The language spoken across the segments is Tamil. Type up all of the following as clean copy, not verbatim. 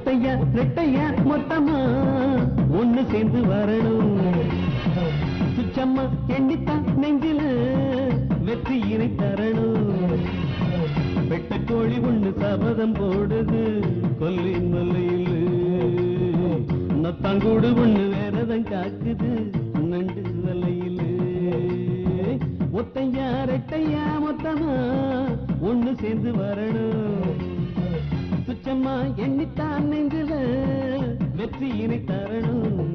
ஒத்தையா ரெட்டையா மொத்தமா ஒண்ணு சேர்ந்து வரணும். சுச்சம்மா எண்ணித்தான் நெஞ்சில வெற்றியினை தரணும். வெட்டக்கோழி ஒண்ணு சபதம் போடுது கொல்லி மலையில். நத்தாங்கூடு ஒண்ணு வேறதம் காக்குது நண்டு வலையில். ஒத்தையா ரெட்டையா மொத்தமா ஒண்ணு சேர்ந்து வரணும். சுச்சம்மா எண்ணித்தான் நெஞ்சில வெற்றியினை தரணும்.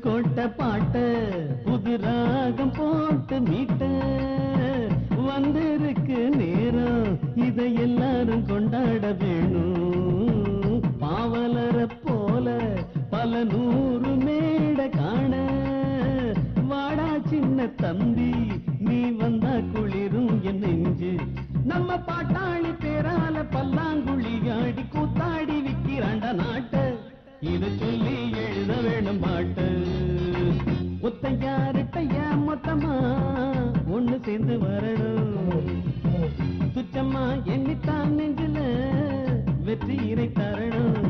கோட்டை பாட்ட புது ராகம் போட்டு மீட்ட வந்திருக்கு நேரம். இதை எல்லாரும் கொண்டாட வேணும். பாவலர போல பல 100 மேட காண வாடா சின்ன தம்பி நீ வந்தா குளிரும் என் நெஞ்சு. நம்ம பாட்டாளி பேரால பல்லாங்குழி ஆடி கூத்தாடி விக்கிறாண்ட நாட்ட. இத சொல்லி எழுத வேணும் பாட்டு. ஒத்தையா ரெட்டையா மொத்தமா ஒண்ணு சேர்ந்து வரணும். சுச்சம்மா எண்ணித்தான் நெஞ்சில வெற்றியினை தரணும்.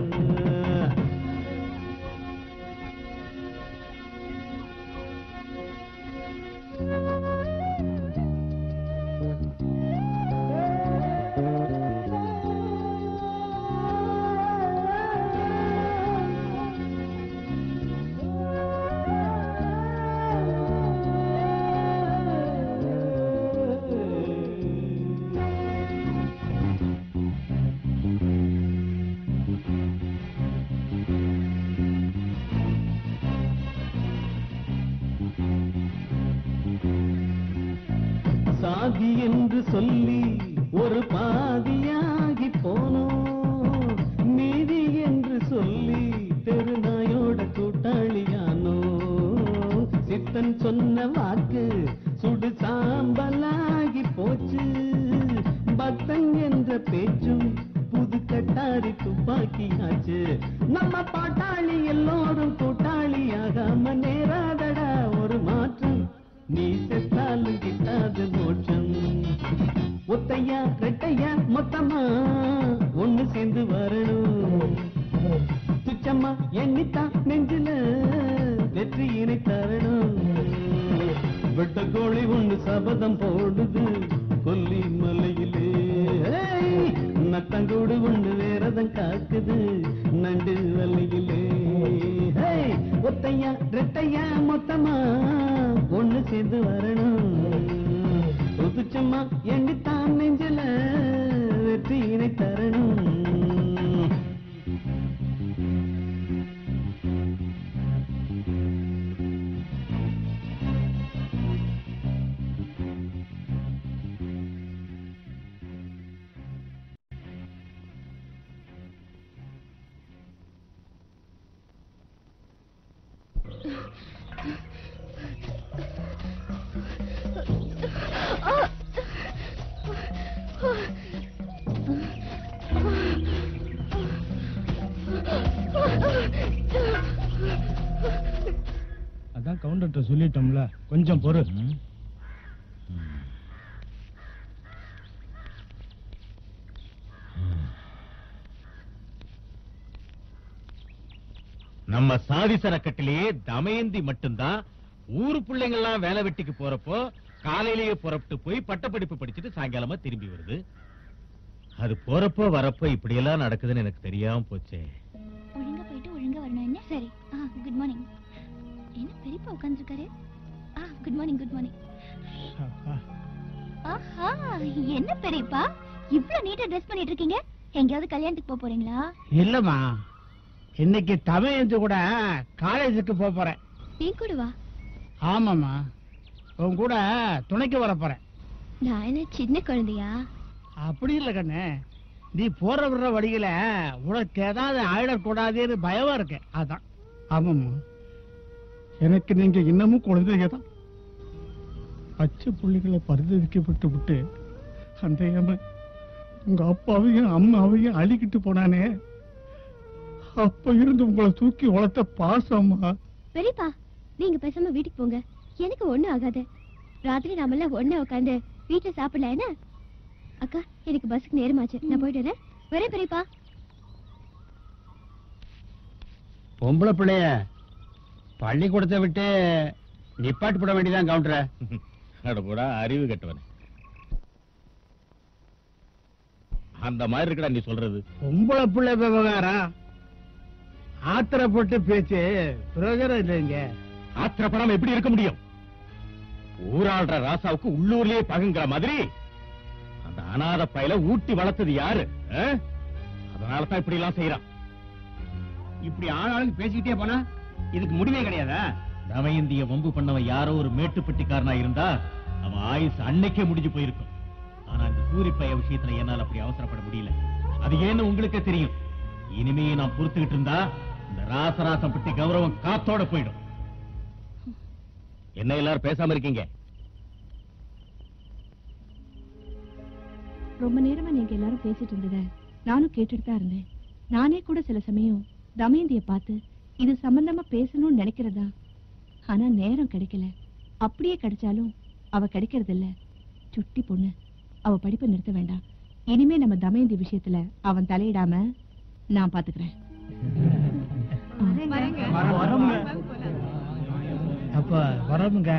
சாதி என்று சொல்லி ஒரு பாதியாகி போனோம். நீதி என்று சொல்லி தெருநாயோட கூட்டாளியானோ. சித்தன் சொன்ன வாக்கு சுடு சாம்பலாகி போச்சு. பக்தன் என்ற பேச்சும் புது கட்டாரி துப்பாக்கியாச்சு. நம்ம பாட்டாளி எல்லோரும் கூட்டாளியாகாம நேராதடா ஒரு மாற்றம். நீ செத்தாலும் கிட்டாது மோட்சம். ஒத்தையா ரெட்டையா மொத்தமா ஒண்ணு சேர்ந்து வரணும். சுச்சம்மா எண்ணித்தான் நெஞ்சில வெற்றியினை தரணும். வெட்டக்கோழி ஒண்ணு சபதம் போடுது கொல்லி மலையிலே. நத்தங்கூடு ஒண்ணு வேறதம் காக்குது நண்டு வலையிலே. ஒத்தையா ரெட்டையா மொத்தமா ஒண்ணு சேர்ந்து வரணும். சுச்சம்மா எண்ணித்தான் நெஞ்சில வெற்றியினை தரணும். அதான் கவுண்டர்ட்ட சொல்லிட்டோம்ல, கொஞ்சம் பொறு. நம்ம சாதி சரக்கட்டிலேயே தமயந்தி மட்டும்தான் ஊரு பிள்ளைங்கெல்லாம் வேலை வெட்டிக்கு போறப்போ காலையிலேயே புறப்பட்டு போய் பட்டப்படிப்பு படிச்சுட்டு சாயங்காலமா திரும்பி வருது. அது போறப்போ வரப்போ இப்படி எல்லாம் நடக்குதுன்னு எனக்கு தெரியாம போச்சே. ஒழுங்கா போயிட்டு ஒழுங்கா வரணும். என்ன சரி. Good morning. என்ன பெரியப்பா உட்கார்ந்திருக்காரு? Good morning. Good morning. ஆஹா, என்ன பெரியப்பா இவ்வளவு நீட்டா ட்ரெஸ் பண்ணிட்டு இருக்கீங்க? எங்கயாவது கல்யாணத்துக்கு போக போறீங்களா? இல்லம்மா, இன்னைக்கு தமையந்து கூட காலேஜுக்கு போறேன். நீ கூட வா. ஆமாமா, உன் கூட துணைக்கு வர போறேன். நான் என்ன சின்ன குழந்தையா? அப்படி இல்ல கண்ணே, நீ போற விடுற வழியில உனக்கு ஏதாவது ஆயிடக்கூடாதுன்னு பயமா இருக்க, அதான். ஆமாம்மா, எனக்கு நீங்க இன்னமும் குழந்தைங்க தான். பச்சை புள்ளிகளை பரிதவிக்கப்பட்டு விட்டு அந்த ஏமன் உங்க அப்பாவையும் அம்மாவையும் அழிக்கிட்டு போனானே, அப்ப இருந்து உங்களை தூக்கி வளர்த்த பாசம்மா. பெரியப்பா, நீங்க பேசாம வீட்டுக்கு போங்க. எனக்கு ஒண்ணும் ஆகாது. ராத்திரி நாமெல்லாம் ஒண்ணா உட்காந்து வீட்டுல சாப்பிடலாம் என்ன? அக்கா, எனக்கு பஸ்ஸுக்கு நேரமாச்சு, நான் போயிட்டு வரேன் பெரியப்பா. பொம்பளை பிள்ளைய பள்ளிக்கூடத்தை விட்டு நிப்பாட்டு போட வேண்டியதான் கவுண்டர. அட போடா அறிவு கெட்டவனே. அந்த மாதிரி இருக்கடா நீ சொல்றது. பொம்பளை பிள்ளை விவகாரம் ஆத்திரப்பட்டு பேச்சு பிரயோஜனம் இல்லைங்க. ஆத்திரப்படாம எப்படி இருக்க முடியும்? ஊராள்ற ராசாவுக்கு உள்ளூர்லயே பகுங்கிற மாதிரி அந்த அநாத பயல ஊட்டி வளர்த்தது யாரு? அதனாலதான் இப்படி எல்லாம் செய்யறான். இப்படி ஆளாளுக்கு பேசிக்கிட்டே போனா இதுக்கு முடிவே கிடையாதா? தமயந்திய வம்பு பண்ணவன் யாரோ ஒரு மேட்டுப்பட்டிக்காரனா இருந்தா அவன் ஆயுசு அன்னைக்கே முடிஞ்சு போயிருக்கும். ஆனா இந்த சூரிப்பைய விஷயத்துல என்னால அப்படி அவசரப்பட முடியல. அது ஏன்னு உங்களுக்கே தெரியும். இனிமே நான் பொறுத்துக்கிட்டு இருந்தா இந்த ராசராசம் பட்டி கௌரவம் காத்தோட போயிடும். என்ன எல்லாரும் பேசாம இருக்கீங்க? ரொம்ப நேரமா நீங்க எல்லாரும் பேசிட்டு இருந்தத நானும் கேட்டுட்டு தான் இருந்தேன். நானே கூட சில சமயம் தமயந்திய பார்த்து இது சம்பந்தமா பேசணும்னு நினைக்கிறதா, ஆனா நேரம் கிடைக்கல. அப்படியே கிடைச்சாலும் அவ கிடைக்கிறது இல்ல. சுட்டி பொண்ணு, அவ படிப்பை நிறுத்த வேண்டாம். இனிமே நம்ம தமயந்தி விஷயத்துல அவன் தலையிடாம நான் பாத்துக்கிறேன். அப்ப வரோமுங்க.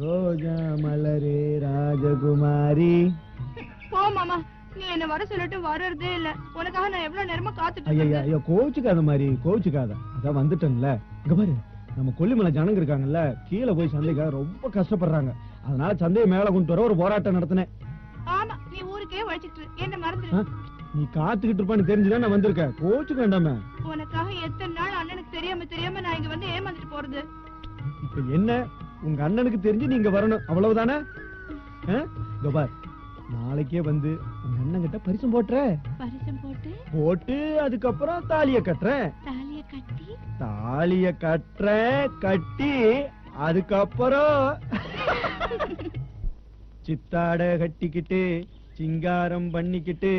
ரோஜா மலரே ராஜகுமாரி. போ மாமா, நீ என்ன வர சொல்லிட்டு வர்றதே இல்ல. உனக்காக நான் எவ்வளவு நேரமா காத்துட்டு ஐயா ஐயா கோச்சுக்காத மாதிரி, கோச்சுக்காத. அதான் வந்துட்டேன்ல. இங்க பாரு, நம்ம கொல்லிமலை ஜனங்க இருக்காங்கல்ல, கீழே போய் சந்தைக்காக ரொம்ப கஷ்டப்படுறாங்க. அதனால சந்தையை மேல கொண்டு வர ஒரு போராட்டம் நடத்தினேன். ஆமா, நீ ஊருக்கே வச்சிட்டு என்ன மறந்துடு. நீ காத்துக்கிட்டு இருப்பான்னு தெரிஞ்சுதான் நான் வந்திருக்கேன். கோச்சுக்க வேண்டாமே. உனக்காக எத்தனை நாள் அண்ணனுக்கு தெரியாம நான் இங்க வந்து ஏமாந்துட்டு போறது. இப்ப என்ன, உங்க அண்ணனுக்கு தெரிஞ்சு நீங்க வரணும், அவ்வளவுதானே? பார், நாளைக்கே வந்து உங்க அண்ணன் கிட்ட பரிசம் பரிசம் போட்டு அதுக்கப்புறம் தாலிய கட்டுறேன். தாலிய கட்டி அதுக்கப்புறம் சித்தாட கட்டிக்கிட்டு சிங்காரம் பண்ணிக்கிட்டு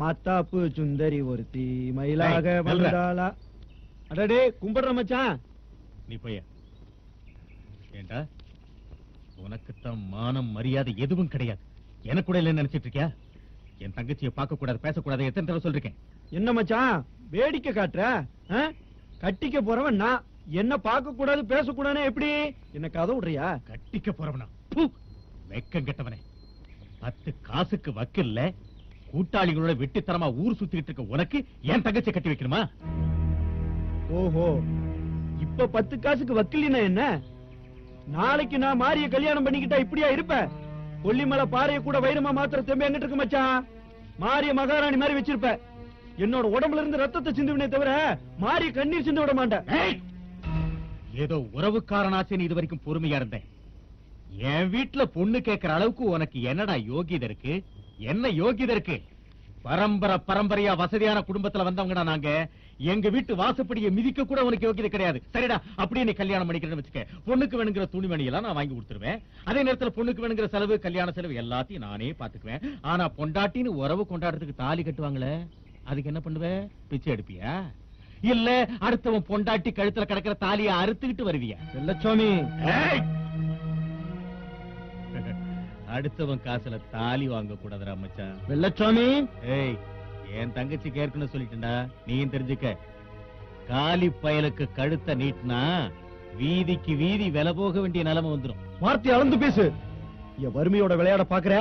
மாத்தாப்பு சுந்தரி ஒருத்தி மயிலாக வந்தாளா. அடடே கும்பிடுற மச்சான். நீ போய் ஏண்டா, உனக்குத்தான் மானம் மரியாதை எதுவும் கிடையாது. எனக்கு கூட இல்லைன்னு நினைச்சிட்டு இருக்கியா? என் தங்கச்சியை பார்க்க கூடாது, பேசக்கூடாது எத்தனை தடவை சொல்லிருக்கேன். என்ன மச்சான் வேடிக்கை காட்டுற? கட்டிக்க போறவன் நான், என்ன பார்க்க கூடாது பேசக்கூடாது எப்படி? என்ன கதை விடுறியா? கட்டிக்க போறவனா? வெக்கம் கெட்டவனே. 10 காசுக்கு வக்கில்ல கூட்டாளிகளோட வெட்டித்தரமா ஊர் சுத்திட்டு இருக்க உனக்கு என் தங்கச்சி கட்டி வைக்கணுமா? ஓஹோ, இப்ப 10 காசுக்கு வக்கில்னா என்ன? நாளைக்கு நான் மாரிய கல்யாணம் பண்ணிக்கிட்டா இப்படியா இருப்ப? கொல்லிமலை பாறைய கூட வைரமா மாத்திர தெம்பு எங்கிட்டு இருக்கு மச்சான்? மாரிய மகாராணி மாதிரி வச்சிருப்ப. என்னோட உடம்புல இருந்து ரத்தத்தை சிந்துவனே தவிர மாரிய கண்ணீர் சிந்து விட மாட்டேன். ஏதோ உறவுக்காரனாச்சேன்னு இது வரைக்கும் பொறுமையா இருந்தேன். என் வீட்டுல பொண்ணு கேட்கிற அளவுக்கு உனக்கு என்னடா யோகியதை இருக்கு? என்ன யோகியதை இருக்கு? பரம்பரையா வசதியான குடும்பத்துல வந்தவங்கடா நாங்க. எங்க வீட்டு வாசப்படியை மிதிக்க கூட உனக்கு யோகியதை கிடையாது. சரிடா, அப்படியே நீ கல்யாணம் பண்ணிக்கிறேன்னு வச்சுக்க. பொண்ணுக்கு வேணுங்கிற துணிமணி எல்லாம் நான் வாங்கி கொடுத்துருவேன். அதே நேரத்துல பொண்ணுக்கு வேணுங்கிற செலவு, கல்யாண செலவு எல்லாத்தையும் நானே பாத்துக்குவேன். ஆனா பொண்டாட்டின்னு உறவு கொண்டாடுறதுக்கு தாலி கட்டுவாங்களே, அதுக்கு என்ன பண்ணுவ? பிச்சை எடுப்பியா? இல்ல அடுத்தவன் பொண்டாட்டி கழுத்துல கிடக்கிற தாலியை அறுத்துக்கிட்டு வருவியா? வெள்ளச்சாமி, அடுத்தவன் காசுல தாலி வாங்க கூடாதுடா மச்சான். வெள்ளச்சாமி. ஏய், என் தங்கச்சிக்கு ஏற்கனவே சொல்லிட்டேன்டா, நீயும் தெரிஞ்சுக்க. காலி பயலுக்கு கழுத்த நீட்டினா வீதிக்கு வீதி விலை போக வேண்டிய நிலைமை வந்துடும். வார்த்தை அளந்து பேசு. என் வறுமையோட விளையாட பாக்குற?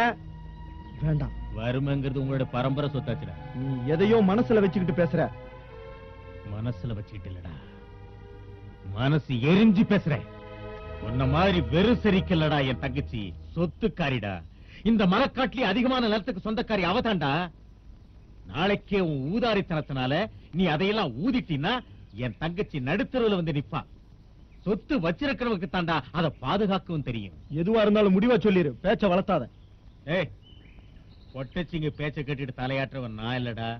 வேண்டாம், வறுமைங்கிறது உங்களோட பரம்பரை சொத்தாச்சுடா. நீ எதையோ மனசுல வச்சுக்கிட்டு பேசுற. மனசுல வச்சுக்கிட்டு இல்லடா, மனசு எரிஞ்சு பேசுற. உன்ன மாதிரி வெறும் சரிக்கல்லடா என் தங்கச்சி, சொத்துக்காரிடா. இந்த மரக்காட்டிலே அதிகமான நிலத்துக்கு சொந்தக்காரி அவதாண்டா. நாளைக்கே உன் ஊதாரித்தனத்தினால நீ அதையெல்லாம் ஊதிட்டினா என் தங்கச்சி நடுத்தருவில் வந்து நிப்பா. சொத்து வச்சிருக்கிறவனுக்கு தாண்டா அதை பாதுகாக்கவும் தெரியும். எதுவா இருந்தாலும் முடிவா சொல்லிரு, பேச்ச வளர்த்தாத. ஏய், பொட்டச்சிங்க பேச்ச கேட்டுட்டு தலையாற்றவன் நான் இல்லடா.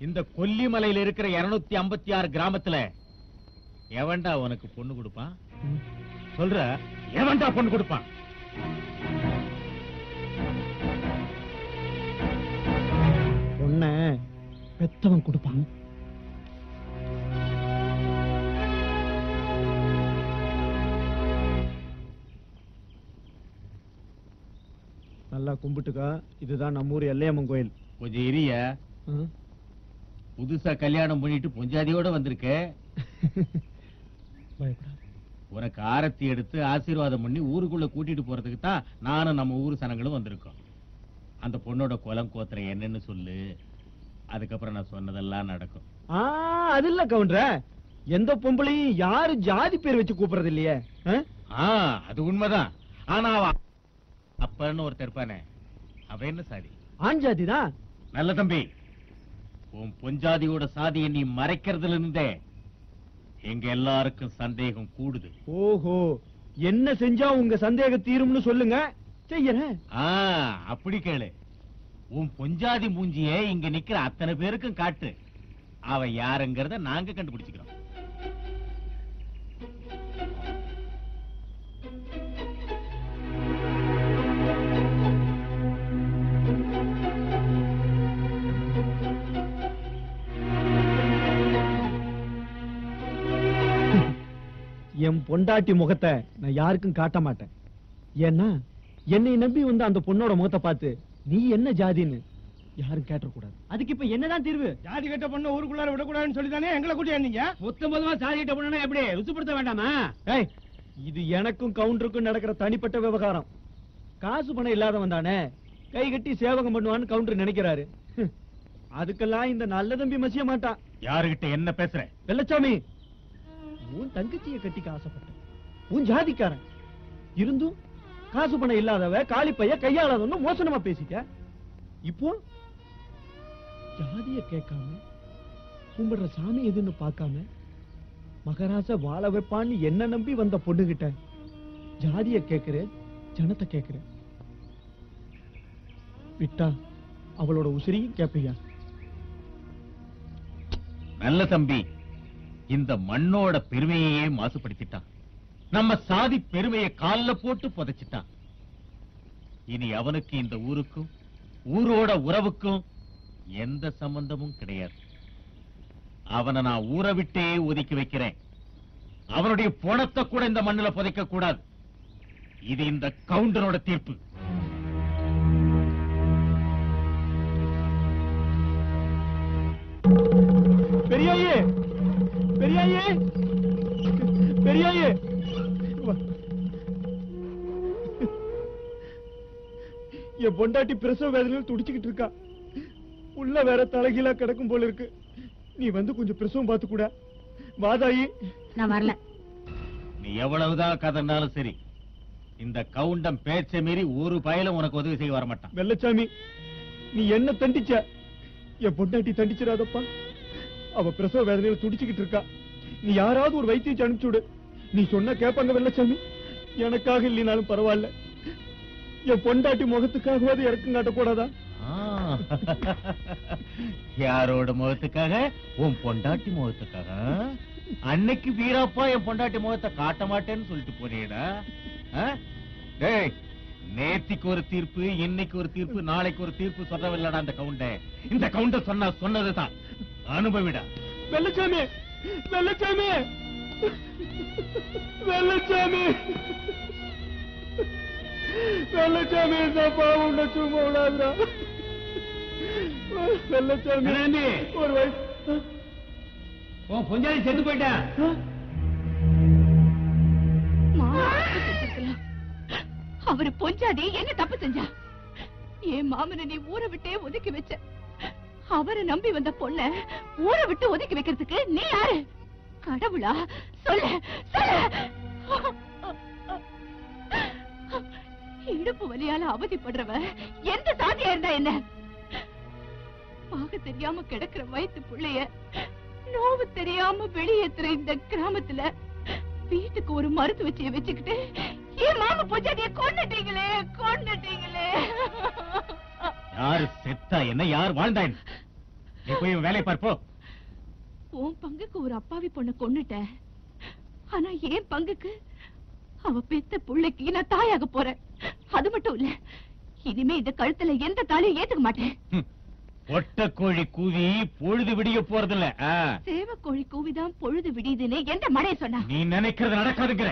இந்த கொல்லிமலையில இருக்கிற 256 கிராமத்துல எவன்டா உனக்கு பொண்ணு கொடுப்பான்? சொல்ற, எவன்டா பொண்ணு கொடுப்பான்? பொண்ண பெத்தவன் கொடுப்பான். நல்லா கும்பிட்டுக்கா. இதுதான் நம்ம ஊர் எல்லையம்மன் கோயில். கொஞ்சம் எரிய. புதுசா கல்யாணம் பண்ணிட்டு பொஞ்சாதியோட வந்திருக்க. உனக்கு ஆரத்தி எடுத்து ஆசீர்வாதம் பண்ணி ஊருக்குள்ள கூட்டிட்டு போறதுக்கு தான் நானும் நம்ம ஊர் சனங்களும் வந்திருக்கோம். அந்த பொண்ணோட குலம் கோத்திரம் என்னன்னு சொல்லு, அதுக்கப்புறம் நான் சொன்னதெல்லாம் நடக்கும். அது இல்ல கவுண்டர, எந்த பொம்பளையும் யாரு ஜாதி பேர் வச்சு கூப்பிடுறது இல்லையே. அது உண்மைதான். ஆனா அப்பன்னு ஒருத்தர் இருப்பானே, அவன் என்ன சாதி? ஆண் ஜாதி தான். நல்ல தம்பி, உன் பொஞ்சாதியோட சாதியை நீ மறைக்கிறதுல இருந்தே எங்க எல்லாருக்கும் சந்தேகம் கூடுது. ஓஹோ, என்ன செஞ்சா உங்க சந்தேகம் தீரும்னு சொல்லுங்க, செய்யறேன். அப்படி கேளு. உன் பொஞ்சாதி மூஞ்சிய இங்க நிக்கிற அத்தனை பேருக்கும் காட்டு. அவ யாருங்கிறத நாங்க கண்டுபிடிச்சுக்கிறோம். என் பொண்டாட்டி முகத்தை நான் யாருக்கும் காட்ட மாட்டேன். ஏன்னா என்னை நம்பி வந்து அந்த பொண்ணோட முகத்தை பார்த்து நீ என்ன ஜாதின்னு யாரும் கேட்டக்கூடாது. அதுக்கு இப்ப என்னதான் தீர்வு? ஜாதி கட்ட பொண்ணு ஊருக்குள்ளார விடக்கூடாதுன்னு சொல்லிதானே எங்களை கூட்டி நீங்க மொத்தமா ஜாதி கட்ட பொண்ணு எப்படி ருசுப்படுத்த வேண்டாமா? ஏய், இது எனக்கும் கவுண்டருக்கும் நடக்கிற தனிப்பட்ட விவகாரம். காசு பணம் இல்லாதவன் தானே கை கட்டி சேவகம் பண்ணுவான்னு கவுண்டர் நினைக்கிறாரு. அதுக்கெல்லாம் இந்த நல்ல தம்பி மசிய மாட்டான். யாருகிட்ட என்ன பேசுற? வெள்ளச்சாமி, உன் தங்கச்சியை கட்டிக்க ஆசைப்பட்டேன். உன் ஜாதிக்காரன் இருந்தும் காசு பணம் இல்லாதவ காலி பைய கையாளாதவன்னு மோசனமா பேசிக்க. இப்போ ஜாதிய கேட்காம கும்பிடுற சாமி எதுன்னு பார்க்காம மகராச வாழ வைப்பான்னு என்ன நம்பி வந்த பொண்ணுகிட்ட ஜாதிய கேட்கிற, ஜனத்தை கேட்கிற. விட்டா அவளோட உசிரியும் கேப்பையா? நல்ல தம்பி, இந்த மண்ணோட பெருமையே மாசுபடுத்திட்டான். நம்ம சாதி பெருமையை கால்ல போட்டு புதைச்சிட்டான். இனி அவனுக்கு இந்த ஊருக்கும் ஊரோட உறவுக்கும் எந்த சம்பந்தமும் கிடையாது. அவனை நான் ஊரை விட்டே ஒதுக்கி வைக்கிறேன். அவனுடைய பணத்தை கூட இந்த மண்ணில புதைக்க கூடாது. இது இந்த கவுண்டரோட தீர்ப்பு. பெரியாயே, பெரியாயே, பெரியாயே, என் பொண்டாட்டி பிரசவ வேதனையில் துடிச்சுக்கிட்டு இருக்கா. உள்ள வேற தலைகீழா கிடக்கும் போல இருக்கு. நீ வந்து கொஞ்சம் பிரசவம் பார்த்து கூட. வாதாயி, நான் வரல. நீ எவ்வளவுதான் கதனாலும் சரி, இந்த கவுண்டம் பேச்சை மீறி ஒரு பயலும் உனக்கு உதவி செய்ய வரமாட்டான். வெள்ளச்சாமி, நீ என்ன தண்டிச்ச? என் பொண்டாட்டி தண்டிச்சிடாதப்பா. அவ பிரசவ வேதனையில துடிச்சுக்கிட்டு இருக்கா. நீ யாராவது ஒரு வைத்தியம் அனுப்பிச்சு விடு. நீ சொன்ன கேட்பாங்க வெள்ளச்சாமி. எனக்காக இல்லைனாலும் பரவாயில்ல, என் பொண்டாட்டி முகத்துக்காகவாது இறக்கம் காட்டக்கூடாதா? யாரோட முகத்துக்காக? உன் பொண்டாட்டி முகத்துக்காக. அன்னைக்கு வீராப்பா என் பொண்டாட்டி முகத்தை காட்ட மாட்டேன்னு சொல்லிட்டு போனேடா. டேய், நேத்திக்கு ஒரு தீர்ப்பு, இன்னைக்கு ஒரு தீர்ப்பு, நாளைக்கு ஒரு தீர்ப்பு சொல்றவில்லடா அந்த கவுண்டர். இந்த கவுண்டர் சொன்னதுதான் அனுபவிடா. வெள்ளச்சாமி, வெள்ளச்சாமி, வெள்ளச்சாமி, வெள்ளச்சாமி, இந்த பாவுண்ட சும்மா விடாதுடா. வெள்ளச்சாமி, ஒரு வயசு பொஞ்சாதி செத்து போயிட்டா. அவரு பொஞ்சாதி என்ன தப்பு செஞ்சா? என் மாமனை நீ ஊரை விட்டே ஒதுக்கி வச்ச. அவரை நம்பி வந்த பொண்ண ஊரை விட்டு ஒதுக்கி வைக்கிறதுக்கு நீ யாரு? கடவுளா? சொல்லு சொல்லு. இடுப்பு வலியால அவதிப்படுறவ எந்த சாதியா இருந்தா என்ன? பாக தெரியாம கிடக்குற வயிற்று புள்ளைய நோவு தெரியாம வெளியேத்துற இந்த கிராமத்துல வீட்டுக்கு ஒரு மருத்துவச்சியை வச்சுக்கிட்டு என் மாமா பொஞ்சாதிய கொன்னுட்டீங்களே கொன்னுட்டீங்களே. யாரு செத்தா என்ன, யார் வாழ்ந்தா என்ன? நீ போய் வேலையை பார்ப்போ. உன் பங்குக்கு ஒரு அப்பாவி பொண்ணை கொன்னுட்ட. ஆனா என் பங்குக்கு அவ பெத்த புள்ளைக்கு நான் தாயாக போறேன். அது மட்டும் இல்ல, இனிமே இந்த கழுத்துல எந்த தாலியும் ஏத்துக்க மாட்டேன். ஒட்ட கோழி கூவி பொழுது விடிய போறதில்ல. சேவக்கோழி கூவிதான் பொழுது விடியுதுன்னு எந்த மடைய சொன்னா? நீ நினைக்கிறது நடக்காதுங்கிற.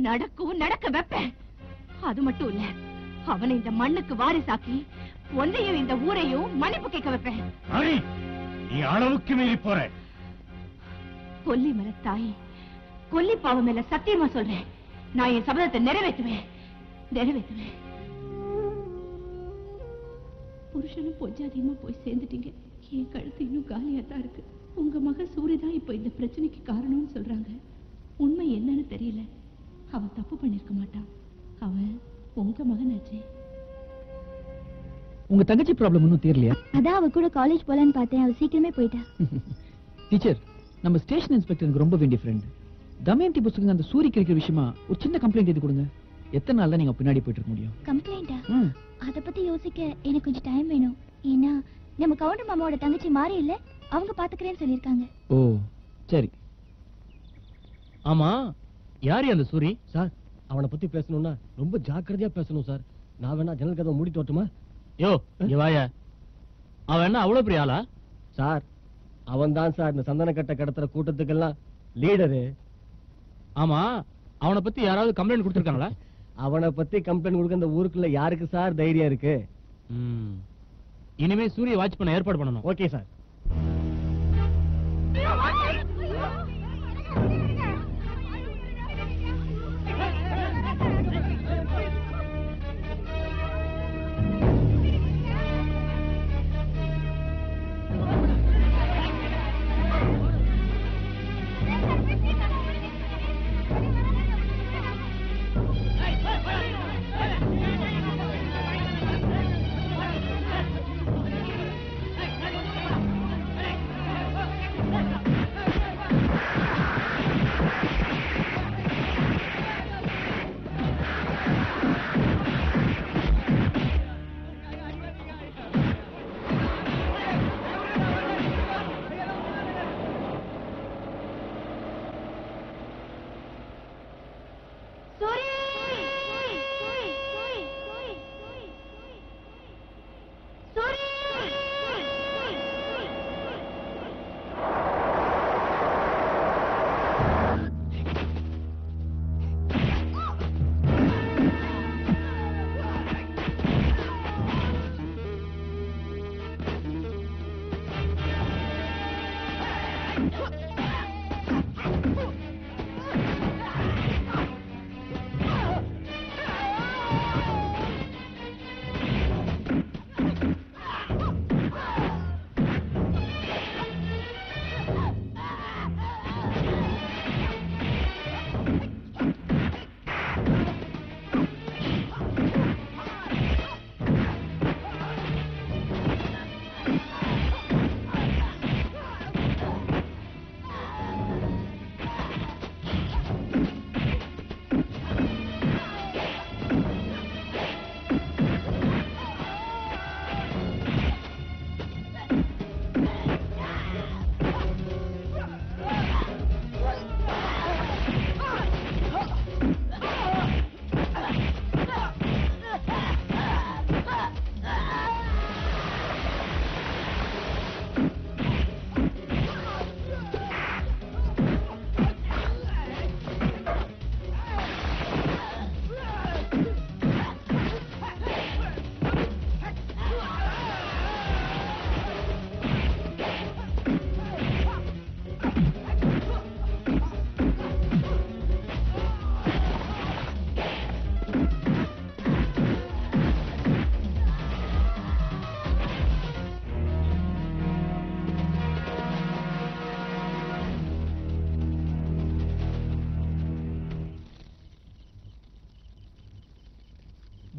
நடக்கும், நடக்க வைப்பேன். அது மட்டும் இல்ல, அவனை இந்த மண்ணுக்கு வாரிசாக்கி ஒன்னையும் இந்த ஊரையும் மன்னிப்பு கேட்க வைப்பேன். நீ அளவுக்கு மீறி போற. கொல்லி மேல தாய், கொல்லி பாவம் மேல சத்தியமா சொல்றேன், நான் என் சபதத்தை நிறைவேற்றுவேன் நிறைவேற்றுவேன். புருஷனும் பொஞ்சாதியமா போய் சேர்ந்துட்டீங்க. என் கழுத்து இன்னும் காலியா தான் இருக்கு. உங்க மக சூரியதான் இப்ப இந்த பிரச்சனைக்கு காரணம்னு சொல்றாங்க. உண்மை என்னன்னு தெரியல. அவன் தப்பு பண்ணிருக்க மாட்டான். அவன் உங்க மகனாச்சே. உங்க தங்கச்சி ப்ராப்ளம் இன்னும் தெரியலையா? அதான் அவ கூட காலேஜ் போலான்னு பார்த்தேன். அவ சீக்கிரமே போயிட்டா. டீச்சர், நம்ம ஸ்டேஷன் இன்ஸ்பெக்டர் எனக்கு ரொம்ப வேண்டிய ஃப்ரெண்ட். தமயந்தி புஸ்தகம் அந்த சூரி கிடைக்கிற விஷயமா ஒரு சின்ன கம்ப்ளைண்ட் எழுதி கொடுங்க. எத்தனை நாள் தான் நீங்க பின்னாடி போயிட்டு இருக்க முடியும்? கம்ப்ளைண்டா? அத பத்தி யோசிக்க எனக்கு கொஞ்சம் டைம் வேணும். ஏன்னா நம்ம கவுண்டர் மாமாவோட தங்கச்சி மாறி இல்ல, அவங்க பாத்துக்கிறேன்னு சொல்லிருக்காங்க. ஓ சரி. ஆமா, யாரு அந்த சூரி? சார், அவனை பத்தி பேசணும்னா ரொம்ப ஜாக்கிரதையா பேசணும் சார். நான் வேணா ஜன்னல் கதவை மூடி தோட்டுமா? யோ இங்க வாயா. அவன் என்ன அவ்வளவு பெரிய ஆளா? சார், அவன் தான் சார் இந்த சந்தன கட்டை கடத்துற கூட்டத்துக்கெல்லாம் லீடரு. ஆமா, அவனை பத்தி யாராவது கம்ப்ளைண்ட் கொடுத்திருக்காங்களா? அவனை பத்தி கம்ப்ளைண்ட் கொடுக்க இந்த ஊருக்குள்ள யாருக்கு சார் தைரியம் இருக்கு? இனிமே சூரிய வாட்ச் பண்ண ஏற்பாடு பண்ணணும். Okay sir.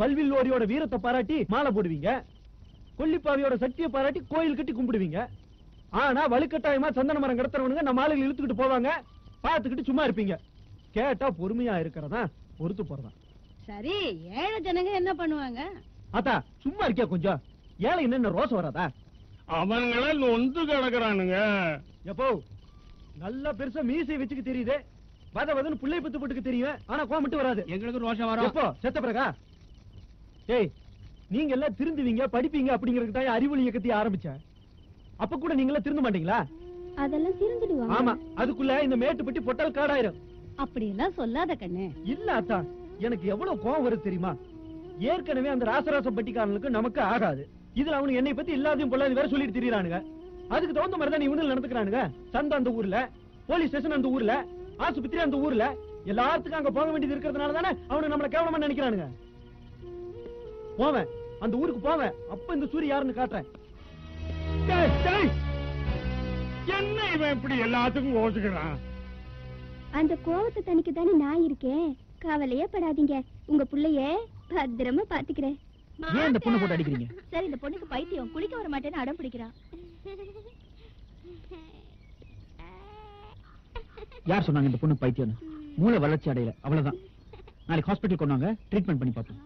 வல்வில்லோரியோட வீரத்தை பாராட்டி மாலை போடுவீங்க, கொல்லிப்பாவியோட சக்தியை பாராட்டி கோயில் கட்டி கும்பிடுவீங்க. ஆனா வலுக்கட்டாயமா சந்தன மரம் கடத்துறவனுங்க நம்ம ஆளுங்க இழுத்துக்கிட்டு போவாங்க, பாத்துக்கிட்டு சும்மா இருப்பீங்க. கேட்டா பொறுமையா இருக்கிறதா பொறுத்து போறதா. சரி, ஏழை ஜனங்க என்ன பண்ணுவாங்க? ஆத்தா சும்மா இருக்கியா கொஞ்சம்? ஏழை என்ன ரோசம் வராதா? அவங்கள நொந்து கிடக்குறானுங்க. எப்போ நல்லா பெருசா மீசை வச்சுக்கு தெரியுது, வதன்னு புள்ளை பத்து போட்டுக்கு தெரியும், ஆனா கோவம் மட்டும் வராது. எங்களுக்கு ரோஷம் வரும். எப்போ செத்த பிறகா? ஏய், நீங்க எல்லாம் திருந்துவீங்க படிப்பீங்க அப்படிங்கறதுக்கு தான் அறிவொளி இயக்கத்தை ஆரம்பிச்சேன். அப்ப கூட நீங்க எல்லாம் திருந்த மாட்டீங்களா? அதெல்லாம் திருந்துடுவாங்க. ஆமா, அதுக்குள்ள இந்த மேட்டுப்பட்டி பொட்டல் காடாயிரும். அப்படி எல்லாம் சொல்லாத கண்ணு. இல்ல அத்தா, எனக்கு எவ்வளவு கோவம் வருது தெரியுமா? ஏற்கனவே அந்த ராசராச பட்டிக்காரனுக்கு நமக்கு ஆகாது, இதுல அவனுக்கு என்னை பத்தி இல்லாதையும் பொல்லாதையும் வேற சொல்லிட்டு திரியறானுங்க. அதுக்கு தகுந்த மாதிரி தான் இவனுங்க நடந்துக்கிறானுங்க. சந்தை அந்த ஊர்ல, போலீஸ் ஸ்டேஷன் அந்த ஊர்ல, ஆஸ்பத்திரி அந்த ஊர்ல, எல்லாத்துக்கும் அங்க போக வேண்டியது இருக்கிறதுனால தானே அவனுக்கு நம்மள கேவலமா நினைக்கிறானுங்க. போவேன் அந்த ஊருக்கு போவேன், அப்ப இந்த சூரிய யாருன்னு காட்டுறேன். என்ன இவன் இப்படி எல்லாத்துக்கும் ஓசுக்கிறான்? அந்த கோவத்தை தனிக்கு தானே நான் இருக்கேன், கவலையே படாதீங்க. உங்க புள்ளைய பத்திரமா பாத்துக்கிறேன். ஏன் இந்த பொண்ணு போட்டு அடிக்கிறீங்க? சரி, இந்த பொண்ணுக்கு பைத்தியம், குளிக்க வர மாட்டேன்னு அடம் பிடிக்கிறான். யார் சொன்னாங்க இந்த பொண்ணு பைத்தியம்? மூளை வளர்ச்சி அடையல, அவ்வளவுதான். நாளைக்கு ஹாஸ்பிட்டல் கொண்டாங்க, ட்ரீட்மெண்ட் பண்ணி பார்ப்போம்.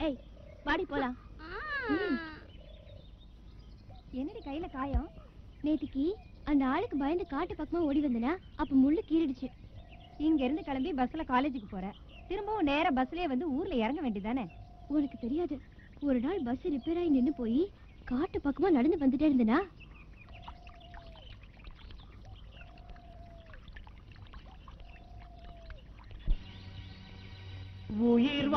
ஏய், வாடி போலாம். என்னடி கையில காயம்? நேத்திக்கு அந்த ஆளுக்கு பயந்து காட்டு பக்கமா ஓடி வந்தனா, அப்ப முள்ளு கீறிடுச்சு. இங்க இருந்து கிளம்பி பஸ்ல காலேஜுக்கு போற, திரும்பவும் நேரா பஸ்லயே வந்து ஊர்ல இறங்க வேண்டியதானே? உனக்கு தெரியாது, ஒரு நாள் பஸ் ரிப்பேர் ஆகி நின்னு போய் காட்டு பக்கமா நடந்து வந்துட்டே இருந்தனா, உயிர்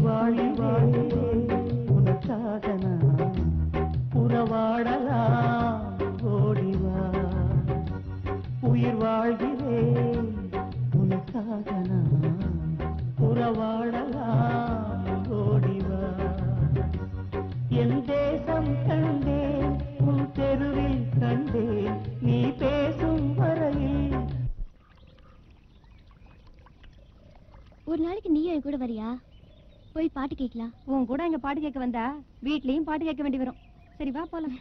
வாழி உனக்காக நான் உறவாடலாம், ஓடிவா. உயிர் வாழ்கிறேன் உனக்காக நான் உறவாடலாம், ஓடிவா. என் தேசம் கண்டேன், உன் தெருவில் கண்டேன், நீ பேசும் வரையில். ஒரு நாளைக்கு நீ என் கூட வரியா? போய் பாட்டு கேட்கலாம். உன் கூட இங்க பாட்டு கேட்க வந்தா வீட்லயும் பாட்டு கேட்க வேண்டி வரும். சரி வா போலாம்.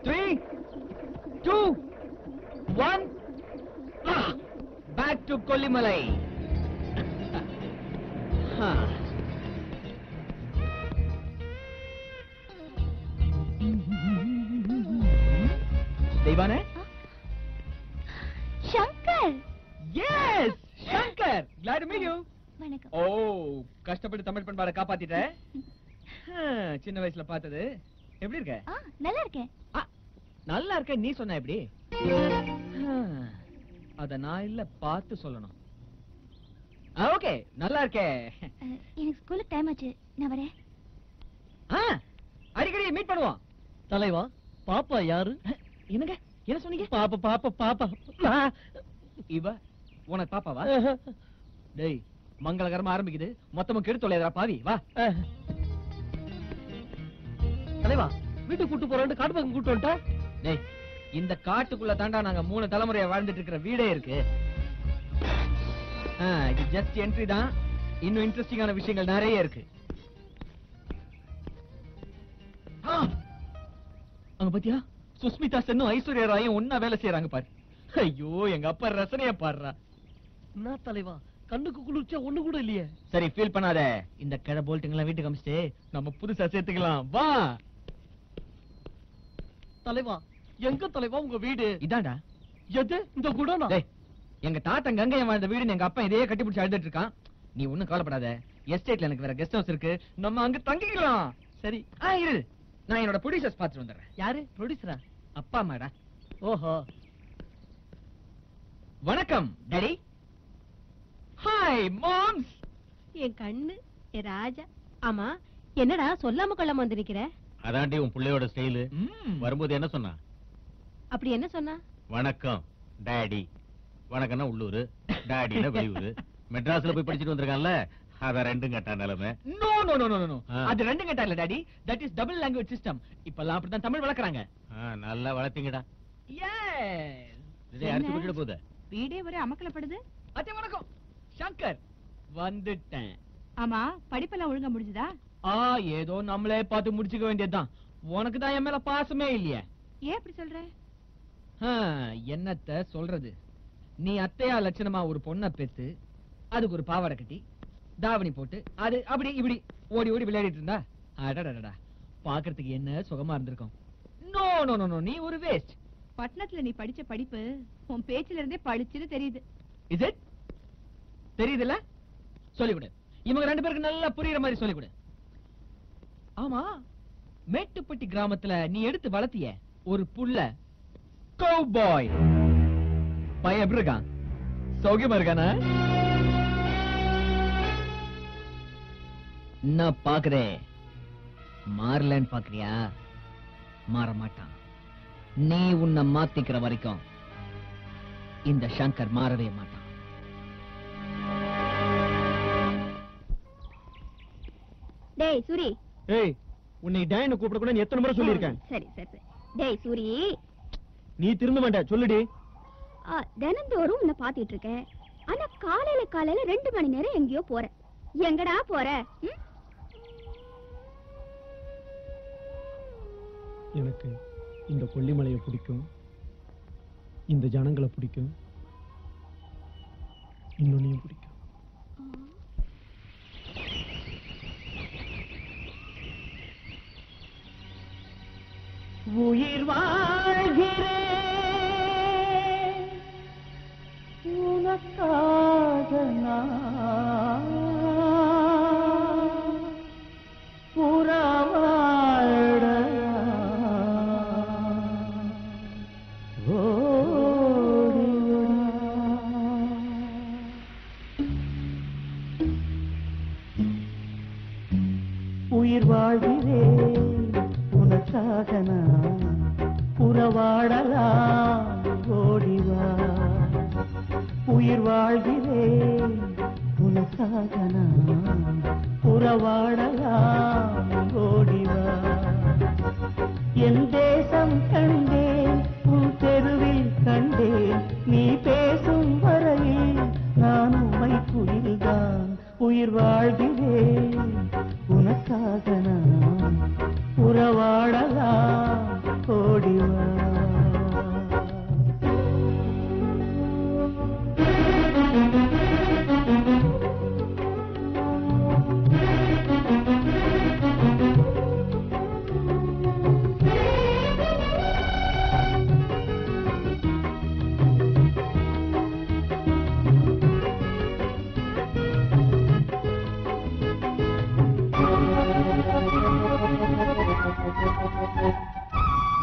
3, 2, 1, back to Kollimalai. தெய்வானே? Shankar. Yes, Shankar. Glad to meet you. வணக்கம். ஓ, கஷ்டப்பட்டு தமிழ் பண்பாட காப்பாத்திட்ட. சின்ன வயசுல பார்த்தது. எப்படி இருக்க? நல்லா இருக்கேன். நல்லா இருக்க நீ சொன்ன எப்படி? அத நான் இல்ல பார்த்து சொல்லணும். ஓகே, நல்லா இருக்கே. எனக்கு ஸ்கூலுக்கு டைம் ஆச்சு, நான் வரேன். அடிக்கடி மீட் பண்ணுவோம். தலைவா, பாப்பா யாரு? என்னங்க என்ன சொன்னீங்க? பாப்பா பாப்பா பாப்பா. இவ உனக்கு பாப்பாவா? டேய், மங்களகரமா ஆரம்பிக்குது, மொத்தமும் கெடுத்து தொலையதா பாவி. வா தலைவா, வீட்டுக்கு கூட்டு போறேன், காட்டு பக்கம் கூட்டு வந்துட்டா. டேய், இந்த காட்டுக்குள்ள தாண்டா நாங்க 3 தலைமுறையா வாழ்ந்துட்டு இருக்கிற வீடே இருக்கு. இது ஜஸ்ட் என்ட்ரி தான், இன்னும் இன்ட்ரெஸ்டிங்கான விஷயங்கள் நிறைய இருக்கு. அங்க பாத்தியா, சுஸ்மிதா சென்னும் ஐஸ்வர்யா ராயும் ஒன்னா வேலை செய்யறாங்க பாரு. ஐயோ, எங்க அப்பா ரசனைய பாடுறா. என்ன தலைவா, கண்ணுக்கு குளிர்ச்சியா ஒண்ணு கூட இல்லையே. சரி, ஃபீல் பண்ணாத. இந்த கிழ போல்ட்டுங்கெல்லாம் வீட்டுக்கு அமிச்சிட்டு நம்ம புதுசா சேர்த்துக்கலாம். வா தலைவா, எங்க தலைவா உங்க வீடு? இதாண்டா. எது இந்த குடோனா? டேய், எங்க தாத்தா கங்கையன் வாழ்ந்த வீடுன்னு எங்க அப்பா இதையே கட்டி பிடிச்சு அழுதுட்டு இருக்கான். நீ ஒண்ணும் கவலைப்படாத, எஸ்டேட்ல எனக்கு வேற கெஸ்ட் ஹவுஸ் இருக்கு, நம்ம அங்க தங்கிக்கலாம். சரி, இரு, நான் என்னோட ப்ரொடியூசர்ஸ் பார்த்துட்டு வந்துடுறேன். யாரு ப்ரொடியூசரா? அப்பா அம்மாடா. ஓஹோ. வணக்கம் டாடி. Hi moms. என் கண்ணு என் ராஜா. ஆமா, என்னடா சொல்லாம கொள்ளாம வந்திருக்கிற? அதாண்டி உன் பிள்ளையோட ஸ்டைலு. வரும்போது என்ன சொன்னா? அப்படி என்ன சொன்னா? வணக்கம் டாடி. வணக்கம்னா உள்ளூர், டாடினா வெளியூர். மெட்ராஸ்ல போய் படிச்சுட்டு வந்திருக்கான்ல, அத ரெண்டும் கட்டா நிலைமை. No no no no no. அது ரெண்டும் கேட்டா இல்ல daddy. That is double language system. இப்பலாம் அப்படிதான் தமிழ் வளர்க்கறாங்க. நல்லா வளர்த்தீங்கடா. எஸ். இதை அரிசி விட்டுட்டு போகுது. வீடே ஒரே அமக்கலப்படுது. அத்தை வணக்கம். சங்கர் வந்துட்டேன். ஆமா, படிப்பெல்லாம் ஒழுங்கா முடிஞ்சுதா? ஏதோ நம்மளே பார்த்து முடிச்சுக்க வேண்டியதுதான். உனக்கு தான் என் மேல பாசமே இல்லையே. ஏன் அப்படி சொல்ற? என்னத்த சொல்றது? நீ அத்தையா லட்சணமா ஒரு பொண்ணை பெத்து அதுக்கு ஒரு பாவாடை கட்டி தாவணி போட்டு அது அப்படி இப்படி ஓடி ஓடி விளையாடிட்டு இருந்தா அடடடா பாக்குறதுக்கு என்ன சுகமா இருந்திருக்கும். நோ நோ நோ நோ, நீ ஒரு வேஸ்ட். பட்டணத்துல நீ படிச்ச படிப்பு உன் பேச்சுல இருந்தே பளிச்சுன்னு தெரியுது. Is it? தெரியுதுல்ல? சொல்லிவிடு. இவங்க ரெண்டு பேருக்கு நல்லா புரியுற மாதிரி சொல்லிவிடு. ஆமா, மேட்டுப்பட்டி கிராமத்துல நீ எடுத்து வளர்த்திய ஒரு புள்ள கௌபாய் பையன் எப்படி இருக்கான்? சௌக்கியமா இருக்கானா? நான் பாக்குறேன். மாறலன்னு பாக்குறியா? மாற மாட்டான். நீ உன்னை மாத்திக்கிற வரைக்கும் இந்த சங்கர் மாறவே மாட்டான். டேய் சூரி. ஏய், உன்னை டேன்னு கூப்பிட கூட எத்தனை முறை சொல்லியிருக்கேன். சரி சரி சரி. டேய் சூரி, நீ திருந்த மாட்ட, சொல்லுடி. தினந்தோறும் உன்னை பாத்துட்டு இருக்கேன். ஆனா காலையில 2 மணி நேரம் எங்கேயோ போற. எங்கடா போற? எனக்கு இந்த கொல்லிமலையை பிடிக்கும், இந்த ஜனங்களை பிடிக்கும், இன்னொன்னையும் பிடிக்கும். உயிர் வாழ்கிறேன் உனக்காக நான் புறவாழ உயிர் வாழ்கிறேன் உனக்காக நான் புறவாடலாம் ஓடிவா. உயிர் வாழ்கிறேன் உனக்காக நான் புறவாடலாம் ஓடிவா. என் தேசம் கண்டேன், உன் தெருவில் கண்டேன், நீ பேசும் வரையில் நான் உம்மை குயில்தான். உயிர் வாழ்கிறேன் உனக்காக நான் புறவாடலாம் ஓடிவா.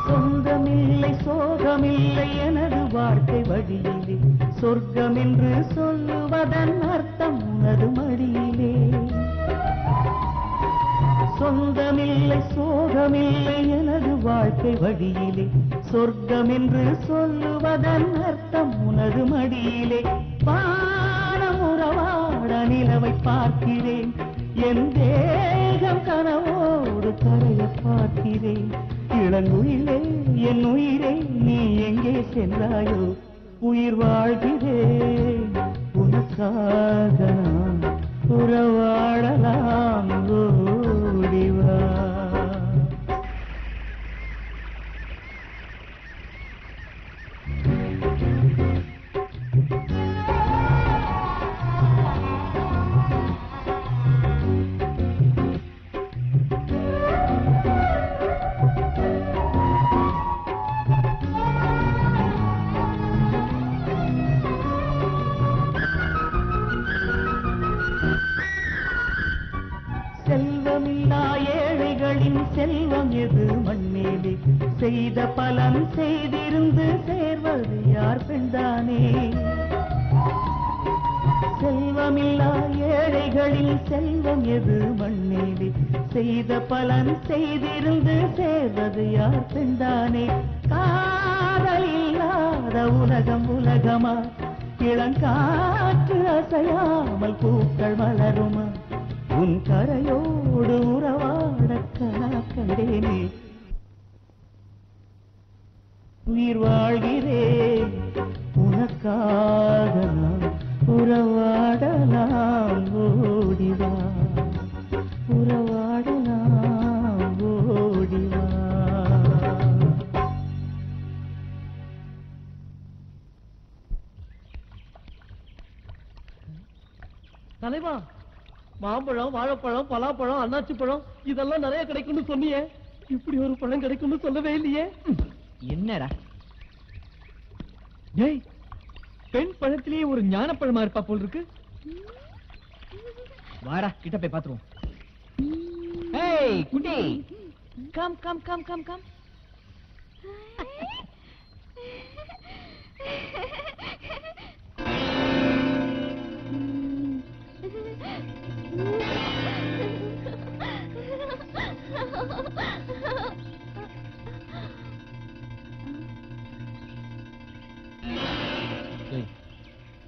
சொந்தமில்லை சோகமில்லை எனது வாழ்க்கை வழியிலே, சொர்க்கம் என்று சொல்லுவதன் அர்த்தம் உனது மடியிலே. சொந்தமில்லை சோகமில்லை எனது வாழ்க்கை வழியிலே, சொர்க்கம் என்று சொல்லுவதன் அர்த்தம் உனது மடியிலே. வானம் உறவாட நிலவை பார்க்கிறேன், என் தேகம் கனவோடு கரைய பார்க்கிறேன். இளங்குயிலே என் உயிரே நீ எங்கே சென்றாயோ? உயிர் வாழ்கிறேன் உனக்காக நான் உறவாடலாம் ஓடிவா. செல்வமில்லா ஏழைகளின் செல்வம் எது மண்மேலே, செய்த பலன் செய்திருந்து சேர்வது யார் பெண்தானே. செல்வமில்லா ஏழைகளின் செல்வம் எது மண்ணிலே செய்த பலன் செய்திருந்து சேர்வது யார் பெண்தானே காதல் இல்லாத உலகம் உலகமா இளங்காற்று அசையாமல் பூக்கள் மலருமா உன் கரையோடு உறவாட கண்டேனே உயிர் வாழ்கிறேன் உனக்காக நான் உறவாடலாம் ஓடிவா உறவாடலாம் ஓடிவா தலைவா மாம்பழம் வாழைப்பழம் பலாப்பழம் அன்னாச்சி பழம் இதெல்லாம் நிறைய கிடைக்கும்னு சொன்னியே இப்படி ஒரு பழம் கிடைக்கும்னு சொல்லவே இல்லையே என்னடா டேய் பெண் பழத்திலேயே ஒரு ஞான பழமா இருப்பா போல் இருக்கு வாடா கிட்ட போய் பாத்துருவோம் ஏய் குட்டி come come come come come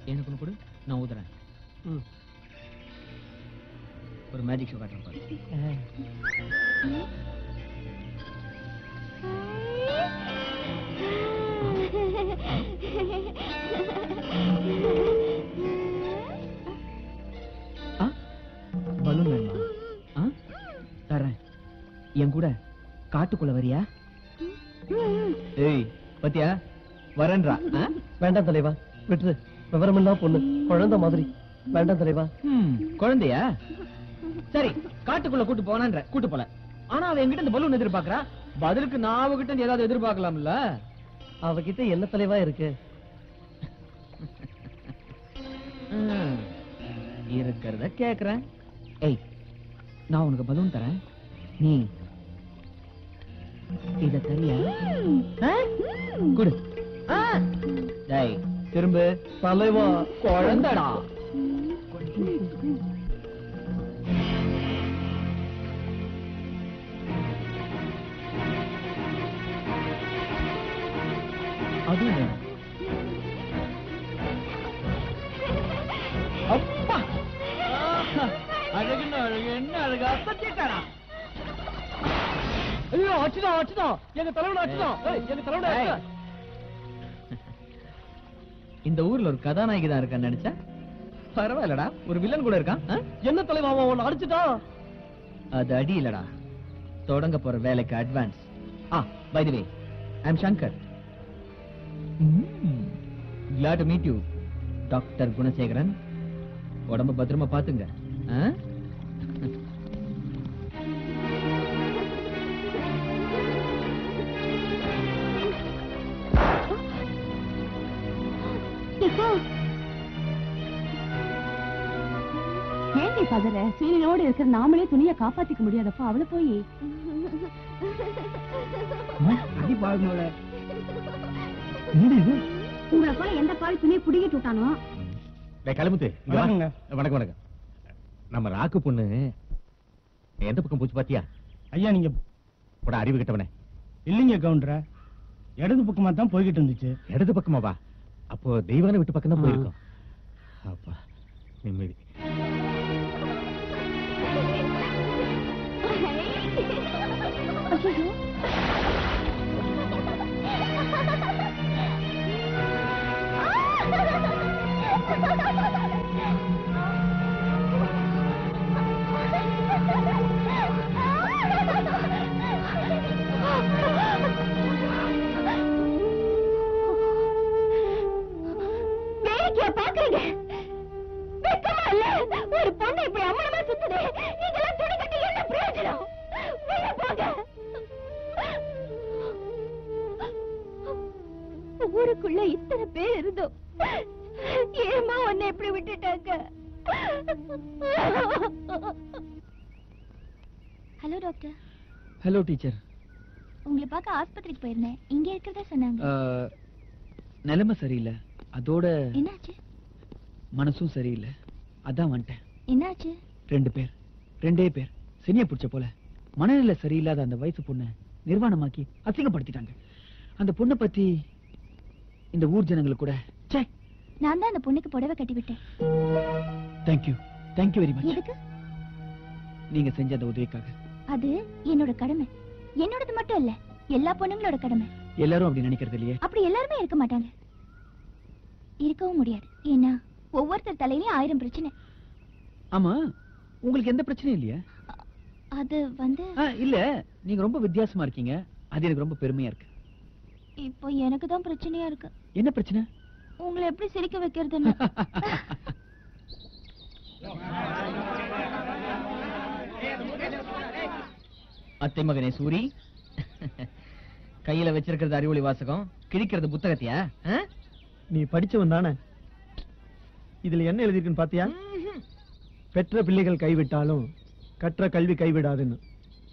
எனக்கு ஒண்ணு கொடு நான் ஊதுறேன் ஒரு மேஜிக் ஷோ காட்டுறேன் பாரு பலூன் வேணுமா தரேன் என் கூட காட்டுக்குள்ள வரியா ஏய் பத்தியா வரேன்றா வேண்டாம் தலைவா விட்டு விவரமில்லா பொண்ணு குழந்தை மாதிரி வேண்டாம் தலைவா குழந்தையா சரி காட்டுக்குள்ள கூட்டு போனான்ற கூட்டு போல ஆனா அவ என்கிட்ட இந்த பலூன் எதிர்பார்க்கறா பதிலுக்கு நான் அவகிட்ட ஏதாவது எதிர்பார்க்கலாம்ல அவகிட்ட என்ன தலைவா இருக்கு இருக்கிறத கேக்குறேன் ஏய் நான் உனக்கு பலூன் தரேன் நீ இத தரியா குடு டேய் திரும்ப தலைவா குழந்தடா அது அப்பா அழகுன்னு அழகு என்ன அழகு அசத்திட்டாடா ஐயோ அச்சுதான் அச்சுதான் எங்க தலைவன அச்சுதான் எங்க தலைவன இந்த ஊர்ல ஒரு கதாநாயகி தான் இருக்கான்னு நினைச்சா பரவாயில்லடா ஒரு வில்லன் கூட இருக்கான் என்ன தலைவா அவன் அடிச்சுட்டான் அது அடி இல்லடா தொடங்க போற வேலைக்கு advance by the way I am Shankar glad to meet you doctor Gunasekaran உடம்ப பத்திரமா பாத்துங்க ஏன் நீ பதற சீனியோட இருக்கிற நாமளே துணியை காப்பாத்திக்க முடியாதப்பா அவளை போய் அடி பாருங்கள உங்களை போல எந்த பாவி துணியை புடிக்கிட்டு விட்டானோ கிளம்புத்து வாங்க. வணக்கம் வணக்கம் நம்ம ராக்கு பொண்ணு எந்த பக்கம் போச்சு பாத்தியா ஐயா நீங்க கூட அறிவு கிட்டவனே இல்லைங்க கவுண்டர இடது பக்கமா தான் போய்கிட்டு இருந்துச்சு இடது பக்கமா வா அப்போ தெய்வான விட்டு பக்கம் தான் போயிருக்கோம் அப்பா நிம்மதி பாக்குறீங்க வெக்கமா இல்ல ஒரு பொண்ணு இப்படி அம்மனமா சுத்துது இதெல்லாம் துணி கட்டி என்ன பிரயோஜனம் வெளிய போங்க ஊருக்குள்ள இத்தனை பேர் இருந்தோம் ஏமா உன்னை எப்படி விட்டுட்டாங்க ஹலோ டாக்டர் ஹலோ டீச்சர் உங்களை பார்க்க ஆஸ்பத்திரிக்கு போயிருந்தேன் இங்க இருக்கிறதா சொன்னாங்க நிலைமை சரியில்லை அதோட என்னாச்சு மனசும் சரியில்லை அதான் வந்துட்டேன். என்னாச்சு? 2 பேர், 2 பேர் சனிய பிடிச்ச போல மனநிலை சரியில்லாத அந்த வயசு பொண்ணை நிர்வாணமாக்கி அசிங்கப்படுத்திட்டாங்க. அந்த பொண்ணை பத்தி இந்த ஊர் ஜனங்களுக்கு கூட நான் தான் அந்த பொண்ணுக்கு புடவை கட்டி விட்டேன். Thank you very much. எதுக்கு? நீங்க செஞ்ச அந்த உதவிக்காக. அது என்னோட கடமை. என்னோடது மட்டும் இல்ல, எல்லா பொண்ணுங்களோட கடமை. எல்லாரும் அப்படி நினைக்கிறது இல்லையே. அப்படி எல்லாருமே இருக்க மாட்டாங்க, இருக்கவும் முடியாது. ஏன்னா ஒவ்வொருத்தர் தலையிலயும் 1000 பிரச்சனை. ஆமா, உங்களுக்கு எந்த பிரச்சனையும் இல்லையா? அது வந்து இல்ல, நீங்க ரொம்ப வித்தியாசமா இருக்கீங்க. அது எனக்கு ரொம்ப பெருமையா இருக்கு. இப்போ எனக்கு தான் பிரச்சனையா இருக்கு. என்ன பிரச்சனை? உங்களை எப்படி சிரிக்க வைக்கிறதுன்னு. அத்தை மகனே சூரி, கையில வச்சிருக்கிறது அறிவொளி வாசகம், கிழிக்கிறது புத்தகத்தையா? நீ படிச்சவன் தானே? இதுல என்ன எழுதிருக்குன்னு பாத்தியா? பெற்ற பிள்ளைகள் கைவிட்டாலும் கற்ற கல்வி கைவிடாதுன்னு.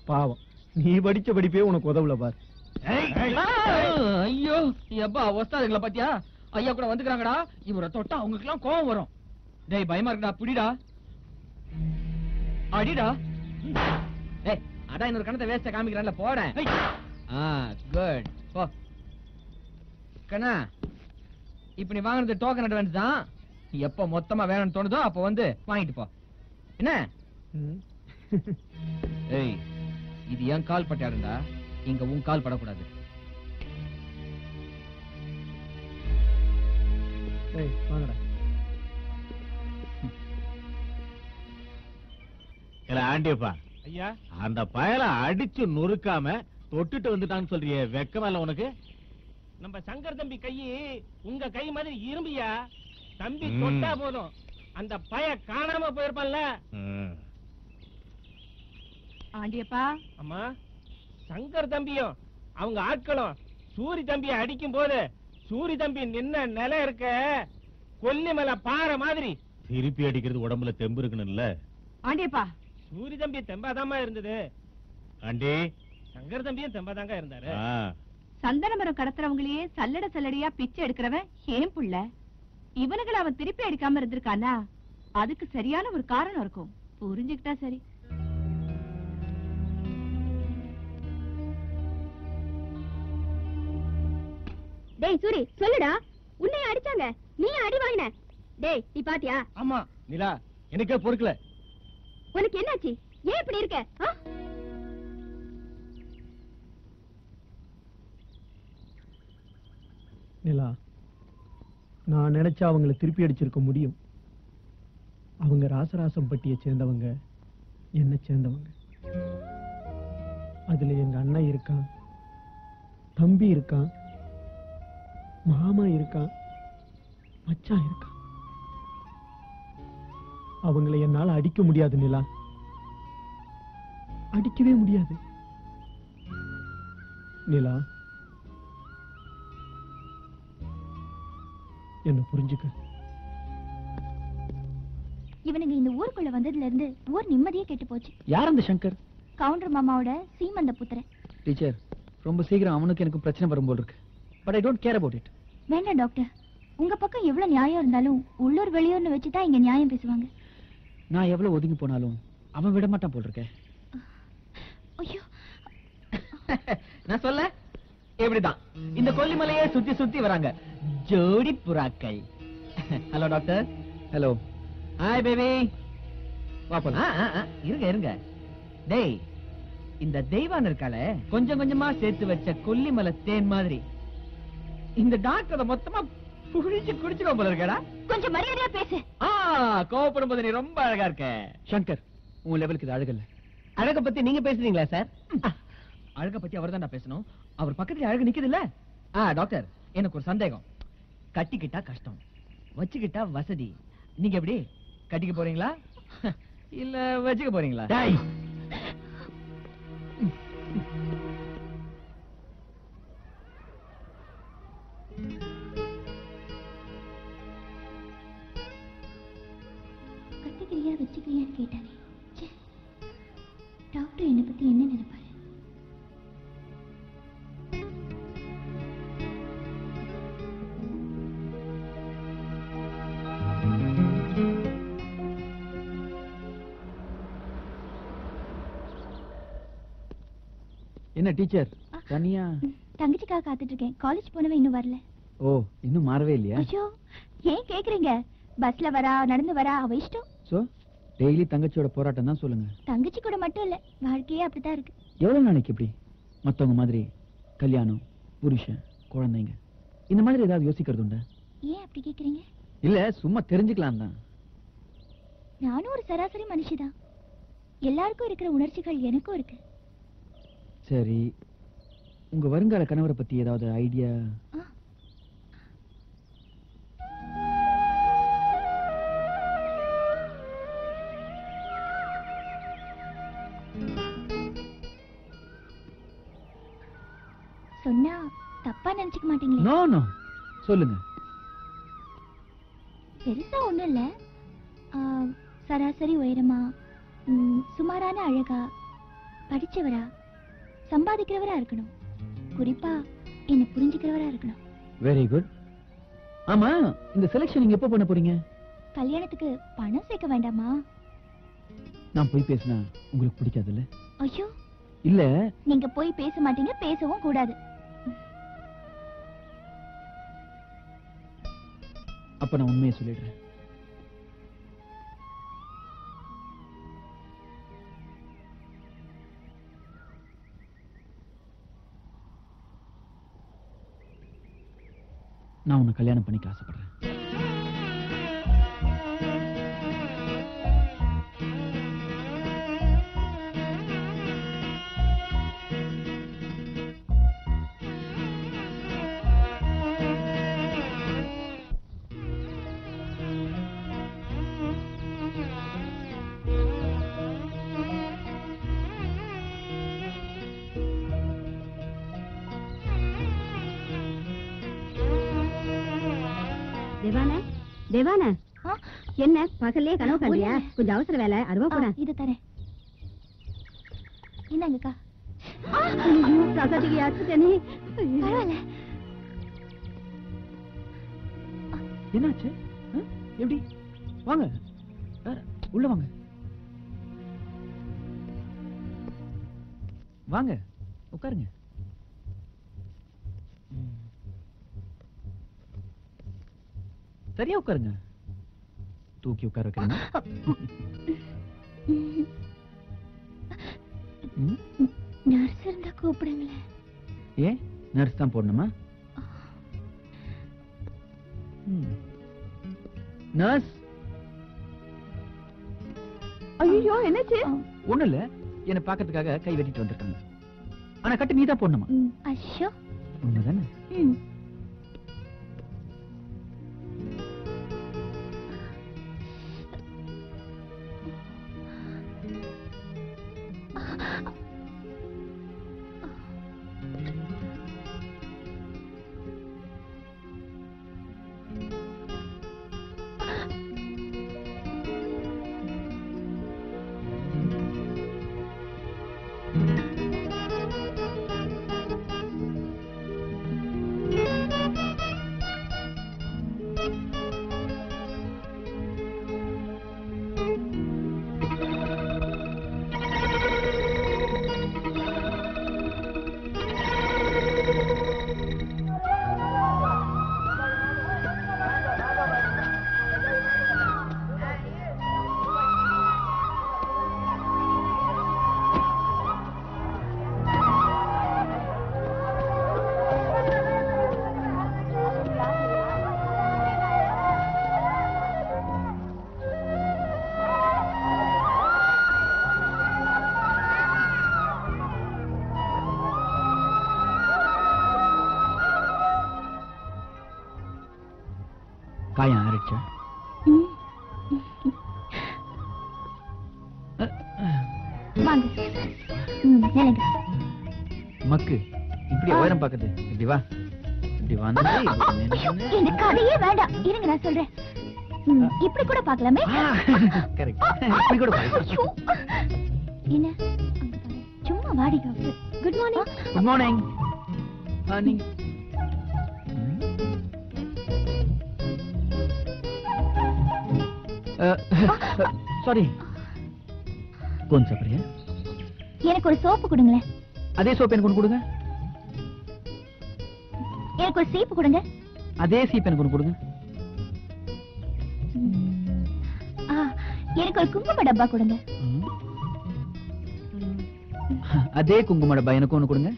பாவம், நீ படிச்ச படிப்பே உனக்கு உதவுல பார். ஐயோ எப்பா ஒஸ்தாதுங்கள பாத்தியா? ஐயா கூட வந்துக்கிறாங்கடா. இவரை தொட்டா அவங்களுக்கு எல்லாம் கோவம் வரும். டேய் பயமா இருக்குடா, பிடிடா, அடிடா. டேய் அடா, இன்னொரு கணத்தை வேஸ்டா காமிக்கிறான்ல, போடேன். குட் போ கண்ணா. இப்ப நீ வாங்குறது டோக்கன் அட்வான்ஸ் தான். எப்ப மொத்தமா வேணும்னு தோணுதோ அப்ப வந்து வாங்கிட்டு போ. என்ன? ஏய், இது ஏன் கால் பட்டாருண்டா, இங்க உன் கால் படக்கூடாது. வாங்கடா. ஆண்டியப்பா ஐயா, அந்த பயலை அடிச்சு நொறுக்காம தொட்டுட்டு வந்துட்டான்னு சொல்றியே, வெக்கமா இல்ல உனக்கு? நம்ம சங்கர் தம்பி கையி உங்க கை மாதிரி இரும்பியா. தம்பி தொட்டா போதும், அந்த பய காணாம போயிருப்பான்ல. ஆண்டியப்பா, அம்மா, சங்கர் தம்பியும் அவங்க ஆட்களும் சூரி தம்பியை அடிக்கும் போது சூரி தம்பி நின்ன நிலை இருக்க கொல்லிமலை பாறை மாதிரி. திருப்பி அடிக்கிறது உடம்புல தெம்பு இருக்கணும்ல. ஆண்டியப்பா, சூரி தம்பி தெம்பாதாமா இருந்தது. ஆண்டி, சங்கர் தம்பியும் தெம்பாதாங்க இருந்தாரு. சந்தன மரம் கடத்துறவங்களையே சல்லட சல்லடையா பிச்சை எடுக்கிறவன் ஏன் புள்ள. இவனுங்களை அவன் திருப்பி அடிக்காம இருந்திருக்கானா, அதுக்கு சரியான ஒரு காரணம் இருக்கும். புரிஞ்சுக்கிட்டா சரி. டேய் சூரி, சொல்லுடா, உன்னை அடிச்சாங்க, நீ அடி வாங்கின. டேய் நீ பாத்தியா? ஆமா நிலா, எனக்கே பொறுக்கல. உனக்கு என்னாச்சு? ஏன் இப்படி இருக்க? நிலா, நான் நினைச்சா அவங்களை திருப்பி அடிச்சிருக்க முடியும். அவங்க ராசராசம்பட்டியை சேர்ந்தவங்க, என்ன சேர்ந்தவங்க. அதுல எங்க அண்ணன் இருக்கான், தம்பி இருக்கான், மாமா இருக்கான், மச்சான் இருக்கான். அவங்களை என்னால அடிக்க முடியாது நிலா, அடிக்கவே முடியாது. நிலா, என்ன புரிஞ்சுக்க. இவனுங்க இந்த ஊருக்குள்ள வந்ததுல இருந்து ஊர் நிம்மதியே கெட்டு போச்சு. யார் அந்த சங்கர்? கவுண்டர் மாமாவோட சீமந்த புத்திரன். டீச்சர், ரொம்ப சீக்கிரம் அவனுக்கு எனக்கு பிரச்சனை வரும் போல் இருக்கு. But I don't care about it. வேண்டாம் டாக்டர், உங்க பக்கம் எவ்வளவு நியாயம் இருந்தாலும் உள்ளூர் வெளியூர்னு வச்சுதான் இங்க நியாயம் பேசுவாங்க. நான் எவ்வளவு ஒதுங்கி போனாலும் அவன் விட மாட்டான் போல் இருக்க. ஐயோ, நான் சொல்ல எப்படிதான் இந்த கொல்லிமலையே சுத்தி சுத்தி வராங்க ஜோடி புறாக்கள். Hello doctor. Hello. Hi baby. பாப்பா. இருங்க இருங்க. டேய், இந்த தெய்வான் இருக்கால, கொஞ்சம் கொஞ்சமா சேர்த்து வச்ச கொல்லிமலை தேன் மாதிரி இந்த டாக்டர் மொத்தமா புழிச்சு குடிச்சிடும் போல இருக்கடா. கொஞ்சம் மரியாதையா பேசு. கோவப்படும் போது நீ ரொம்ப அழகா இருக்க. சங்கர், உன் லெவலுக்கு இது அழகல்ல. அழக பத்தி நீங்க பேசுறீங்களா சார்? அழக பத்தி அவர் தான் பேசணும். அவர் பக்கத்துல அழகு நிக்குது இல்ல. டாக்டர், எனக்கு ஒரு சந்தேகம். கட்டிக்கிட்டா கஷ்டம், வச்சுக்கிட்டா வசதி. நீங்க எப்படி கட்டிக்க போறீங்களா இல்ல வச்சுக்க போறீங்களா? கட்டிக்கிறியா வச்சுக்கிறியான்னு கேட்டானே. டாக்டர் என்னை பத்தி என்ன நினைப்பாரு? என்ன டீச்சர் தனியா? தங்கச்சிக்காக காத்துட்டு இருக்கேன். காலேஜ் போனவன் இன்னும் வரல. ஓ, இன்னும் மாறவே இல்லையா? ஐயோ, ஏன் கேக்குறீங்க? பஸ்ல வரா, நடந்து வரா, அவ இஷ்டம். சோ டெய்லி தங்கச்சியோட போராட்டம் தான் சொல்லுங்க. தங்கச்சி கூட மட்டும் இல்ல, வாழ்க்கையே அப்படித்தான் இருக்கு. எவ்வளவு நாளைக்கு இப்படி மத்தவங்க மாதிரி கல்யாணம், புருஷன், குழந்தைங்க இந்த மாதிரி ஏதாவது யோசிக்கிறது உண்டா? ஏன் அப்படி கேக்குறீங்க? இல்ல, சும்மா தெரிஞ்சுக்கலாம் தான். நானும் ஒரு சராசரி மனுஷிதான். எல்லாருக்கும் இருக்கிற உணர்ச்சிகள் எனக்கும் இருக்கு. சரி, உங்க வருங்கால கணவரை பத்தி ஏதாவது ஐடியா? சொன்னா தப்பா நினைச்சுக்க மாட்டீங்களே? நோ நோ, சொல்லுங்க. பெருசா ஒண்ணும் இல்ல. சராசரி உயரமா, சுமாரான அழகா, படிச்சவரா, சம்பாதிக்கிறவரா இருக்கணும். குறிப்பா என்ன புரிஞ்சுக்கிறவரா இருக்கணும். Very good. ஆமா, இந்த செலக்ஷன் நீங்க எப்ப பண்ண போறீங்க? கல்யாணத்துக்கு பணம் சேர்க்க வேண்டாமா? நான் போய் பேசினா உங்களுக்கு பிடிக்காதுல்ல? ஐயோ இல்ல, நீங்க போய் பேச மாட்டீங்க, பேசவும் கூடாது. அப்ப நான் உண்மையை சொல்லிடுறேன். நான் உன்னை கல்யாணம் பண்ணிக்க ஆசைப்படுறேன். தேவான, என்ன பகல்லே கனவு கண்டியா? கொஞ்சம் அவசர வேலை, அருவா போட. இது தரேன். என்னங்கக்கா? சகதிக்கு யாச்சுட்டேனே. பரவாயில்ல. என்னாச்சு? எப்படி? வாங்க, உள்ள வாங்க. வாங்க, உட்காருங்க. சரியா உட்காருங்க. தூக்கி உட்கார வைக்கிறீங்க. நர்ஸ் இருந்தா கூப்பிடுங்களேன். ஏன் நர்ஸ் தான் போடணுமா? நர்ஸ். ஐயோ, என்னாச்சு? ஒண்ணு இல்ல, என்ன பாக்கிறதுக்காக கை வெட்டிட்டு வந்திருக்காங்க. ஆனா கட்டு நீ தான் போடணுமா? ஐயோ, உண்மைதானே? காயம் ஆறிடுச்சா? வாங்க. நிலைங்க. மக்கு இப்படி உயரம் பாக்குது. இப்படி வா, இப்படி வந்து இந்த கதையே வேண்டாம், இருங்க நான் சொல்றேன். இப்படி கூட பார்க்கலாமே. கரெக்ட், இப்படி கூட ஐயோ. என்ன சும்மா வாடிங்க. Good morning. Good morning. நீங்க சாரி, कौन सा प्रिया? எனக்கு ஒரு சோப்பு கொடுங்களேன். அதே சோப் எனக்கு ஒன்று கொடுங்க. எனக்கு ஒரு சீப்பு கொடுங்க. அதே சீப் எனக்கு ஒன்று கொடுங்க. எனக்கு ஒரு குங்கும டப்பா கொடுங்க. அதே குங்கும டப்பா எனக்கு ஒன்று கொடுங்க.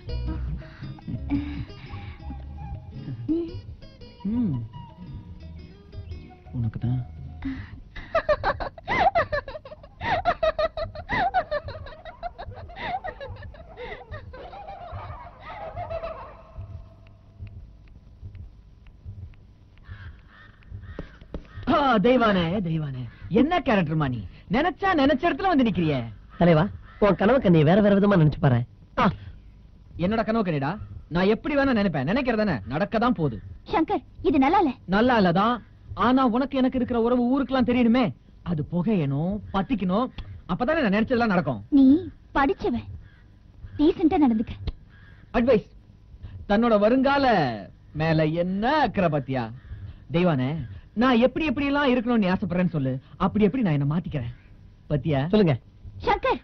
உனக்கு தான். தெய்வானே தெய்வானே, என்ன கேரக்டர்மா நீ? நினைச்ச இடத்துல வந்து நிக்கிறியே. தலைவா, உன் கனவு கண்ணியை வேற விதமா நினைச்சு பாரு. என்னோட கனவு கண்ணிடா, நான் எப்படி வேணா நினைப்பேன். நினைக்கிறதானே நடக்கதான் போகுது. சங்கர், இது நல்லா இல்ல. நல்லா இல்லதான், ஆனா உனக்கு எனக்கு இருக்கிற உறவு ஊருக்குலாம் தெரியணுமே. அது புகையணும், பத்திக்கணும், அப்பதானே நான் நினைச்சதெல்லாம் நடக்கும். நீ படிச்சவன், டீசெண்டா நடந்துக்க. அட்வைஸ். தன்னோட வருங்கால மேல என்ன அக்கறை பாத்தியா? தெய்வானே, நான் எப்படி எப்படி எல்லாம் இருக்கணும்னு ஆசைப்படுறேன்னு சொல்லு. அப்படி எப்படி நான் என்ன மாத்திக்கிறேன் பத்தியா? சொல்லுங்க. சங்கர்,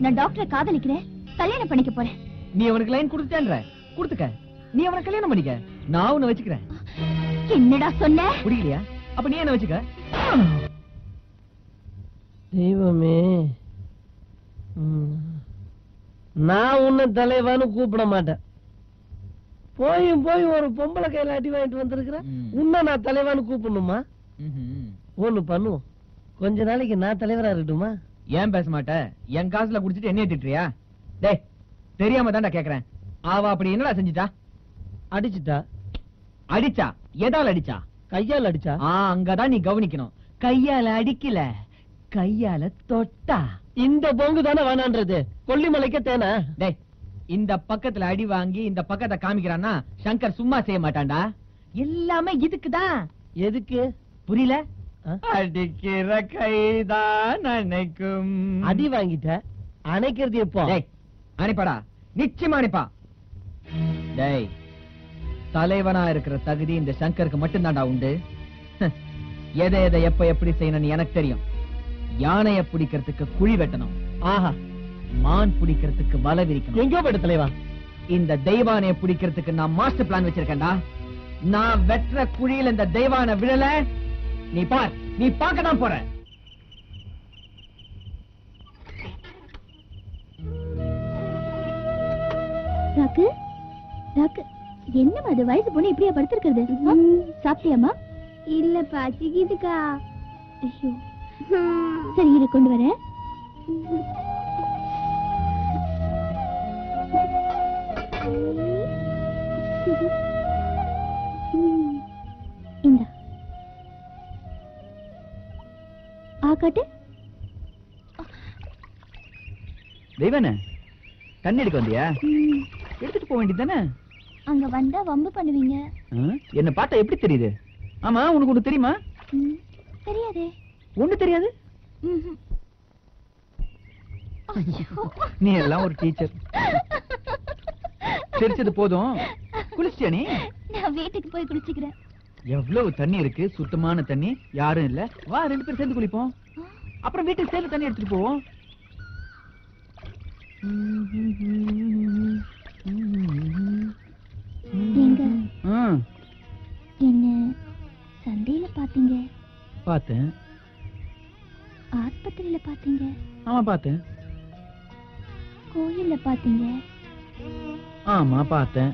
நான் டாக்டரை காதலிக்கிறேன், கல்யாணம் பண்ணிக்க போறேன். நீ அவனுக்கு லைன் கொடுத்துட்டேன்ற, கொடுத்துக்க. நீ அவனை கல்யாணம் பண்ணிக்க, நான் உன்னை வச்சுக்கிறேன். என்னடா சொன்ன? புரியலையா? அப்ப நீ என்ன வச்சுக்க. தெய்வமே, நான் உன்னை தலைவான்னு கூப்பிட மாட்டேன். போய் ஒரு பொம்பளை கையில அடி வாங்கிட்டு வந்திருக்கிறேன். உன்னை நான் தலைவான்னு கூப்பிடணுமா? ஒண்ணு பண்ணுவோம், கொஞ்ச நாளைக்கு நான் தலைவரா இருக்கட்டுமா? ஏன் பேச மாட்ட? என் காசுல குடிச்சிட்டு என்னைய திட்டுறியா? டேய், தெரியாம தான்டா கேக்குறேன். அவ அப்படி என்னடா செஞ்சிட்டா? அடிச்சுட்டா. அடிச்சா? எதால அடிச்சா? கையால் அடிச்சா. அங்கதான் நீ கவனிக்கணும். கையால அடிக்கல, கையால தொட்டா. இந்த பொங்கு தானே வேணான்றது. கொல்லிமலைக்க தேனா? டேய், இந்த பக்கத்துல அடி வாங்கி இந்த பக்கத்தை காமிக்கிறான்னா சங்கர் சும்மா செய்ய மாட்டான்டா. எல்லாமே இதுக்குதான். எதுக்கு புரியல? அடிக்கிற கைதான் அணைக்கும். அடி வாங்கிட்ட, அணைக்கிறது எப்போ? அணைப்பாடா, நிச்சயமா அணைப்பா. டேய், தலைவனா இருக்கிற தகுதி இந்த சங்கருக்கு மட்டும்தான்டா உண்டு. எதை எதை எப்ப எப்படி செய்யணும்னு எனக்கு தெரியும். யானைய பிடிக்கிறதுக்கு குழி வெட்டணும். ஆஹா, மான் பிடிக்கிறதுக்கு வலை விரிக்கணும். எங்கோ போயிட்டு தலைவா. இந்த தெய்வானைய பிடிக்கிறதுக்கு நான் மாஸ்டர் பிளான் வச்சிருக்கேன்டா. நான் வெற்ற குழியில இந்த தெய்வானை விழல. நீ பார், நீ பார்க்க தான் போற. ராக்கு, ராக்கு, என்ன அது வயசு பொண்ணு இப்படியா படுத்திருக்கிறது? சாப்பிட்டியாமா? இல்ல பசிக்குதுக்கா. ஐயோ, சரி இரு, கொண்டு வரேன். இந்த ஆகாட்டு. தெய்வானே, தண்ணி எடுக்க வந்தியா? எடுத்துட்டு போக வேண்டியதானே? அங்க வந்தா வம்பு பண்ணுவீங்க. என்ன பார்த்தா எப்படி தெரியுது? ஆமா, உனக்கு ஒண்ணு தெரியுமா? தெரியாதே. ஒண்ணு தெரியாது? நீ எல்லாம் ஒரு டீச்சர். சிரிச்சது போதும், குளிச்சியா நீ? நான் வீட்டுக்கு போய் குளிச்சுக்கிறேன். எவ்வளவு தண்ணி இருக்கு, சுத்தமான தண்ணி. யாரும் இல்ல, வா 2 பேரும் சேர்ந்து குளிப்போம். அப்புறம் வீட்டுக்கு சேர்ந்து தண்ணி எடுத்துட்டு போவோம். எங்க என்ன சந்தையில பாத்தீங்க? பார்த்தேன். ஆஸ்பத்திரியில பாத்தீங்க? ஆமா பார்த்தேன். கோயில்ல பாத்தீங்க? ஆமா பார்த்தேன்.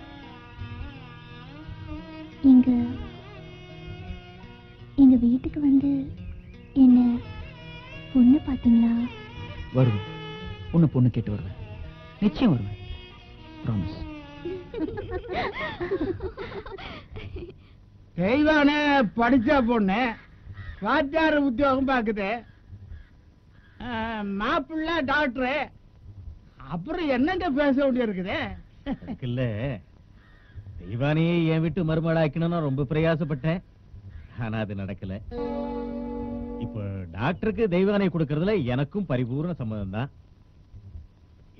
எங்க வீட்டுக்கு வந்து என்ன பொண்ணு பாத்தீங்களா? வருவேன், உன்னை பொண்ணு கேட்டு வருவேன். நிச்சயம் வருவேன். ப்ராமிஸ். தெய்வானே படிச்ச பொண்ணு, வாத்தியார் உத்தியோகம் பாக்குது. மாப்பிள்ள டாக்டரு. அப்புறம் என்னங்க பேச வேண்டிய இருக்குது? இல்ல, தெய்வானையே என் வீட்டு மருமடாக்கணும்னா ரொம்ப பிரயாசப்பட்டேன். ஆனா அது நடக்கல. இப்ப டாக்டருக்கு தெய்வானை கொடுக்கறதுல எனக்கும் பரிபூர்ண சம்மதம் தான்.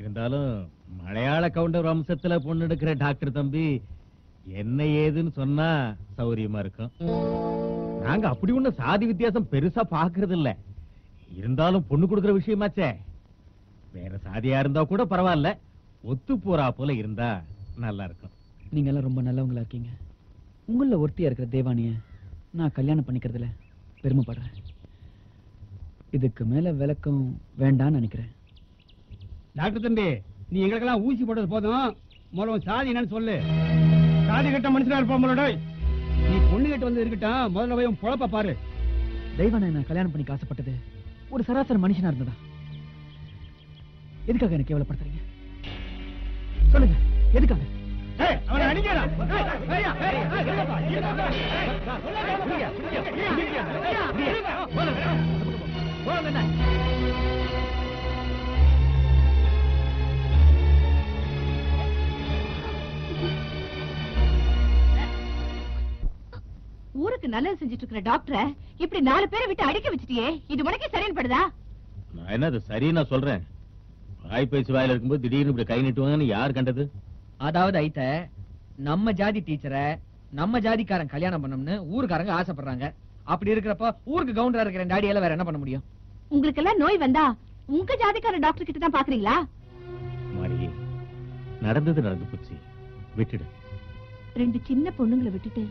இருந்தாலும் மலையாள கவுண்டர் வம்சத்துல பொண்ணு எடுக்கிற டாக்டர் தம்பி என்ன ஏதுன்னு சொன்னா சௌரியமா இருக்கும். நாங்க அப்படி ஒண்ணு சாதி வித்தியாசம் பெருசா பாக்குறது இல்ல. இருந்தாலும் பொண்ணு கொடுக்கிற விஷயமாச்சே, வேற சாதியா இருந்தா கூட பரவாயில்ல, ஒத்து போறா போல இருந்தா நல்லா இருக்கும். நீங்க எல்லாம் ரொம்ப நல்லவங்களா இருக்கீங்க. உங்கள ஒருத்தியா இருக்கிற தேவானிய நான் கல்யாணம் பண்ணிக்கிறதுல பெருமைப்படுறேன். இதுக்கு மேல விளக்கம் வேண்டான்னு நினைக்கிறேன். டாக்டர் தம்பி, நீ எங்களுக்கெல்லாம் ஊசி போட்டது போதும். முதல்ல சாதி என்னன்னு சொல்லு. சாதி கட்ட மனுஷனா இருப்பா முதலோட. நீ பொண்ணு கிட்ட வந்து இருக்கட்டும், முதல்ல போய் பொழப்ப பாரு. தெய்வானை நான் கல்யாணம் பண்ணிக்க ஆசைப்பட்டது ஒரு சராசரி மனுஷனா இருந்ததா? எதுக்காக என்ன கேவலப்படுத்துறீங்க? சொல்லுங்க, எதுக்காக? அவனை அடிக்கடா. ஊருக்கு நல்லது செஞ்சுட்டு இருக்கிற டாக்டரை இப்படி 4 பேரை விட்டு அடிக்க வச்சிட்டியே, இது உனக்கே சரின்னு படுதா? நான் என்ன அது சரி நான் சொல்றேன். வாய் பேச்சு வாயில இருக்கும்போது திடீர்னு இப்படி கை நீட்டுவாங்கன்னு யார் கண்டது? அதாவது ஐத்த நம்ம ஜாதி டீச்சரை நம்ம ஜாதிக்காரன் கல்யாணம் பண்ணணும்னு ஊருக்காரங்க ஆசைப்படுறாங்க. அப்படி இருக்கிறப்ப ஊருக்கு கவுண்டரா இருக்கிற டாடியால வேற என்ன பண்ண முடியும்? உங்களுக்கு எல்லாம் நோய் வந்தா உங்க ஜாதிக்கார டாக்டர் கிட்ட தான் பாக்குறீங்களா? மாரி, நடந்தது நடந்து போச்சு, விட்டுடு. 2 சின்ன பொண்ணுங்களை விட்டுட்டு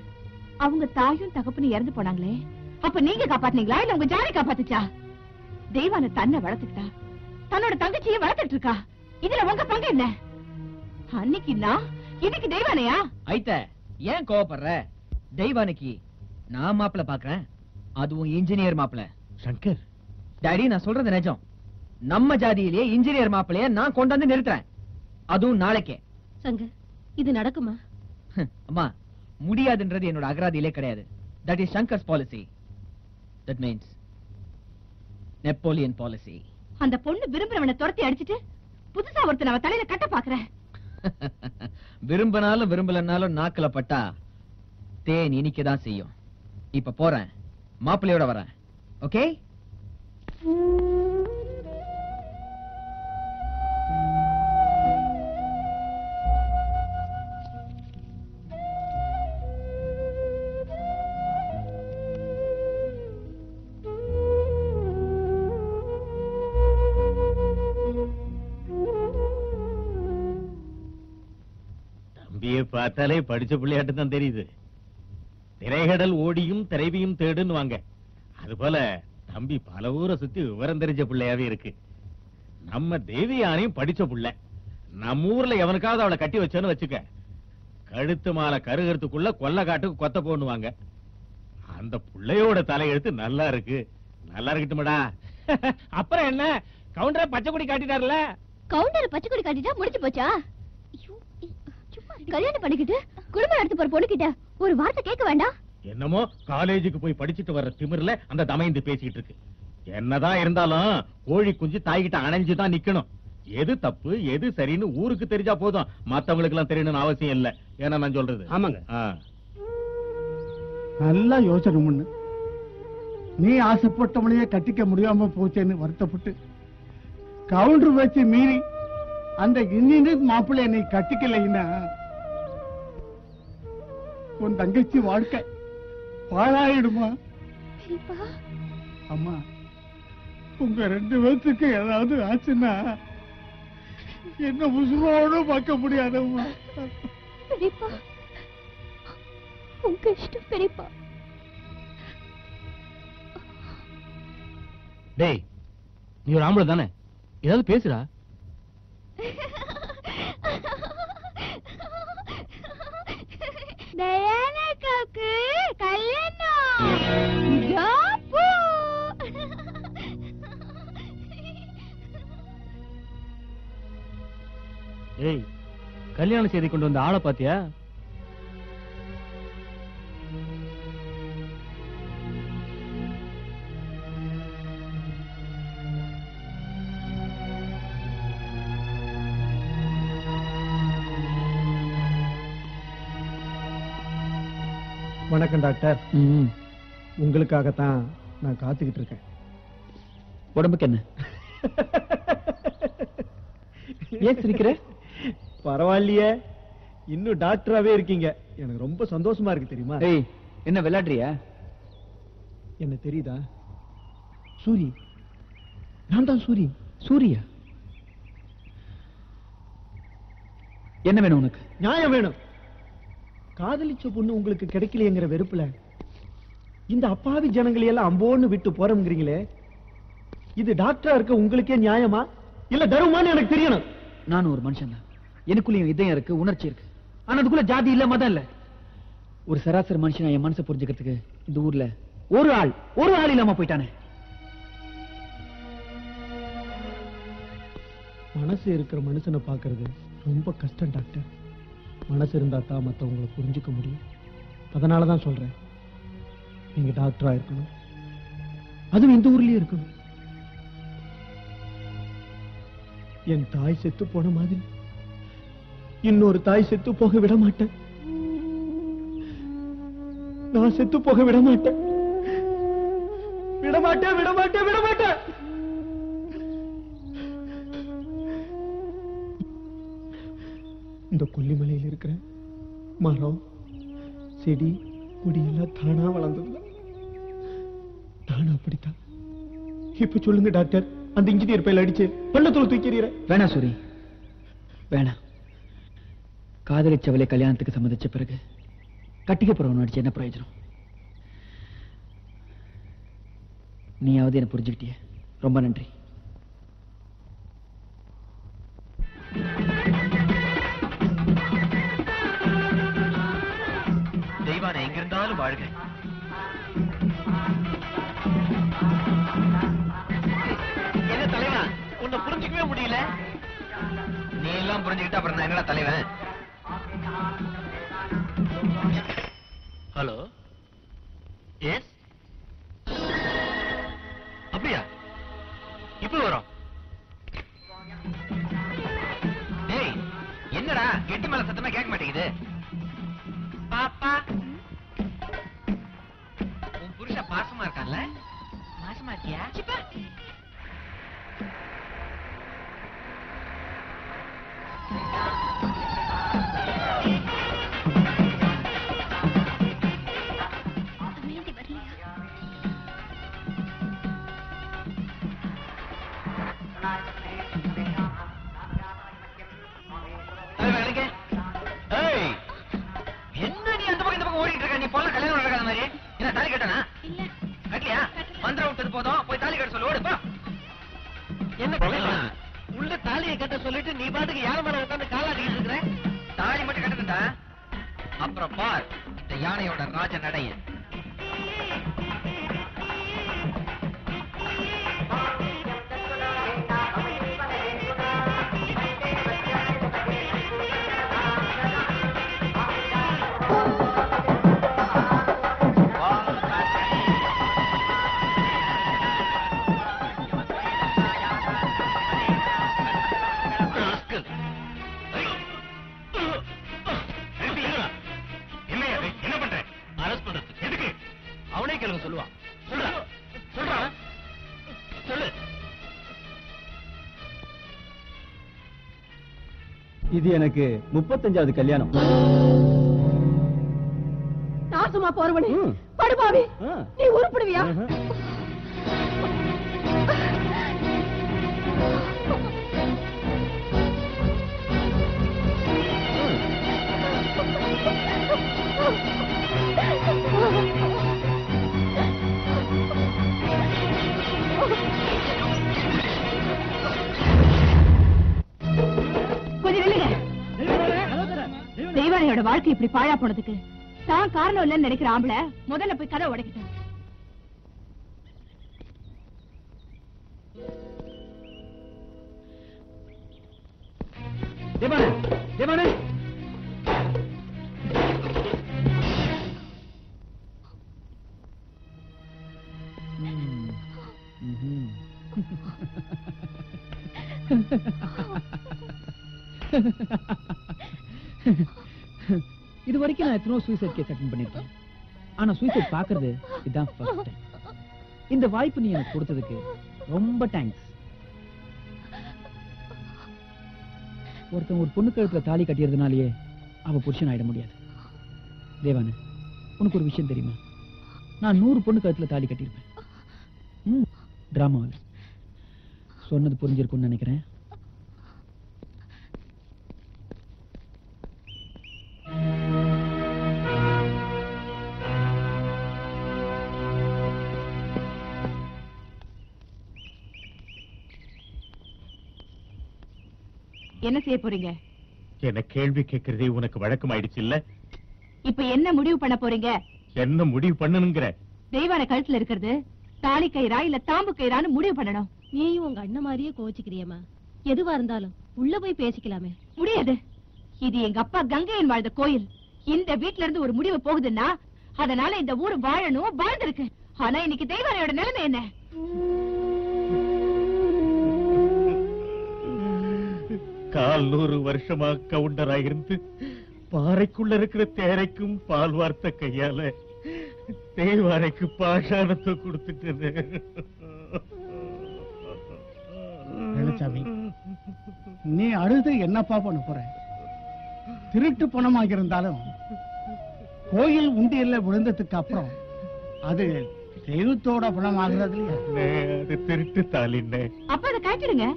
அவங்க தாயும் தகப்பனும் இறந்து போனாங்களே, அப்ப நீங்க காப்பாத்துனீங்களா இல்ல உங்க ஜாதி காப்பாத்துச்சா? தெய்வான தன்னை வளர்த்துக்கிட்டா, தன்னோட தங்கச்சியை வளர்த்துட்டு இருக்கா. இதுல உங்க பங்கு என்ன? அன்னைக்கு நான், இன்னைக்கு தெய்வானையா? ஐத்த ஏன் கோவப்படுற? தெய்வானைக்கு நான் மாப்பிள பாக்குறேன், அதுவும் இன்ஜினியர் மாப்பிள. சங்கர், டாடி நான் சொல்றது நிஜம். நம்ம ஜாதியிலேயே இன்ஜினியர் மாப்பிளைய நான் கொண்டாந்து நிறுத்துறேன், அதுவும் நாளைக்கே. சங்கர், இது நடக்குமா? அம்மா, முடியாதுன்றது என்னோட அகராதியிலே கிடையாது. That is Shankar's policy. That means Napoleon policy. அந்த பொண்ணு விரும்புறவனை துரத்தி அடிச்சிட்டு புதுசா ஒருத்தன் அவ தலையில கட்ட பாக்குறேன். விரும்பினாலும் விரும்பலனாலும் நாக்குல பட்டா தேன் இனிக்கதான் செய்யும். இப்ப போறேன், மாப்பிள்ளையோட வரேன். ஓகே? தம்பியை பார்த்தாலே படிச்ச பிள்ளையாட்டு தான் தெரியுது. திரைகடல் ஓடியும் திரைவியும் தேடுன்னு வாங்க. அது போல தம்பி பல ஊரை சுத்தி விவரம் தெரிஞ்ச பிள்ளையாவே இருக்கு. நம்ம தேவியானையும் படிச்ச புள்ள. நம்ம ஊர்ல எவனுக்காவது அவளை கட்டி வச்சோன்னு வச்சுக்க, கழுத்து மாலை கருகிறதுக்குள்ள கொல்ல காட்டுக்கு கொத்த போடுவாங்க. அந்த புள்ளையோட தலையெழுத்து நல்லா இருக்கு. நல்லா இருக்கட்டும்டா. அப்புறம் என்ன, கவுண்டரை பச்சை கொடி காட்டிட்டாருல. கவுண்டர் பச்சை கொடி காட்டிட்டா முடிச்சு போச்சா? கல்யாணம் பண்ணிக்கிட்டு குடும்பம் எடுத்து போற பொண்ணு கிட்ட ஒரு வார்த்தை கேட்க வேண்டாம்? என்னமோ காலேஜுக்கு போய் படிச்சுட்டு வர்ற திமிர்ல அந்த தமைந்து பேசிட்டு இருக்கு. என்னதான் இருந்தாலும் கோழி குஞ்சு தாய்கிட்ட அணைஞ்சுதான் நிக்கணும். எது தப்பு எது சரின்னு ஊருக்கு தெரிஞ்சா போதும், மத்தவங்களுக்கு எல்லாம் தெரியணும்னு அவசியம் இல்ல. ஏன்னா நான் சொல்றது. ஆமாங்க. ஆ. நல்லா யோசனை பண்ணு. நீ ஆசைப்பட்டவளையே கட்டிக்க முடியாம போச்சேன்னு வருத்தப்பட்டு கவுண்டர் வச்சு மீறி அந்த இன்ஜினியர் மாப்பிள்ளை நீ கட்டிக்கலைன்னா உன் தங்கச்சி வாழ்க்கை பாழாயிடுமா? அம்மா, உங்க 2 பேத்துக்கு ஏதாவது ஆச்சுன்னா என்ன உசுரோட பார்க்க முடியாதம்மா. பெரியப்பா, உங்க இஷ்டம் பெரியப்பா. டேய், நீ ஒரு ஆம்பளை தானே, ஏதாவது பேசுறா. தயானக்காக்கு கல்யாணம். ஜாப்பு. ஏய், கல்யாண செய்தி கொண்டு வந்த ஆளை பாத்தியா? வணக்கம் டாக்டர். உங்களுக்காகத்தான் நான் காத்துக்கிட்டு இருக்கேன். உடம்புக்கு என்ன? ஏன் சிரிக்கிற? பரவாயில்லையே, இன்னும் டாக்டராவே இருக்கீங்க. எனக்கு ரொம்ப சந்தோஷமா இருக்கு தெரியுமா? ஏய், என்ன விளையாடுறியா? என்ன தெரியுதா? சூரி, நான் தான் சூரி. சூரியா? என்ன வேணும் உனக்கு? நியாயம் வேணும். காதலிச்ச பொண்ணு உங்களுக்கு கிடைக்கலையேங்கிற வெறுப்புல இந்த அப்பாவி ஜனங்களை எல்லாம் அம்போன்னு விட்டு போறோம்ங்கிறீங்களே, இது டாக்டரா இருக்க உங்களுக்கே நியாயமா இல்ல தருமான்னு எனக்கு தெரியணும். நானும் ஒரு மனுஷன் தான். எனக்குள்ளேயும் இதயம் இருக்கு, உணர்ச்சி இருக்கு. ஆனா அதுக்குள்ள ஜாதி இல்ல, மதம் இல்ல. ஒரு சராசரி மனுஷன் என் மனசை புரிஞ்சுக்கிறதுக்கு இந்த ஊர்ல ஒரு ஆள் இல்லாம போயிட்டானே. மனசு இருக்கிற மனுஷனை பாக்குறது ரொம்ப கஷ்டம் டாக்டர். மனசு இருந்தா தான் மத்தவங்களை புரிஞ்சுக்க முடியும். அதனாலதான் சொல்றேன், நீங்க டாக்டரா இருக்கணும், அதுவும் இந்த ஊர்லயே இருக்கணும். என் தாய் செத்து போன மாதிரி இன்னொரு தாய் செத்து போக விட மாட்டேன். நான் செத்து போக விட மாட்டேன். விடமாட்டேன் விடமாட்டேன் விடமாட்டேன். இந்த கொல்லிமலையில் இருக்கிற மரம் செடி கொடி எல்லாம் தானா வளர்ந்தது. நானும் அப்படித்தான். இப்ப சொல்லுங்க டாக்டர், அந்த இன்ஜினியர் பையில அடிச்சு பள்ளத்துல தூக்கிறீர. வேணா சூரி, வேணாம். காதலிச்சவளை கல்யாணத்துக்கு சம்மதிச்ச பிறகு கட்டிக்க போறவன் அடிச்சு என்ன பிரயோஜனம்? நீயாவது என்ன புரிஞ்சுக்கிட்டிய, ரொம்ப நன்றி. தெய்வானை எங்கிருந்தாலும் வாழ்க. என்ன தலைவா, உன்னை புரிஞ்சுக்கவே முடியல. நீ எல்லாம் புரிஞ்சுக்கிட்ட அப்புறம் நான் என்னடா தலைவன்? ஹலோ, எஸ், அப்படியா? இப்ப வரும். டேய், என்னடா கெட்டி மேல சத்தமா கேட்க மாட்டேங்குது? பாப்பா, உன் புருஷ பாசமா இருக்கான்ல? பாசமா இருக்கியா? என்ன நீ அந்த பக்கம் இந்த பக்கம் ஓடிட்டு இருக்க? நீ போல கல்யாணம் நடக்காத மாதிரி என்ன தாலி கட்டனா? கட்டலையா? மந்திரம் விட்டது போதும், போய் தாலி கட்ட சொல்லு. ஓடுப்பா. என்ன உள்ள தாலியை கட்ட சொல்லிட்டு நீ பாட்டுக்கு யானை மேல உட்காந்து காலாடிக்கிட்டு இருக்கிற? தாலி மட்டும் கட்டணும்டா, அப்புறம் பார் இந்த யானையோட ராஜ நடைய. இது எனக்கு 35வது கல்யாணம். நாசமா போறவனே, படுபாவி, நீ உருப்படுவியா? தெய்வானையோட வாழ்க்கை இப்படி பாழா போனதுக்கு தான் காரணம் இல்லைன்னு நினைக்கிற ஆம்பளை முதல்ல போய் கதை உடைக்கிட்டான். தேவானே, தேவானே, இது வரைக்கும் நான் எத்தனோ சூசைட் கேஸ் அட்டெண்ட் பண்ணிருக்கேன். ஆனா சூசைட் பாக்குறது இதுதான் ஃபர்ஸ்ட் டைம். இந்த வாய்ப்பு நீ எனக்கு கொடுத்ததுக்கு ரொம்ப தேங்க்ஸ். ஒருத்தன் ஒரு பொண்ணு கழுத்துல தாலி கட்டியறதுனாலயே அவ புருஷன் ஆயிட முடியாது. தேவானு, உனக்கு ஒரு விஷயம் தெரியுமா? நான் 100 பொண்ணு கழுத்துல தாலி கட்டியிருப்பேன். டிராமாவில் சொன்னது புரிஞ்சிருக்கும்னு நினைக்கிறேன். என்ன செய்ய போறீங்க? என்ன கேள்வி கேட்கறதே உனக்கு வழக்கமாயிடுச்சு இல்ல? இப்ப என்ன முடிவு பண்ண போறீங்க? என்ன முடிவு பண்ணணுங்கிற? தெய்வான கழுத்துல இருக்கிறது தாலி கயிறா இல்ல தாம்பு கயிறான்னு முடிவு பண்ணணும். நீயும் உங்க அண்ணன் மாதிரியே கோச்சிக்கிறியம்மா. எதுவா இருந்தாலும் உள்ள போய் பேசிக்கலாமே. முடியாது. இது எங்க அப்பா கங்கையன் வாழ்ந்த கோயில். இந்த வீட்ல இருந்து ஒரு முடிவு போகுதுன்னா அதனால இந்த ஊர் வாழணும், வாழ்ந்திருக்கு. ஆனா இன்னைக்கு தெய்வானையோட நிலைமை என்ன? கால் 100 வருஷமா கவுண்டராயிருந்து பாறைக்குள்ள இருக்கிற தேரைக்கும் பால் வார்த்த கையால தேவாரைக்கு பாஷாணத்தை கொடுத்துட்டு வேலுச்சாமி, நீ அழுது என்னப்பா பண்ண போற? திருட்டு பணமாக இருந்தாலும் கோயில் உண்டியல்ல விழுந்ததுக்கு அப்புறம் அது தெய்வத்தோட பணம் ஆகுறது இல்லையா? அது திருட்டு தாலின்னு. அப்ப அதை காட்டிடுங்க.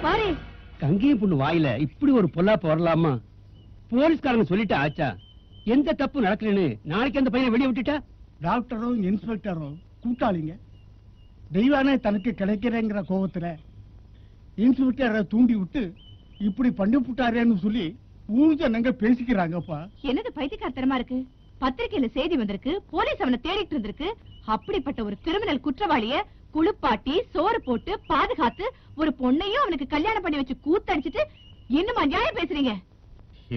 பாரு, கங்கைய பொண்ணு வாயில இப்படி ஒரு பொல்லாப்ப வரலாமா? போலீஸ்காரங்க சொல்லிட்டு ஆச்சா, எந்த தப்பு நடக்கலன்னு நாளைக்கு அந்த பையனை வெளியே விட்டுட்டா? டாக்டரும் இன்ஸ்பெக்டரும் கூட்டாளிங்க. தெய்வானே தனக்கு கிடைக்கிறேங்கிற கோபத்துல இன்ஸ்பெக்டரை தூண்டி விட்டு இப்படி பண்ணி விட்டாரேன்னு சொல்லி ஊர் ஜனங்க பேசிக்கிறாங்கப்பா. என்னது பைத்தியக்காரத்தனமா இருக்கு? பத்திரிகையில செய்தி வந்திருக்கு, போலீஸ் அவனை தேடிட்டு இருந்திருக்கு. அப்படிப்பட்ட ஒரு கிரிமினல் குற்றவாளிய குளிப்பாட்டி சோறு போட்டு பாதுகாத்து ஒரு பொண்ணையும் அவனுக்கு கல்யாணம் பண்ணி வச்சு கூத்தடிச்சிட்டு இன்னுமா நியாயம் பேசுறீங்க?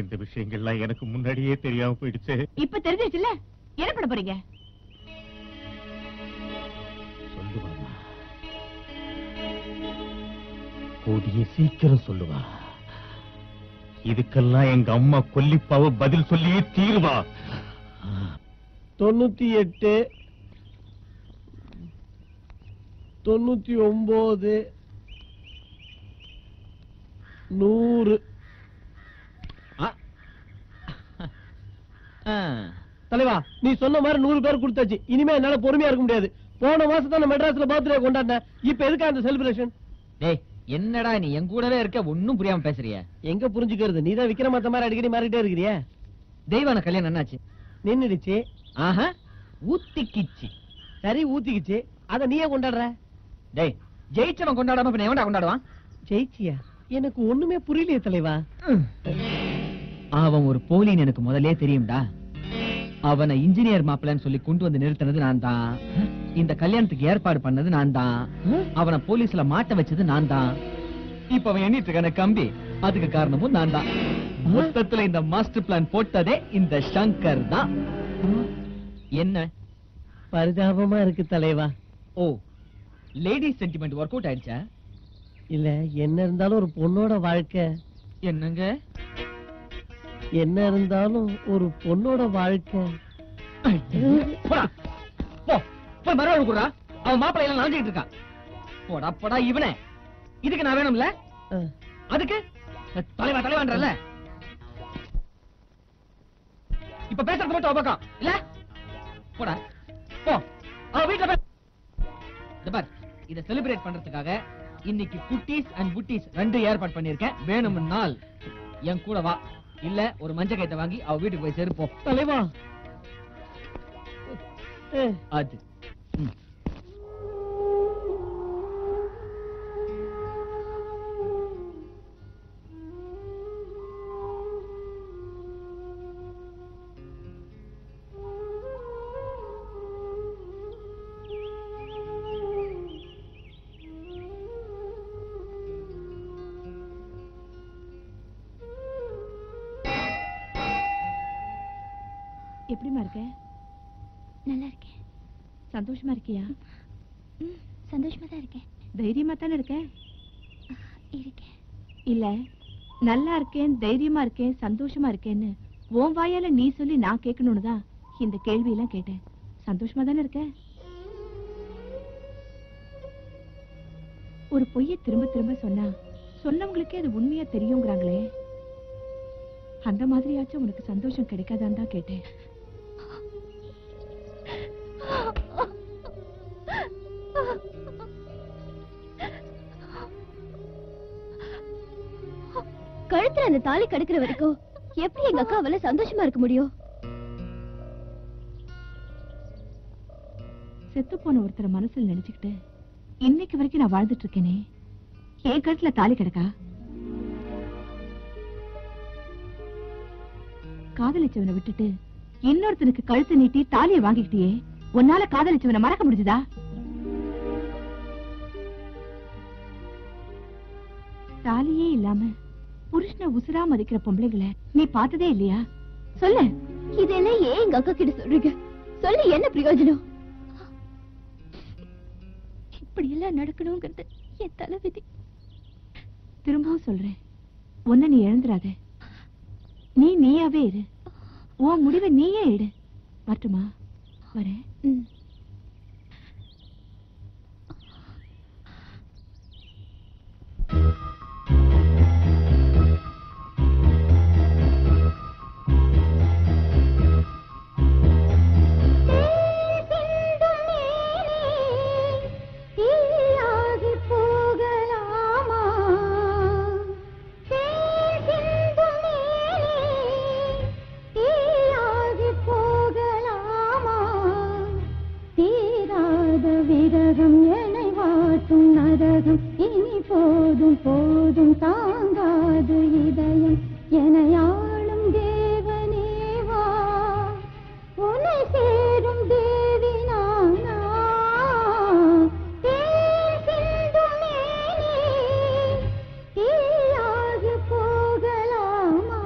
இந்த விஷயங்கள்லாம் எனக்கு முன்னாடியே தெரியாம போயிடுச்சு. இப்ப தெரிஞ்சிருச்சுல்ல, என்ன பண்ண போறீங்க? சொல்லுவாமா, கூடிய சீக்கிரம் சொல்லுவா. இதுக்கெல்லாம் எங்க அம்மா கொல்லிப்பாவ பதில் சொல்லியே தீருவா. 98 99 100. தலைவா, நீ சொன்ன மாதிரி 100 பேர் கொடுத்தாச்சு. இனிமே என்னால பொறுமையா இருக்க முடியாது. போன மாசம் தான் மெட்ராஸ்ல பர்த்டே கொண்டாடினேன். இப்ப எதுக்கு அந்த செலிப்ரேஷன்? டேய், என்னடா நீ என் கூடவே இருக்க, ஒன்னும் புரியாம பேசுறிய? எங்க புரிஞ்சுக்கிறது? நீதான் விக்ரமாத்த மாதிரி அடிக்கடி மாறிட்டே இருக்கிறிய. தெய்வான கல்யாணம் என்னாச்சு? நின்னுடுச்சு. ஆஹா, ஊத்திக்கிச்சு. சரி, ஊத்திக்கிச்சு. அத நீயே கொண்டாடுற. டேய், ஜெயிச்சவன் கொண்டாடாம இப்ப எவன்டா கொண்டாடுவான்? ஜெயிச்சியா? எனக்கு ஒண்ணுமே புரியலையே தலைவா. அவன் ஒரு போலின்னு எனக்கு முதல்லே தெரியும்டா. அவனை இன்ஜினியர் மாப்பிள்ளன்னு சொல்லி கொண்டு வந்து நிறுத்தினது நான் தான். இந்த கல்யாணத்துக்கு ஏற்பாடு பண்ணது நான் தான். அவனை போலீஸ்ல மாட்ட வச்சது நான் தான். இப்ப அவன் எண்ணிட்டு இருக்கான கம்பி, அதுக்கு காரணமும் நான் தான். மொத்தத்துல இந்த மாஸ்டர் பிளான் போட்டதே இந்த சங்கர் தான். என்ன பரிதாபமா இருக்கு தலைவா. ஓ, லேடிஸ் சென்டிமெண்ட் ஒர்க் அவுட் ஆயிடுச்சா? இல்ல, என்ன இருந்தாலும் ஒரு பொண்ணோட வாழ்க்கை. என்னங்க? என்ன இருந்தாலும் ஒரு பொண்ணோட வாழ்க்கை. போடா, போ போய் மறுவாழ்வு கூடா. அவன் மாப்பிள்ளை எல்லாம் நாஞ்சிட்டு இருக்கான். போடா போடா இவனே. இதுக்கு நான் வேணும்ல? அதுக்கு தலைவா தலைவான்றல. இப்ப பேசுறது மட்டும் பக்கம் இல்ல. போடா போ. அவ வீட்டுல இத செலிப்ரேட் பண்றதுக்காக இன்னைக்கு குட்டீஸ் அண்ட் புட்டீஸ் 2 ஏற்பாடு பண்ணிருக்கேன். வேணும்னால் என் கூட வா. இல்ல ஒரு மஞ்ச கைத்தை வாங்கி அவ வீட்டுக்கு போய் சேரு. போ தலைவா. அது எப்படிமா இருக்க? நல்லா இருக்கேன். சந்தோஷமா இருக்கியா? சந்தோஷமா தான் இருக்கேன். தைரியமா தானே இருக்க? இருக்கேன். இல்ல, நல்லா இருக்கேன், தைரியமா இருக்கேன், சந்தோஷமா இருக்கேன்னு உன் வாயால நீ சொல்லி நான் கேட்கணும்னு தான் இந்த கேள்வி எல்லாம் கேட்டேன். சந்தோஷமா தானே இருக்க? ஒரு பொய்யை திரும்ப திரும்ப சொன்னா சொன்னவங்களுக்கே அது உண்மையா தெரியுங்கிறாங்களே, அந்த மாதிரியாச்சும் உனக்கு சந்தோஷம் கிடைக்காதான்னு தான் கேட்டேன். கழுத்துல அந்த தாலி கடுக்கிற வரைக்கும் எப்படி எங்க அக்கா அவள சந்தோஷமா இருக்க முடியும்? செத்து போன ஒருத்தர மனசுல நினைச்சுக்கிட்டு இன்னைக்கு வரைக்கும் நான் வாழ்ந்துட்டு இருக்கேனே, என் கழுத்துல தாலி கிடக்கா? காதலிச்சவனை விட்டுட்டு இன்னொருத்தனுக்கு கழுத்து நீட்டி தாலியை வாங்கிக்கிட்டியே, உன்னால காதலிச்சவனை மறக்க முடிஞ்சுதா? தாலியே இல்லாம புருஷனை உசுரா மதிக்கிற பொம்பளைங்களை நீ பார்த்ததே இல்லையா? சொல்லு. இதெல்லாம் ஏன் எங்க அக்கா கிட்ட சொல்றீங்க? சொல்லி என்ன பிரயோஜனம்? இப்படி எல்லாம் நடக்கணுங்கிறது என் தலைவிதி. திரும்பவும் சொல்றேன், உன்னை நீ இழந்துராத. நீ நீயாவே இரு. உன் முடிவை நீயே எடு. மட்டுமா வரேன். இனி போதும் போதும் தாங்காது இதயம் எனையாளும் தேவனேவா, உன்னை சேரும் தேவி நானா, சிந்தும் மேனே தீயாகி போகலாமா?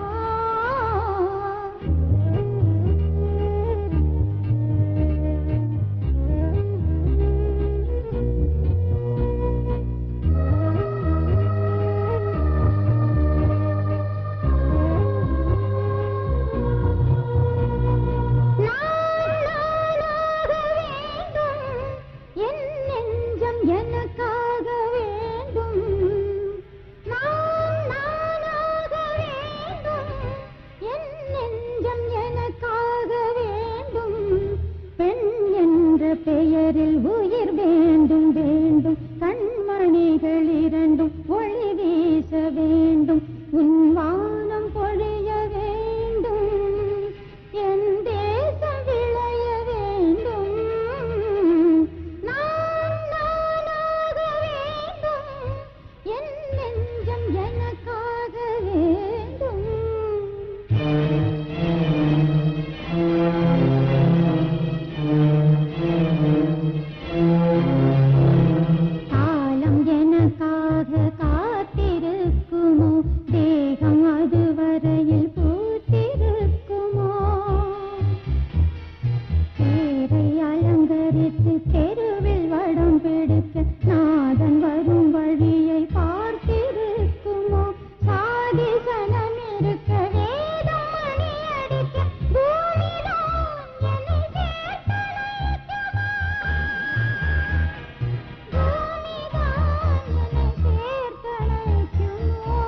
பெயரில் உயிர் வேண்டும் வேண்டும், கண்மணிகள் இரண்டும் ஒளி வீச வேண்டும், உன் வானம் பொழிய வேண்டும், என் தேசம் விளைய வேண்டும், நானாக வேண்டும், என் நெஞ்சம் எனக்காக வேண்டும். காலம் எனக்காக காத்திருக்குமோ, தேகம் அதுவரையில் பூத்திருக்குமோ, தேரை அலங்கரித்து தெருவில் வடம் பிடிக்க நாதன் வரும் வழியை பார்த்திருக்குமோ, சாதி சனம் இருக்க வேதம் மணி அடிக்க பூமிதான் என்னை சேர்த்தழைக்குமா, பூமிதான் என்னை சேர்த்தழைக்குமோ.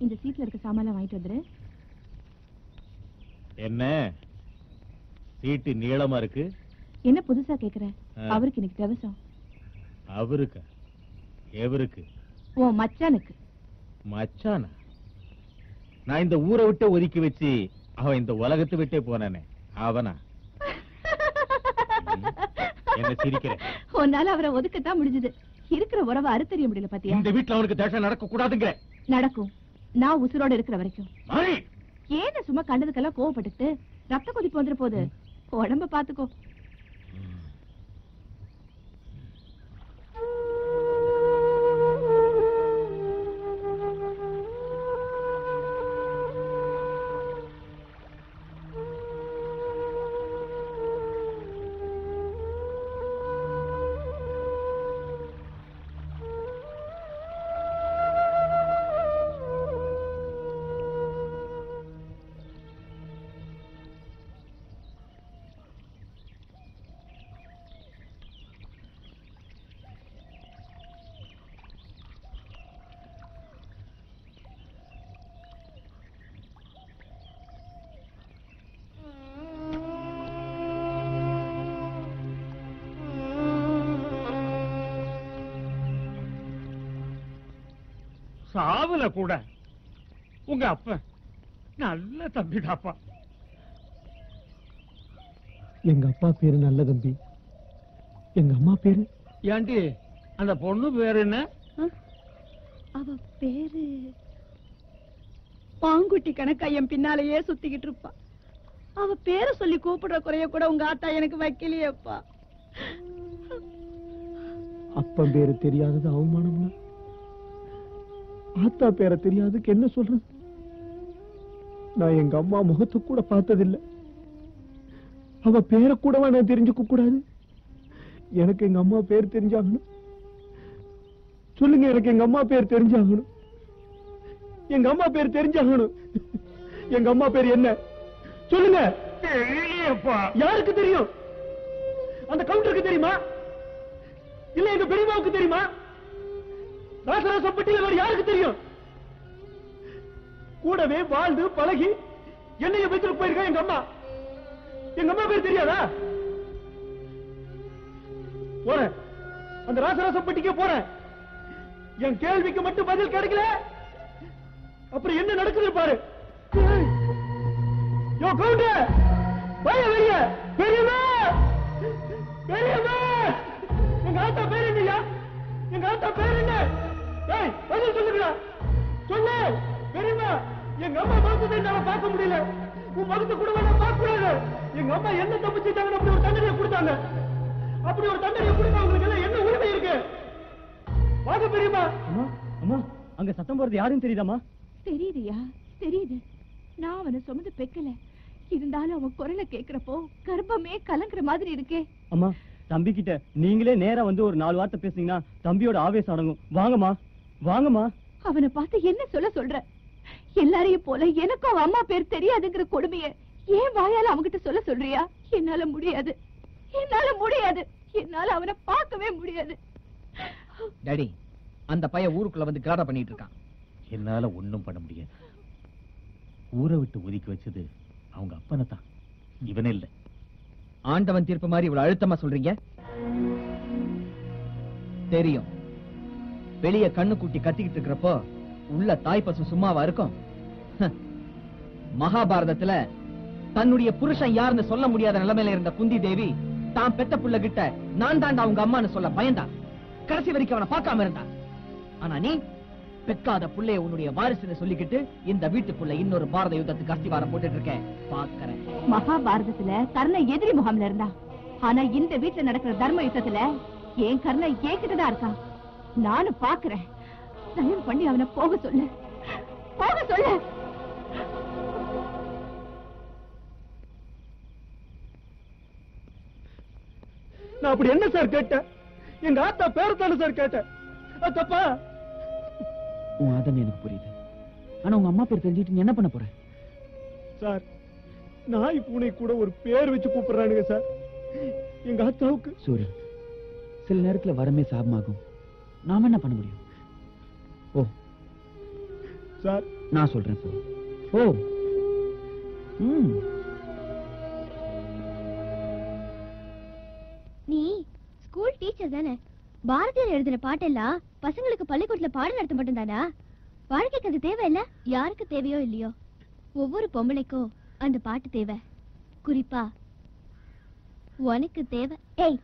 இந்த சீட்ல இருக்க சாமான் வாங்கிட்டு வந்துரு. என்ன சீட்டு நீளமா இருக்கு? என்ன புதுசா கேக்குற? ஆ. அவருக்கு இன்னைக்கு திவசம். அவருக்கு எவருக்கு? உன் மச்சானுக்கு. மச்சானா? நான் இந்த ஊரை விட்டு ஒதுக்கி வச்சு அவன் இந்த உலகத்தை விட்டே போனானே, அவனா? என்ன சிரிக்கிற? உன்னால அவரை ஒதுக்கத்தான் முடிஞ்சது. இருக்கிற உறவை அறுத்தறிய முடியல பாத்தியா? இந்த வீட்டுல அவனுக்கு தேசம் நடக்க கூடாதுங்கிற. நடக்கும். நான் உசுரோட இருக்கிற வரைக்கும். மாறி ஏன்னு சும்மா கண்டதுக்கெல்லாம் கோவப்பட்டுட்டு ரத்த கொதிப்பு வந்துட போகுது. உடம்ப பாத்துக்கோ. சாவுல கூட உங்க அப்ப நல்ல தம்பிதாப்பா. எங்க அப்பா பேரு நல்ல தம்பி, எங்க அம்மா பேரு ஏன்டி அந்த பொண்ணு பேர் என்ன? அவ பேரு பாங்குட்டி கணக்கா என் பின்னாலேயே சுத்திக்கிட்டு இருப்பா. அவ பேரை சொல்லி கூப்பிடுற குறைய கூட உங்க ஆத்தா எனக்கு வைக்கலையேப்பா. அப்பன் பேரு தெரியாதது அவமானம்னா ஆத்தா பேரை தெரியாதுக்கு என்ன சொல்றது? நான் எங்க அம்மா முகத்தை கூட பார்த்ததில்லை. அவ பேரை கூடவா நான் தெரிஞ்சுக்க கூடாது? எனக்கு எங்க அம்மா பேர் தெரிஞ்சாகணும். சொல்லுங்க, எனக்கு எங்க அம்மா பேர் தெரிஞ்சாகணும். எங்க அம்மா பேர் தெரிஞ்சாகணும். எங்க அம்மா பேர் என்ன சொல்லுங்க. யாருக்கு தெரியும்? அந்த கவுண்டருக்கு தெரியுமா? இல்ல எங்க பெரியமாவுக்கு தெரியுமா? ராசராசப்பட்டியில வேற யாருக்கு தெரியும்? கூடவே வாழ்ந்து பழகி என்னைய வச்சுட்டு போயிருக்க எங்க அம்மா. எங்க அம்மா பேர் தெரியாதா? போறேன், அந்த ராசராசப்பட்டிக்கே போறேன். என் கேள்விக்கு மட்டும் பதில் கிடைக்கல, அப்புறம் என்ன நடக்குது பாரு. யோ கவுண்டர், வாயா வெளிய. பெரியம்மா, பெரியம்மா, எங்க ஆத்தா பேர் என்னையா? எங்க ஆத்தா பேர் என்ன? ஏய், பதில் சொல்லுங்க. சொல்லு பெரியம்மா. எங்க அம்மா முகத்தை என்னால பார்க்க முடியல. உன் முகத்தை கூட வேணா பார்க்க கூடாது. எங்க அம்மா என்ன தப்பு செஞ்சாங்கன்னு அப்படி ஒரு தண்டனையை கொடுத்தாங்க. அப்படி ஒரு தண்டனையை கொடுத்தா உங்களுக்கு எல்லாம் என்ன உரிமை இருக்கு? வாங்க பெரியம்மா. அம்மா, அம்மா, அங்க சத்தம் போறது யாருன்னு தெரியுதாம்மா? தெரியுதுயா, தெரியுது. நான் அவனை சுமந்து பெக்கல. இருந்தாலும் அவன் குரலை கேக்குறப்போ கர்ப்பமே கலங்குற மாதிரி இருக்கே. அம்மா, தம்பி கிட்ட நீங்களே நேரா வந்து ஒரு 4 வார்த்தை பேசுனீங்கன்னா தம்பியோட ஆவேசம் அடங்கும். வாங்கம்மா, வாங்கம்மா. அவனை பார்த்து என்ன சொல்ற? எல்லாரையும் போல எனக்கும் அவன் அம்மா பேர் தெரியாதுங்கிற கொடுமைய ஏன் வாயால அவங்கிட்ட சொல்றியா? என்னால முடியாது, என்னால முடியாது. என்னால அவனை பார்க்கவே முடியாது. டாடி, அந்த பையன் ஊருக்குள்ள வந்து கலாட்டா பண்ணிட்டு இருக்கான். என்னால ஒண்ணும் பண்ண முடியாது. ஊரை விட்டு ஒதுக்கி வச்சது அவங்க அப்பனை தான், இவனே இல்ல. ஆண்டவன் தீர்ப்பு மாதிரி இவ்வளவு அழுத்தமா சொல்றீங்க? தெரியும், வெளிய கண்ணு கூட்டி கத்திக்கிட்டு இருக்கிறப்போ உள்ள தாய் பசு சும்மாவா இருக்கும்? மகாபாரதத்துல தன்னுடைய புருஷன் யாருன்னு சொல்ல முடியாத நிலைமையில இருந்த குந்தி தேவி தான் பெத்த புள்ள கிட்ட நான் தாண்டா அவங்க அம்மான்னு சொல்ல பயந்தா. கடைசி வரைக்கும் அவனை பார்க்காம இருந்தா. ஆனா நீ பெக்காத புள்ளைய உன்னுடைய வாரிசுன்னு சொல்லிக்கிட்டு இந்த வீட்டுக்குள்ள இன்னொரு பாரத யுத்தத்துக்கு அஸ்திவாரம் போட்டுட்டு இருக்கேன். பாக்குறேன். மகாபாரதத்துல கர்ண எதிரி முகாம்ல இருந்தா. ஆனா இந்த வீட்டுல நடக்கிற தர்ம யுத்தத்துல என் கர்ண ஏக்கிட்டுதான் இருக்கான். நானும் பாக்குறேன். தயவு பண்ணி அவனை போக சொல்லு, போக சொல்லு. நான் அப்படி என்ன சார் கேட்டேன்? எங்க ஆத்தா பேரத்தான சார் கேட்டேன். அது தப்பா? உன் ஆதங்க எனக்கு புரியுது. ஆனா உங்க அம்மா பேர் தெரிஞ்சுட்டு நீ என்ன பண்ண போற? சார், நாய் பூனை கூட ஒரு பேர் வச்சு கூப்பிடுறானுங்க சார் எங்க ஆத்தாவுக்கு. சூரிய, சில நேரத்துல வரமே சாபமாகும். நாம என்ன பண்ண முடியும்? ஓ சார், நான் சொல்றேன் போ. ஓ நீ ஸ்கூல் டீச்சர் தானே? பாரதியார் எழுதின பாட்டெல்லாம் பசங்களுக்கு பள்ளிக்கூடத்துல பாடம் நடத்த மட்டும் தானா? வாழ்க்கைக்கு அது தேவை இல்ல? யாருக்கு தேவையோ இல்லையோ, ஒவ்வொரு பொம்பளைக்கும் அந்த பாட்டு தேவை. குறிப்பா உனக்கு தேவை. ஏய்,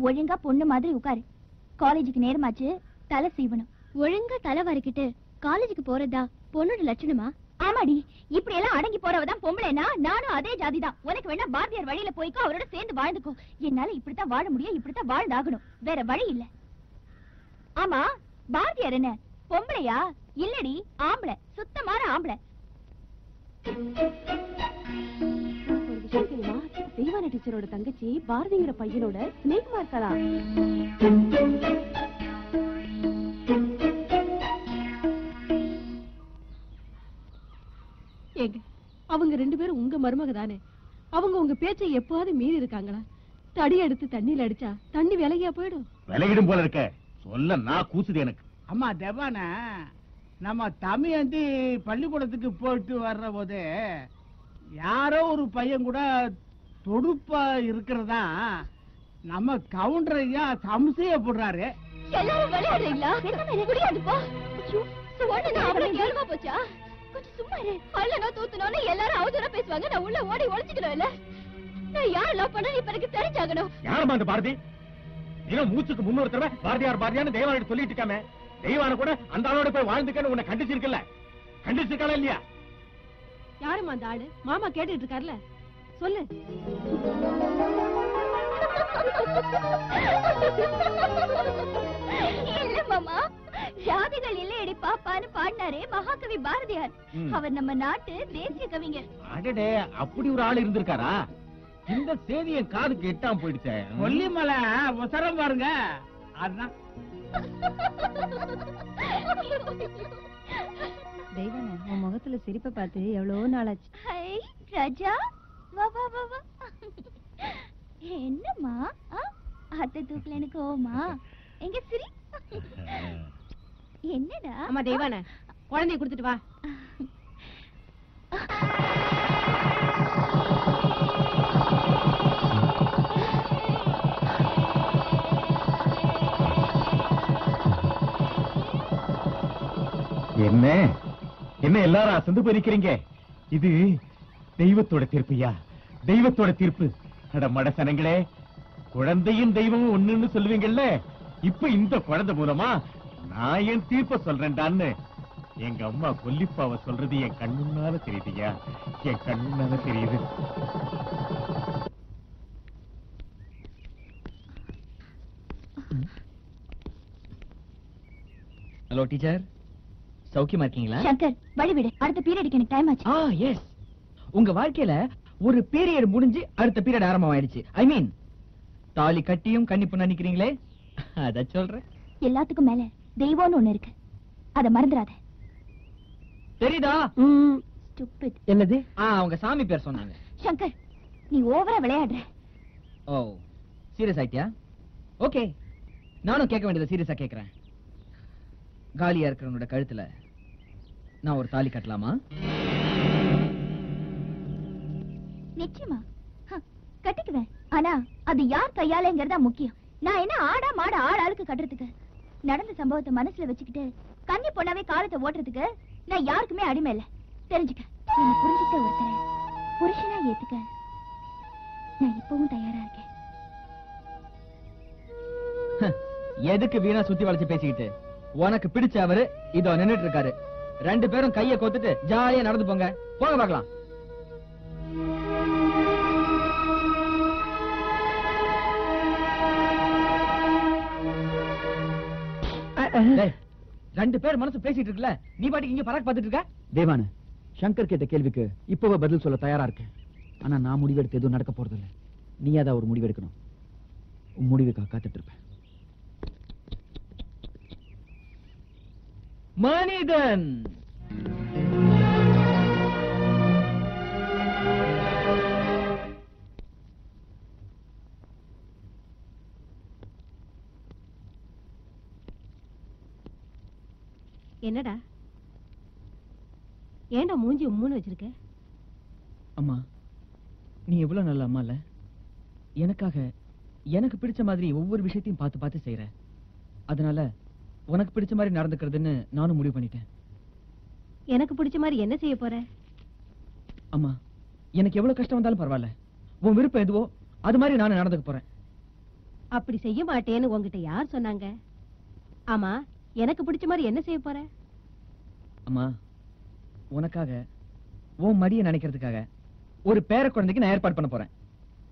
ஒழுங்கா பொண்ணு மாதிரி உட்காரு. காலேஜுக்கு நேரமாச்சு, தலை சீவனம். ஒழுங்கா தலை வரைக்கிட்டு காலேஜுக்கு போறதா பொண்ணோட லட்சணமா? ஆமாடி, இப்படி எல்லாம் அடங்கி போறவதான் பொம்பளைனா நானும் அதே ஜாதிதான். உனக்கு வேணா பாரதியார் வழியில போய்க்கோ, அவரோட சேர்ந்து வாழ்ந்துக்கோ. என்னால இப்படித்தான் வாழ முடியும், இப்படித்தான் வாழ்ந்தாகணும், வேற வழி இல்ல. ஆமா, பாரதியார் என்ன பொம்பளையா? இல்லடி, ஆம்பளை, சுத்தமான ஆம்பளை. ஒரு விஷயம் தெரியுமா? தெய்வான டீச்சரோட தங்கச்சி பாரதிங்கிற பையனோட ஸ்நேகமா இருக்கலாம். ஏங்க, அவங்க 2 பேரும் உங்க மருமக தானே? அவங்க உங்க பேச்சை எப்போது மீறி இருக்காங்களா? தடி எடுத்து தண்ணியில அடிச்சா தண்ணி விலகியா போயிடும். விலகிடும் போல இருக்க. சொல்ல நான் கூசுது எனக்கு. அம்மா தேவான, நம்ம தமிழந்தி பள்ளிக்கூடத்துக்கு போயிட்டு வர்ற போது யாரோ ஒரு பையன் கூட தொடுப்பா இருக்கிறதா நம்ம கவுண்டரையா சம்சயப்படுறாரு. எல்லாரும் விளையாடுறீங்களா? முடியாதுப்பா. அவ்வளவு கேள்வா போச்சா? கொஞ்சம் சும்மா இரு. அல்லனா தூத்துனோன்னு எல்லாரும் அவதூறா பேசுவாங்க. நான் உள்ள ஓடி ஒளிச்சுக்கணும் இல்ல? நான் யார் லவ் பண்ண இப்ப எனக்கு தெரிஞ்சாகணும். யாரம்மா அந்த பாரதி? இன்னும் மூச்சுக்கு 300 தடவை பாரதியார் பாரதியார்னு தெய்வான சொல்லிட்டு இருக்காமே. தெய்வான கூட அந்த ஆளோட போய் வாழ்ந்துக்கன்னு உன்னை கண்டிச்சிருக்கல. கண்டிச்சிருக்காளா இல்லையா? யாருமா அந்த ஆளு? மாமா கேட்டுட்டு இருக்காருல்ல, சொல்லு. இல்ல மாமா, ஜாதிகள் இல்லையடி பாப்பான்னு பாடினாரே மகாகவி பாரதியார். அவர் நம்ம நாட்டு தேசிய கவிஞர். அடடே, அப்படி ஒரு ஆள் இருந்திருக்காரா? இந்த செய்தி என் காதுக்கு எட்டாம போயிடுச்சே. கொல்லிமலை உசரம் பாருங்க, அதுதான். தெய்வான, உன் முகத்துல சிரிப்பை பார்த்து எவ்வளவு நாளாச்சு. ஹை ராஜா, வா வா வா வா. என்னம்மா அத்தை தூக்கல எனக்கு ஓமா? எங்க சிரி. என்னடா? அம்மா தெய்வான, குழந்தைய கொடுத்துட்டு வா. என்ன என்ன எல்லாரும் அசந்து போய் நிக்கிறீங்க? இது தெய்வத்தோட தீர்ப்புயா, தெய்வத்தோட தீர்ப்பு. அட மடசனங்களே, குழந்தையும் தெய்வமும் ஒண்ணுன்னு சொல்லுவீங்கல்ல, இப்ப இந்த குழந்தை மூலமா நான் என் தீர்ப்ப சொல்றேன்டான்னு எங்க அம்மா கொல்லிப்பாவ சொல்றது என் கண்ணுனால தெரியுதுயா, என் கண்ணுனால தெரியுது. ஹலோ டீச்சர், சௌக்கியமா இருக்கீங்களா? சங்கர், வழிவிடு, அடுத்த பீரியடுக்கு எனக்கு டைம் ஆச்சு. எஸ், உங்க வாழ்க்கையில ஒரு பீரியட் முடிஞ்சு அடுத்த பீரியட் ஆரம்பமாயிடுச்சு. ஐ மீன், தாலி கட்டியும் கன்னிப்பு நினைக்கிறீங்களே, அத சொல்றேன். எல்லாத்துக்கும் மேல தெய்வம்னு ஒண்ணு இருக்கு, அத மறந்துடாத. தெரியுதா? Stupid. என்னது? அவங்க சாமி பேர் சொன்னாங்க. சங்கர், நீ ஓவரா விளையாடுற. ஓ, சீரியஸ் ஆயிட்டியா? ஓகே, நானும் கேட்க வேண்டியதை சீரியஸா கேட்கிறேன். காலியா இருக்கிறவனோட கழுத்துல நான் ஒரு தாலி கட்டலாமா? நிச்சயமா கட்டிக்குவேன். ஆனா அது யார் கையாலங்கிறதா முக்கியம். நான் என்ன ஆடா மாட ஆளுக்கு கட்டுறதுக்கு? நடந்த சம்பவத்தை மனசுல வச்சுக்கிட்டு கன்னி பொண்ணாவே காலத்தை ஓட்டுறதுக்கு நான் யாருக்குமே அடிமை இல்ல. தெரிஞ்சுக்க, என்ன புரிஞ்சுக்க ஒருத்தரை புருஷனா ஏத்துக்க நான் இப்பவும் தயாரா இருக்கேன். எதுக்கு வீணா சுத்தி வளைச்சு பேசிக்கிட்டு? உனக்கு பிடிச்ச அவரு இதோ நின்னுட்டு இருக்காரு. 2 பேரும் கைய கோத்துட்டு ஜாலியா நடந்து போங்க. போங்க பார்க்கலாம். டேய், 2 பேர் மனசு பேசிட்டு இருக்குல்ல, நீ பாட்டுக்கு இங்க பராக் பார்த்துட்டு இருக்க? தேவான, சங்கர் கேட்ட கேள்விக்கு இப்பவே பதில் சொல்ல தயாரா இருக்கேன். ஆனா நான் முடிவெடுத்து எதுவும் நடக்க போறது இல்ல. நீ ஏதாவது ஒரு முடிவெடுக்கணும். உன் முடிவுக்காக காத்துட்டு இருப்பேன். மனிதன் என்னடா ஏன்டா மூஞ்சி உம்முன்னு வச்சிருக்க? அம்மா, நீ எவ்வளவு நல்ல அம்மா இல்ல? எனக்காக எனக்கு பிடிச்ச மாதிரி ஒவ்வொரு விஷயத்தையும் பார்த்து பார்த்து செய்யற. அதனால உனக்கு பிடிச்ச மாதிரி நடந்துக்கிறதுன்னு நானும் முடிவு பண்ணிட்டேன். எனக்கு பிடிச்ச மாதிரி என்ன செய்ய போற? அம்மா, எனக்கு எவ்வளவு கஷ்டம் வந்தாலும் பரவாயில்ல, உன் விருப்பம் எதுவோ அது மாதிரி நானும் நடந்துக்க போறேன். அப்படி செய்ய மாட்டேன்னு உங்ககிட்ட யார் சொன்னாங்க? ஆமா, எனக்கு பிடிச்ச மாதிரி என்ன செய்ய போற? அம்மா, உனக்காக உன் மடியை நினைக்கிறதுக்காக ஒரு பேர குழந்தைக்கு நான் ஏற்பாடு பண்ண போறேன்.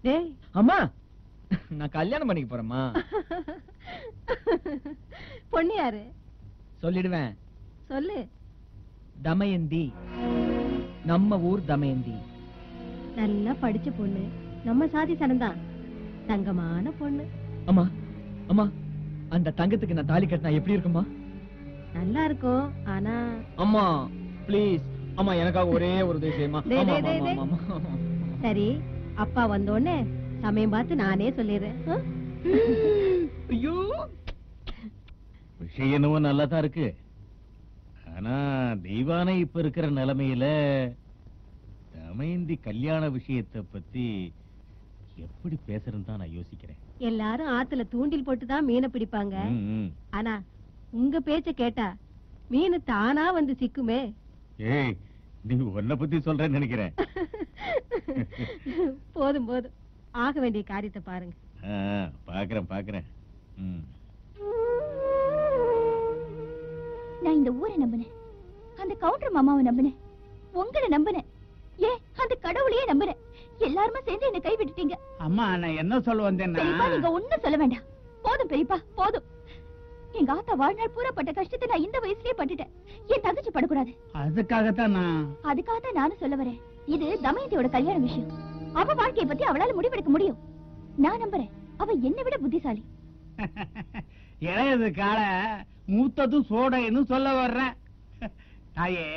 டேய் அம்மா, நான் கல்யாணம் பண்ணிக்க போறேம்மா. பொண்ணு யாரு? சொல்லிடுவேன். சொல்லு. தமயந்தி, நம்ம ஊர் தமயந்தி. நல்லா படிச்ச பொண்ணு, நம்ம சாதி சனம்தான், தங்கமான பொண்ணு. அம்மா, அம்மா, அந்த தங்கத்துக்கு நான் தாலி கட்டினா எப்படி இருக்குமா? நல்லா இருக்கும். ஆனா அம்மா ப்ளீஸ் அம்மா, எனக்காக ஒரே ஒரு உதவி செய்யுமா? டேய், அம்மா, டேய், அம்மா, டேய். அம்மா, அம்மா. சரி, அப்பா வந்தோடனே சமயம் பார்த்து நானே சொல்லிடுறேன். ஐயோ, விஷயம் என்னவோ நல்லாதான் இருக்கு. ஆனா தெய்வானை இப்ப இருக்கிற நிலைமையில தமயந்தி கல்யாண விஷயத்தை பத்தி எப்படி பேசுறேன்னு தான் நான் யோசிக்கிறேன். எல்லாரும் ஆத்துல தூண்டில் போட்டுதான் மீனை பிடிப்பாங்க. ஆனா உங்க பேச்ச கேட்டா மீன் தானா வந்து சிக்குமே. ஏய், நீ உன்னை பத்தி சொல்றேன்னு நினைக்கிறேன். போதும் போதும், ஆக வேண்டிய காரியத்தை பாருங்க. பாக்குறேன் பாக்குறேன். நான் இந்த ஊரை நம்பினேன், அந்த கவுண்டர் மாமாவை நம்பினேன், உங்களை நம்பினேன், ஏன் அந்த கடவுளையே நம்பினேன். எல்லாருமே சேர்ந்து என்ன கை விட்டுட்டீங்க. அம்மா நான் என்ன சொல்ல வந்தேன்னா பெரியப்பா நீங்க ஒண்ணும் சொல்ல வேண்டாம். போதும் பெரியப்பா போதும். எங்க ஆத்தா வாழ்நாள் பூரா பட்ட கஷ்டத்தை நான் இந்த வயசுலயே பட்டுட்டேன். என் தங்கச்சி படக்கூடாது. அதுக்காகத்தான் நானும் சொல்ல வரேன். இது தமயந்தியோட கல்யாண விஷயம். அவ வாழ்க்கையை பத்தி அவளால முடிவெடுக்க முடியும். நான் நம்புறேன் அவ என்னை விட புத்திசாலி. இளையது கால மூத்ததும் சோடைன்னு சொல்ல வர்றேன். தாயே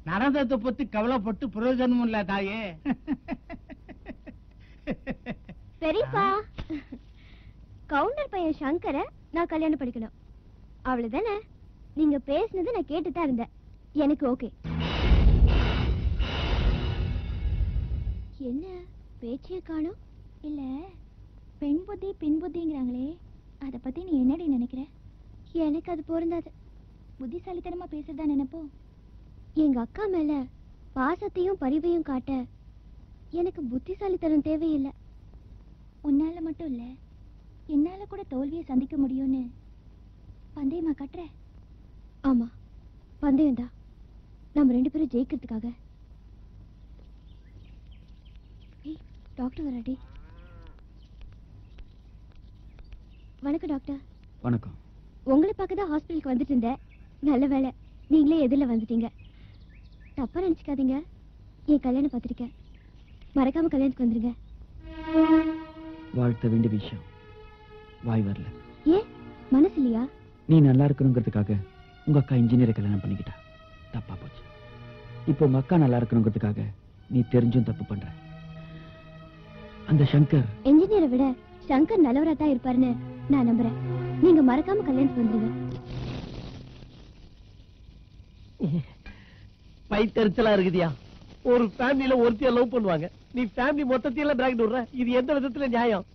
நடந்ததை பத்தி கவலைப்பட்டு பிரயோஜனமும் இல்ல தாயே. பெரியப்பா கவுண்டர் பையன் சங்கர நான் கல்யாணம் படிக்கணும் அவ்வளவுதானே? நீங்க பேசினது நான் கேட்டுதான் இருந்தேன். எனக்கு ஓகே. என்ன பேச்சே காணோம்? இல்ல பெண் புத்தி பின் புத்திங்கிறாங்களே, அத பத்தி நீ என்னடி நினைக்கிற? எனக்கு அது பொருந்தாது. புத்திசாலித்தனமா பேசுறதா நினைப்போ? எங்க அக்கா மேல பாசத்தையும் பரிவையும் காட்ட எனக்கு புத்திசாலித்தனம் தேவையில்லை. உன்னால மட்டும் இல்ல, என்னால கூட தோல்வியை சந்திக்க முடியும்னு பந்தயமா கட்டுற? ஆமா பந்தயம் தான். நம்ம 2 பேரும் ஜெயிக்கிறதுக்காக. டாக்டர் வராடி. வணக்கம் டாக்டர். வணக்கம். உங்களை பார்க்க தான் ஹாஸ்பிட்டலுக்கு வந்துட்டு இருந்தேன். நல்ல வேலை நீங்களே எதிரில் வந்துட்டீங்க. தப்பா நினைச்சுக்காதீங்க, என் கல்யாணம் பார்த்திருக்கேன். மறக்காம கல்யாணத்துக்கு வந்துருங்க. வாழ்த்த வேண்டிய விஷயம் வாய் வரல. ஏன் மனசு இல்லையா? நீ நல்லா இருக்கணுங்கிறதுக்காக உங்க அக்கா இன்ஜினியரை கல்யாணம் பண்ணிக்கிட்டா, தப்பா போச்சு. இப்போ உங்க அக்கா நல்லா இருக்கணுங்கிறதுக்காக நீ தெரிஞ்சும் தப்பு பண்ற. அந்த சங்கர் இன்ஜினியரை விட சங்கர் நல்லவரா தான் இருப்பாருன்னு நான் நம்புறேன். நீங்க மறக்காம கல்யாணத்துக்கு வந்துருங்க. பைத்தறிச்சலா இருக்குதியா? ஒரு ஃபேமிலில ஒருத்திய லவ் பண்ணுவாங்க, நீ ஃபேமிலி மொத்தத்தையெல்லாம் டிராக்ட் விடுற. இது எந்த விதத்துல நியாயம்?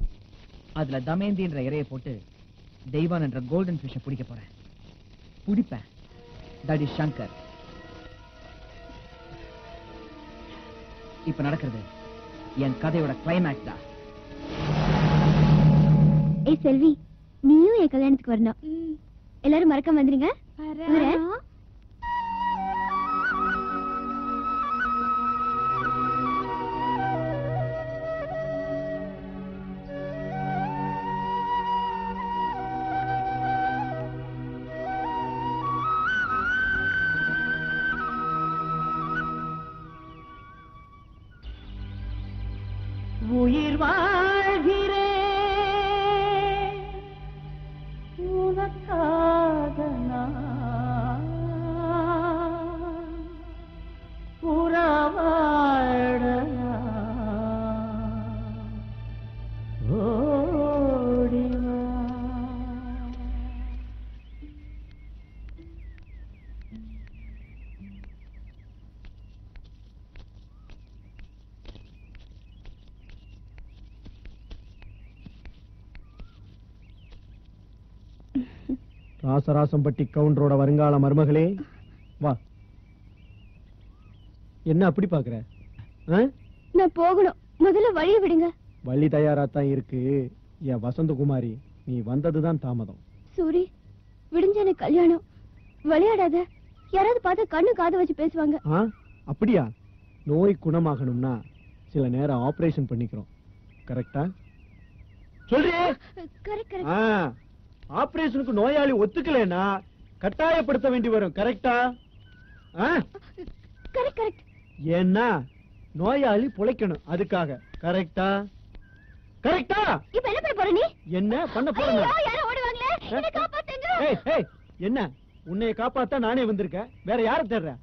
அதுல தமயந்தின்ற இறையை போட்டு தெய்வான் என்ற கோல்டன் ஃபிஷ் பிடிக்க போறேன். பிடிப்பேன். That is Shankar. இப்ப நடக்கிறது என் கதையோட கிளைமேக்ஸ் தான். ஏய் செல்வி, நீயும் என் கல்யாணத்துக்கு வரணும். எல்லாரும் மறக்காம வந்துருங்க. வரேன். உயிர் வாழ்கிறே உனக்காக நான் புறவாழலாம் ஓடிவா. ராசராசம்பட்டி கவுண்டரோட வருங்கால மருமகளே வா. என்ன அப்படி பாக்குற? நான் போகணும், முதல்ல வழியை விடுங்க. வள்ளி தயாராத்தான் இருக்கு. என் வசந்தகுமாரி, நீ வந்ததுதான் தாமதம். சூரி, விடிஞ்ச எனக்கு கல்யாணம். விளையாடாத. யாராவது பார்த்தா கண்ணு காது வச்சு பேசுவாங்க. அப்படியா? நோய் குணமாகணும்னா சில நேரம் ஆபரேஷன் பண்ணிக்கிறோம். கரெக்டா சொல்றே? கரெக்ட். ஆபரேஷனுக்கு நோயாளி ஒத்துக்கலன்னா கட்டாயப்படுத்த வேண்டி வரும். கரெக்டா? கரெக்ட். ஏன்னா நோயாளி பொழைக்கணும், அதுக்காக. கரெக்டா? கரெக்டா? இப்ப என்ன பண்ண போற நீ? என்ன பண்ண போற? யாரோ ஓடுவாங்களே, என்ன காப்பாத்துங்க. ஏய் என்ன? உன்னை காப்பாத்த நானே வந்திருக்கேன், வேற யாரை தேடுற?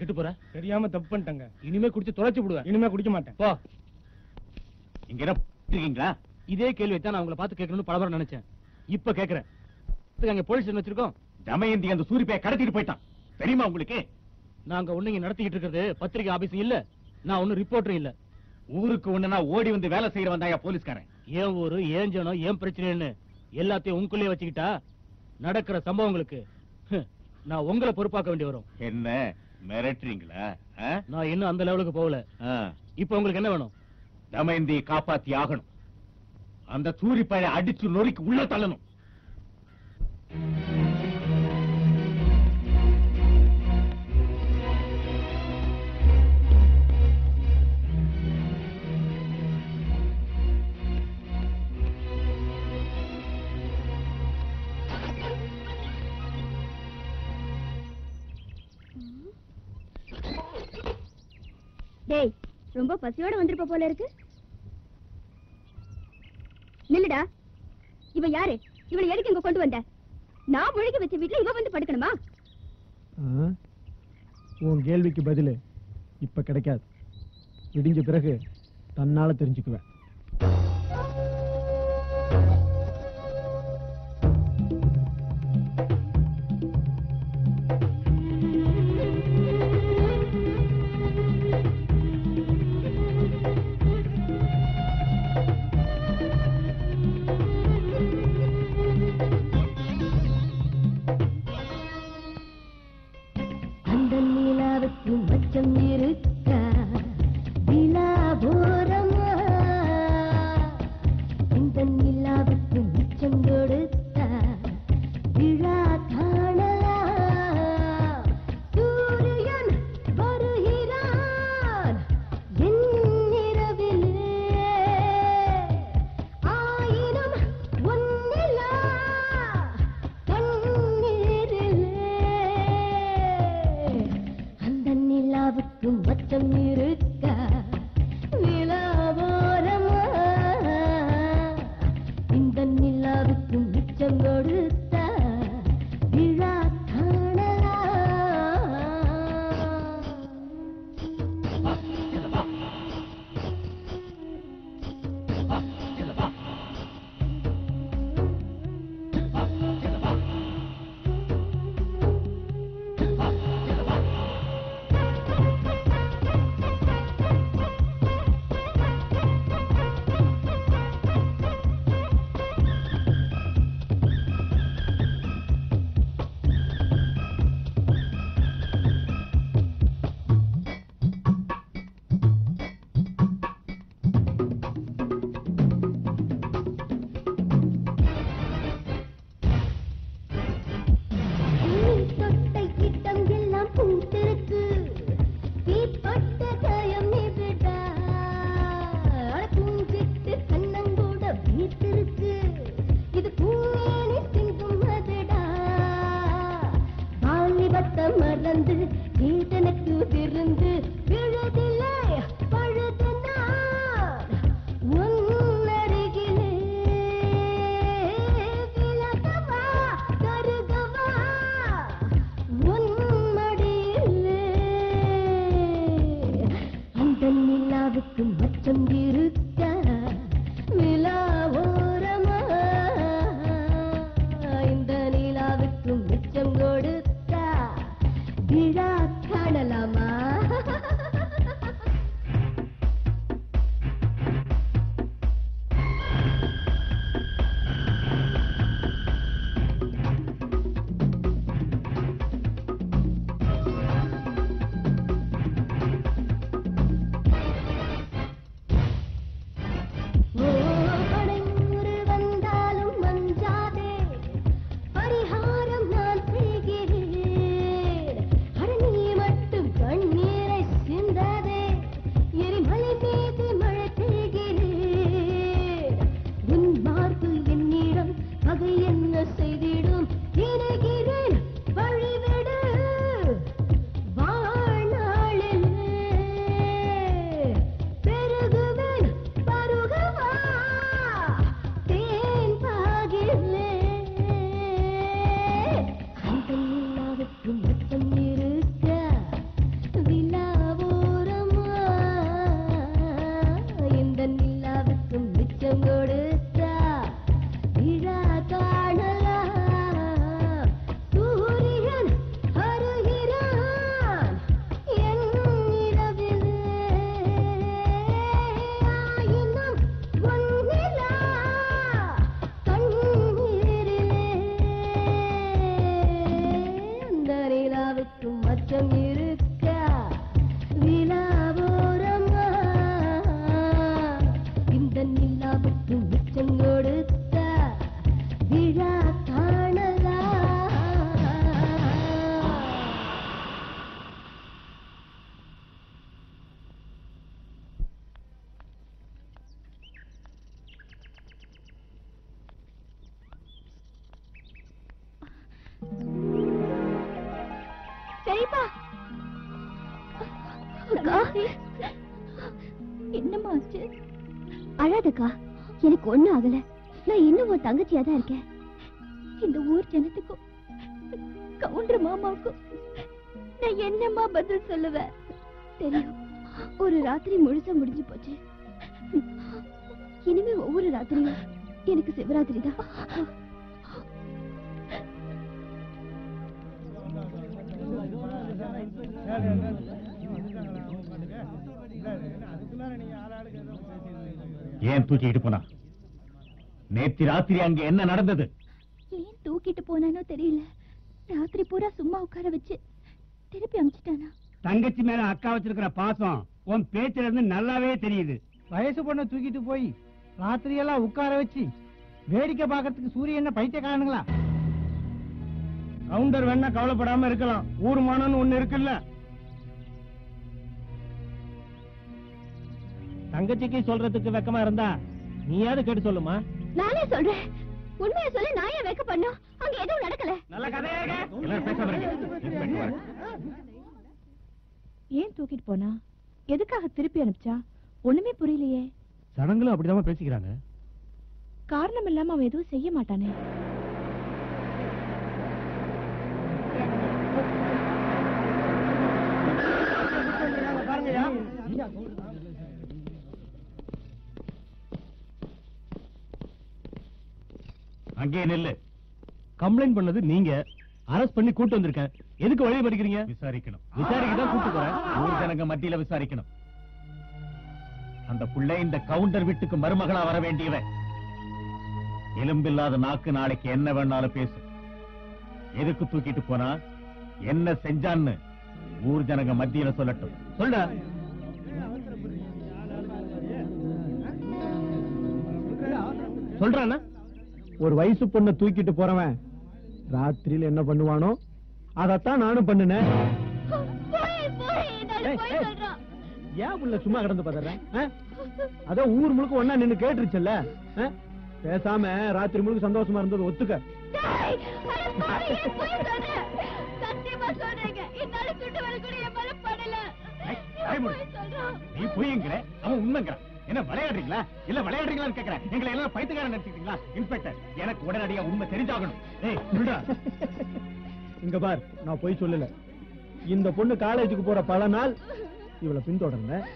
கெட்டு போற? தெரியாம தப்பு பண்ணிட்டங்க. இனிமே குடிச்சு தொலைச்சு விடுவேன். இனிமே குடிக்க மாட்டேன். போ. இங்க என்ன இருக்கீங்களா? இதே கேள்வி தான் நான் உங்களை பார்த்து கேட்கணும்னு பலவரம் நினைச்சேன். இப்ப கேக்குறேன். அங்க போலீஸ் வச்சிருக்கோம். தமயந்தி அந்த சூரிப்பைய கடத்திட்டு போயிட்டான், தெரியுமா உங்களுக்கு? நாங்க ஒண்ணு இங்க நடத்திக்கிட்டு இருக்கிறது பத்திரிகை ஆபீஸ் இல்ல. நான் ஒண்ணு ரிப்போர்ட்டர் இல்ல. ஊருக்கு ஒண்ணுனா ஓடி வந்து வேலை செய்யறவன் தான் போலீஸ்காரன். ஏன் ஊரு ஏன் ஜனம் ஏன் பிரச்சனைன்னு எல்லாத்தையும் உங்களுக்குள்ளே வச்சுக்கிட்டா நடக்கிற சம்பவங்களுக்கு நான் உங்களை பொறுப்பாக்க வேண்டி வரும். என்ன மிரட்டுறீங்களா? நான் இன்னும் அந்த லெவலுக்கு போகல. இப்ப உங்களுக்கு என்ன வேணும்? தமயந்தியை காப்பாத்தி ஆகணும். அந்த சூரி பையனை அடிச்சு நொறுக்கி உள்ள தள்ளணும். டேய், ரொம்ப பசியோட வந்திருப்ப போல இருக்கு. நில்லுடா. இவ யாரு? இவளை எதுக்கு இங்க கொண்டு வந்த? நான் முழுகி வச்ச வீட்டுல இவ வந்து படுக்கணுமா? உன் கேள்விக்கு பதில் இப்ப கிடைக்காது. விடிஞ்ச பிறகு தன்னால தெரிஞ்சுக்குவேன். மச்சம் இருக்கா நிலாபோரமா சித்தப்பா என்னம்மா ஆச்சு? அழாதக்கா, எனக்கு ஒண்ணும் ஆகல. நான் இன்னும் உன் தங்கச்சியா தான் இருக்கேன். இந்த ஊர் ஜனத்துக்கும் கவுண்டர் மாமாவுக்கும் நான் என்னம்மா பதில் சொல்லுவேன்? தெரியும், ஒரு ராத்திரி முழுசா முடிஞ்சு போச்சு. இனிமே ஒவ்வொரு ராத்திரியும் எனக்கு சிவராத்திரி தான். ஏன் தூக்கிட்டு போனா? நேத்து ராத்திரி அங்க என்ன நடந்தது? ஏன் தூக்கிட்டு போனானோ தெரியல. ராத்திரி பூரா சும்மா உட்கார வச்சு திருப்பி அமிச்சிட்டானா? தங்கச்சி மேல அக்கா வச்சிருக்கிற பாசம் உன் பேச்சுல இருந்து நல்லாவே தெரியுது. வயசு பொண்ணை தூக்கிட்டு போய் ராத்திரியெல்லாம் உட்கார வச்சு வேடிக்கை பார்க்கறதுக்கு சூரியன் என்ன பைத்தியக்காரனுங்களா? கவுண்டர் வேணா கவலைப்படாம இருக்கலாம், ஊர் மானம்னு ஒண்ணு இருக்குல்ல. தங்கச்சிக்கு சொல்றதுக்கு வெக்கமா இருந்தா நீயாவது கேட்டு சொல்லுமா? நானே சொல்றேன், உண்மையை சொல்லி நான் ஏன் வைக்க பண்ணோம்? அங்க எதுவும் நடக்கல. நல்ல கதையாக எல்லாரும் பேசாம இருங்க. ஏன் தூக்கிட்டு போனா? எதுக்காக திருப்பி அனுப்பிச்சா? ஒண்ணுமே புரியலையே. சடங்குல அப்படிதான் பேசிக்கிறாங்க. காரணம் இல்லாம அவன் எதுவும் செய்ய மாட்டானே. அங்கே நில்லு. கம்ப்ளைண்ட் பண்ணது நீங்க, அரெஸ்ட் பண்ணி கூட்டு வந்திருக்கேன். எதுக்கு வழி மறிக்கிறீங்க? விசாரிக்கணும். விசாரிக்க தான் கூட்டு போறேன். ஊர் ஜனங்க மத்தியில விசாரிக்கணும். அந்த புள்ளை இந்த கவுண்டர் வீட்டுக்கு மருமகளா வர வேண்டியவன். எலும்பில்லாத நாக்கு நாளைக்கு என்ன வேணாலும் பேசும். எதுக்கு தூக்கிட்டு போனா, என்ன செஞ்சான்னு ஊர் ஜனங்க மத்தியில சொல்லட்டும். சொல்ல சொல்றானா? ஒரு வயசு பொண்ணை தூக்கிட்டு போறவன் ராத்திரியில என்ன பண்ணுவானோ அதத்தான் நானும் பண்ணுனேன். ஏன் உள்ள சும்மா கிடந்து பதறேன்? அதான் ஊர் முழுக்க ஒன்னா நின்னு கேட்டுருச்சுல்ல. பேசாம ராத்திரி முழுக்க சந்தோஷமா இருந்தது ஒத்துக்க. நீ பொய்ங்கிற, அவன் உண்மைங்கிற. என்ன விளையாடுறீங்களா? இல்ல விளையாடுறீங்களான்னு கேக்குறேன். எங்களை எல்லாம் பைத்தியக்காரன் நினைச்சிட்டீங்களா? இன்ஸ்பெக்டர், எனக்கு உடனடியா உண்மை தெரிஞ்சாகணும். இங்க பார், நான் போய் சொல்லல. இந்த பொண்ணு காலேஜுக்கு போற பல நாள் இவளை பின்தொடர்ந்தேன்,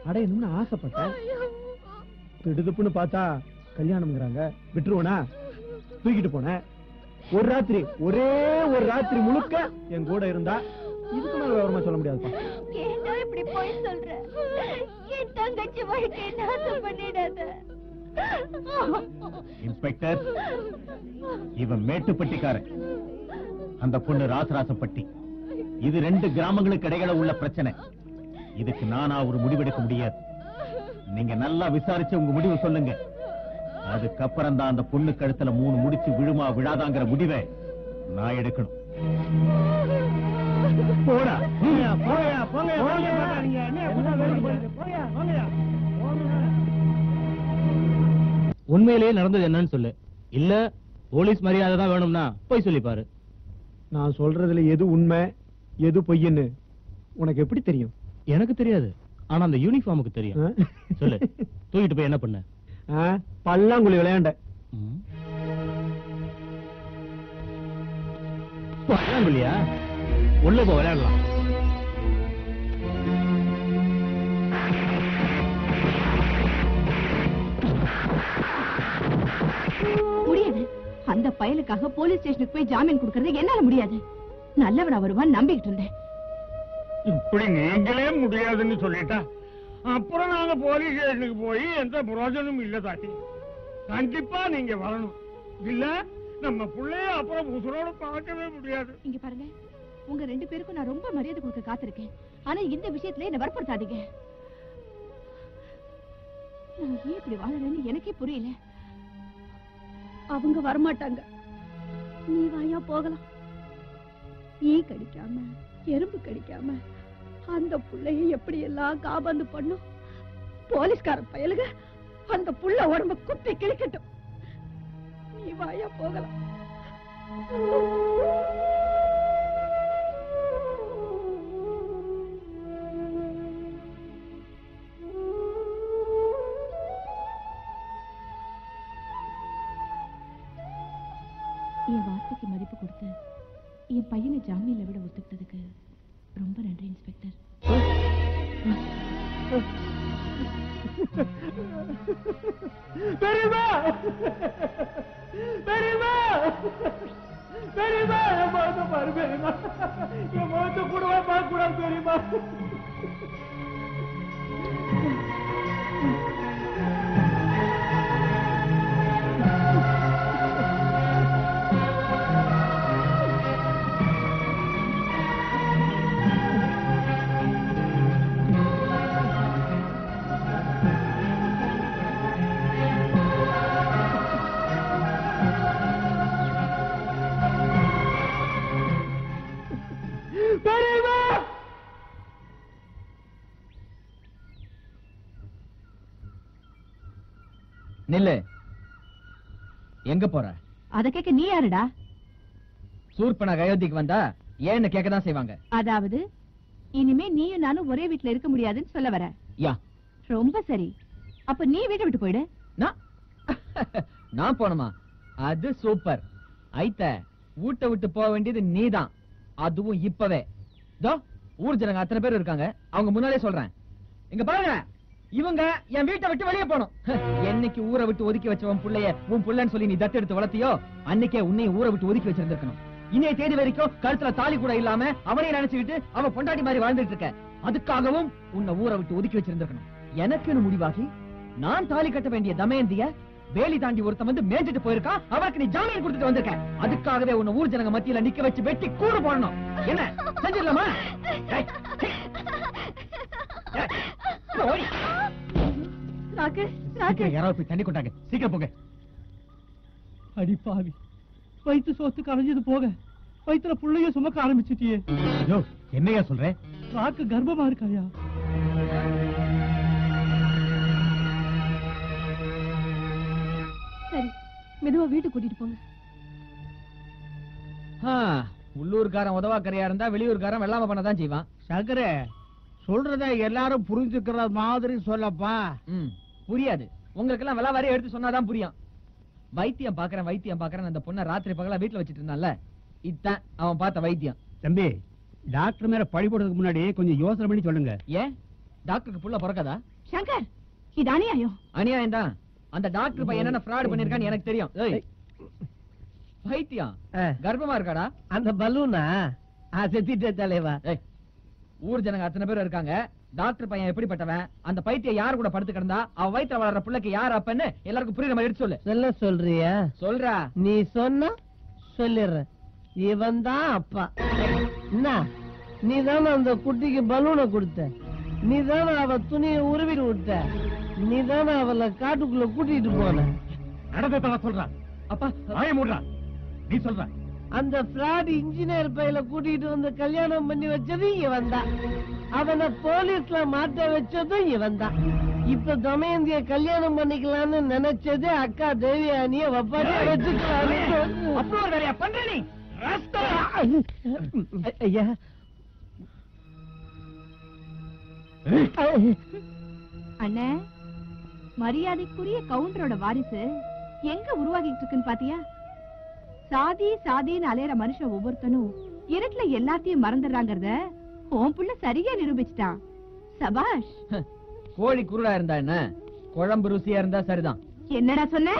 அடையணும்னு ஆசைப்பட்டேன். திடுதுப்புன்னு பார்த்தா கல்யாணம்ங்கிறாங்க. விட்டுருவனா? தூக்கிட்டு போனேன். ஒரு ராத்திரி, ஒரே ஒரு ராத்திரி முழுக்க என் கூட இருந்தா. இதுக்கு மேல விவரமா சொல்ல முடியாதுப்பா. ஏன்டா இப்படி போய் சொல்ற? என் தங்கச்சி வாழ்க்கையை நாசம் பண்ணிடாத. இன்ஸ்பெக்டர், இவன் மேட்டுப்பட்டிக்காரன், அந்த பொண்ணு ராசராசப்பட்டி. இது 2 கிராமங்களுக்கு இடையில உள்ள பிரச்சனை. இதுக்கு நானா ஒரு முடிவெடுக்க முடியாது. நீங்க நல்லா விசாரிச்சு உங்க முடிவு சொல்லுங்க. அதுக்கப்புறம் தான் அந்த பொண்ணு கழுத்துல 3 முடிச்சு விழுமா விழாதாங்கிற முடிவை நான் எடுக்கணும். போடா உண்மையிலேயே நடந்தது என்னன்னு சொல்லு. இல்ல போலீஸ் மரியாதை தான் வேணும்னா போய் சொல்லி பாரு. நான் சொல்றதுல எது உண்மை எது பொய்ன்னு உனக்கு எப்படி தெரியும்? எனக்கு தெரியாது, ஆனா அந்த யூனிஃபார்முக்கு தெரியும். சொல்லு, தூக்கிட்டு போய் என்ன பண்ண? பல்லாங்குழி விளையாண்ட. பல்லாங்குழியா? உள்ள போ, விளையாடலாம். முடியாது. அந்த பயலுக்காக போலீஸ் ஸ்டேஷனுக்கு போய் ஜாமீன் கொடுக்கறது என்னால முடியாது. நல்லவனா வருவான் நம்பிக்கிட்டு இருந்தேன். இப்படி நீங்களே முடியாதுன்னு சொல்லிட்டா அப்புறம் நாங்க போலீஸ் ஸ்டேஷனுக்கு போய் எந்த பிரயோஜனமும் இல்ல தாட்டி. கண்டிப்பா நீங்க வரணும். இல்ல நம்ம பிள்ளைய அப்புறம் உசுரோட பார்க்கவே முடியாது. இங்க பாருங்க, உங்க 2 பேருக்கும் நான் ரொம்ப மரியாதை கொடுக்க காத்திருக்கேன். ஆனா இந்த விஷயத்துல என்ன வற்புறுத்தாதீங்க. நான் ஏன் இப்படி வாழறேன்னு எனக்கே புரியல. அவங்க வரமாட்டாங்க. நீ வாயா போகலாம். ஈ கடிக்காம எறும்பு கடிக்காம அந்த புள்ளைய எப்படி எல்லாம் காபந்து பண்ணும். போலீஸ்கார பயலுக அந்த புள்ள உடம்ப குத்தி கிழிக்கட்டும். நீ வாயா போகலாம். வார்த்தைக்கு மதிப்பு கொடுத்து என் பையனை ஜாமீன்ல விட ஒத்துக்கிட்டதுக்கு ரொம்ப நன்றி இன்ஸ்பெக்டர். பெரியமா பெரியமா பெரியமா என் முகத்தை பாரு பெரியமா, என் முகத்தை கூடவா பார்க்க கூடாது பெரியமா. நில்லு. எங்க போற? அத கேட்க நீ யாருடா? சூர்பனா அயோத்திக்கு வந்தா ஏன்னு கேட்கதான் செய்வாங்க. அதாவது இனிமே நீயும் நானும் ஒரே வீட்டுல இருக்க முடியாதுன்னு சொல்ல வர? யா. ரொம்ப சரி. அப்ப நீ வீட்டை விட்டு போயிடு. நான் போணுமா? அது சூப்பர். ஐத்த வீட்டை விட்டு போக வேண்டியது நீதான், அதுவும் இப்பவே. ஊர் ஜனங்க அத்தனை பேர் இருக்காங்க, அவங்க முன்னாலே சொல்றேன். இங்க பாருங்க, இவங்க என் வீட்டை விட்டு வெளியே போனோம். என்னைக்கு ஊரை விட்டு ஒதுக்கி வச்சவன் புள்ளைய உன் புள்ளன்னு சொல்லி நீ தத்தெடுத்து வளர்த்தியோ அன்னைக்கே உன்னையும் ஊரை விட்டு ஒதுக்கி வச்சிருந்திருக்கணும். இன்னைய தேதி வரைக்கும் கழுத்துல தாலி கூட இல்லாம அவனையும் நினைச்சுக்கிட்டு அவன் பொண்டாட்டி மாதிரி வாழ்ந்துட்டு இருக்க. அதுக்காகவும் உன்னை ஊரை விட்டு ஒதுக்கி வச்சிருந்திருக்கணும். எனக்குன்னு முடிவாகி நான் தாலி கட்ட வேண்டிய தமயந்திய வேலி தாண்டி ஒருத்தன் வந்து மேய்ஞ்சிட்டு போயிருக்கா, அவருக்கு நீ ஜாமீன் கொடுத்துட்டு வந்திருக்க. அதுக்காகவே உன்னை ஊர் ஜனங்க மத்தியில நிக்க வச்சு வெட்டி கூறு போடணும். என்ன செஞ்சிடலாமா? யாராவது போய் தண்ணி கொண்டாங்க, சீக்கிரம் போங்க. அடி பாவி, வயிற்று சோத்துக்கு அலைஞ்சது போக வயிற்றுல புள்ளைய சுமக்க ஆரம்பிச்சிட்டியே. என்னையா சொல்றேன்? ராக்கு கர்ப்பமா இருக்காயா? சரி, மெதுவா வீட்டுக்கு கூட்டிட்டு போங்க. உள்ளூர்காரன் உதவாக்கரையா இருந்தா வெளியூர்காரன் வெள்ளாம பண்ணதான் செய்வான். சங்கரே, சொல்றத எல்லாரும் புரிஞ்சுக்கிற மாதிரி சொல்லப்பா. புரியாது, உங்களுக்கு எல்லாம் விளாவாரி எடுத்து சொன்னாதான் புரியும். வைத்தியம் பாக்குறேன் அந்த பொண்ணை ராத்திரி பகலா வீட்டுல வச்சிட்டு இருந்தான்ல, இதுதான் அவன் பார்த்த வைத்தியம். தம்பி, டாக்டர் மேல பழி போடுறதுக்கு முன்னாடி கொஞ்சம் யோசனை பண்ணி சொல்லுங்க. ஏன் டாக்டருக்கு புள்ள பிறக்காதா? சங்கர், இது அநியாயம். அநியாயம் தான். அந்த டாக்டர் பையன் என்ன ஃப்ராட் பண்ணிருக்கான்னு எனக்கு தெரியும். வைத்தியம் கர்ப்பமா இருக்காடா? அந்த பலூனா செத்திட்டே தலைவா. ஊர் ஜனங்க அத்தனை பேர் இருக்காங்க. டாக்டர் பையன் எப்படிப்பட்டவன், அந்த பைத்தியம் யாரு கூட படுத்து கிடந்தா, அவ வயிற்று வளர்ற பிள்ளைக்கு யார் அப்பன்னு எல்லாருக்கும் புரியுற மாதிரி எடுத்து சொல்லு. சொல்ல சொல்றியா? சொல்றா. நீ சொன்ன சொல்லிடுற. இவன் தான் அப்பா. என்ன, நீ தானே அந்த குட்டிக்கு பலூனை கொடுத்த, நீ தானே அவ துணியை உருவிட்டு விட்ட, நீ தானே அவளை காட்டுக்குள்ள கூட்டிட்டு போன. நடந்ததா சொல்றான். அப்பா வாய மூடுறா. நீ சொல்ற அந்த பிராட் இன்ஜினியர் பையில கூட்டிட்டு வந்து கல்யாணம் பண்ணி வச்சது இவன் தான். அவனை போலீஸ்ல மாட்ட வச்சதும் இவன் தான். இப்ப தமயந்திய கல்யாணம் பண்ணிக்கலாம்னு நினைச்சது அக்கா தேவியானிய வப்பாட்டிய வச்சுக்கலாம். அப்புறம் வேலையா பண்ற நீ? ஐயா, அண்ணே, மரியாதைக்குரிய கவுண்டரோட வாரிசு எங்க உருவாகிட்டு இருக்குன்னு பாத்தியா? சாதி சாதின்னு அலையற மனுஷன் ஒவ்வொருத்தனும் இருட்டுல எல்லாத்தையும் மறந்துடுறாங்கறத உன் புள்ள சரியா நிரூபிச்சிட்டான். சபாஷ். கோழி குருடா இருந்தா என்ன, குழம்பு ருசியா இருந்தா சரிதான். என்னடா சொன்ன?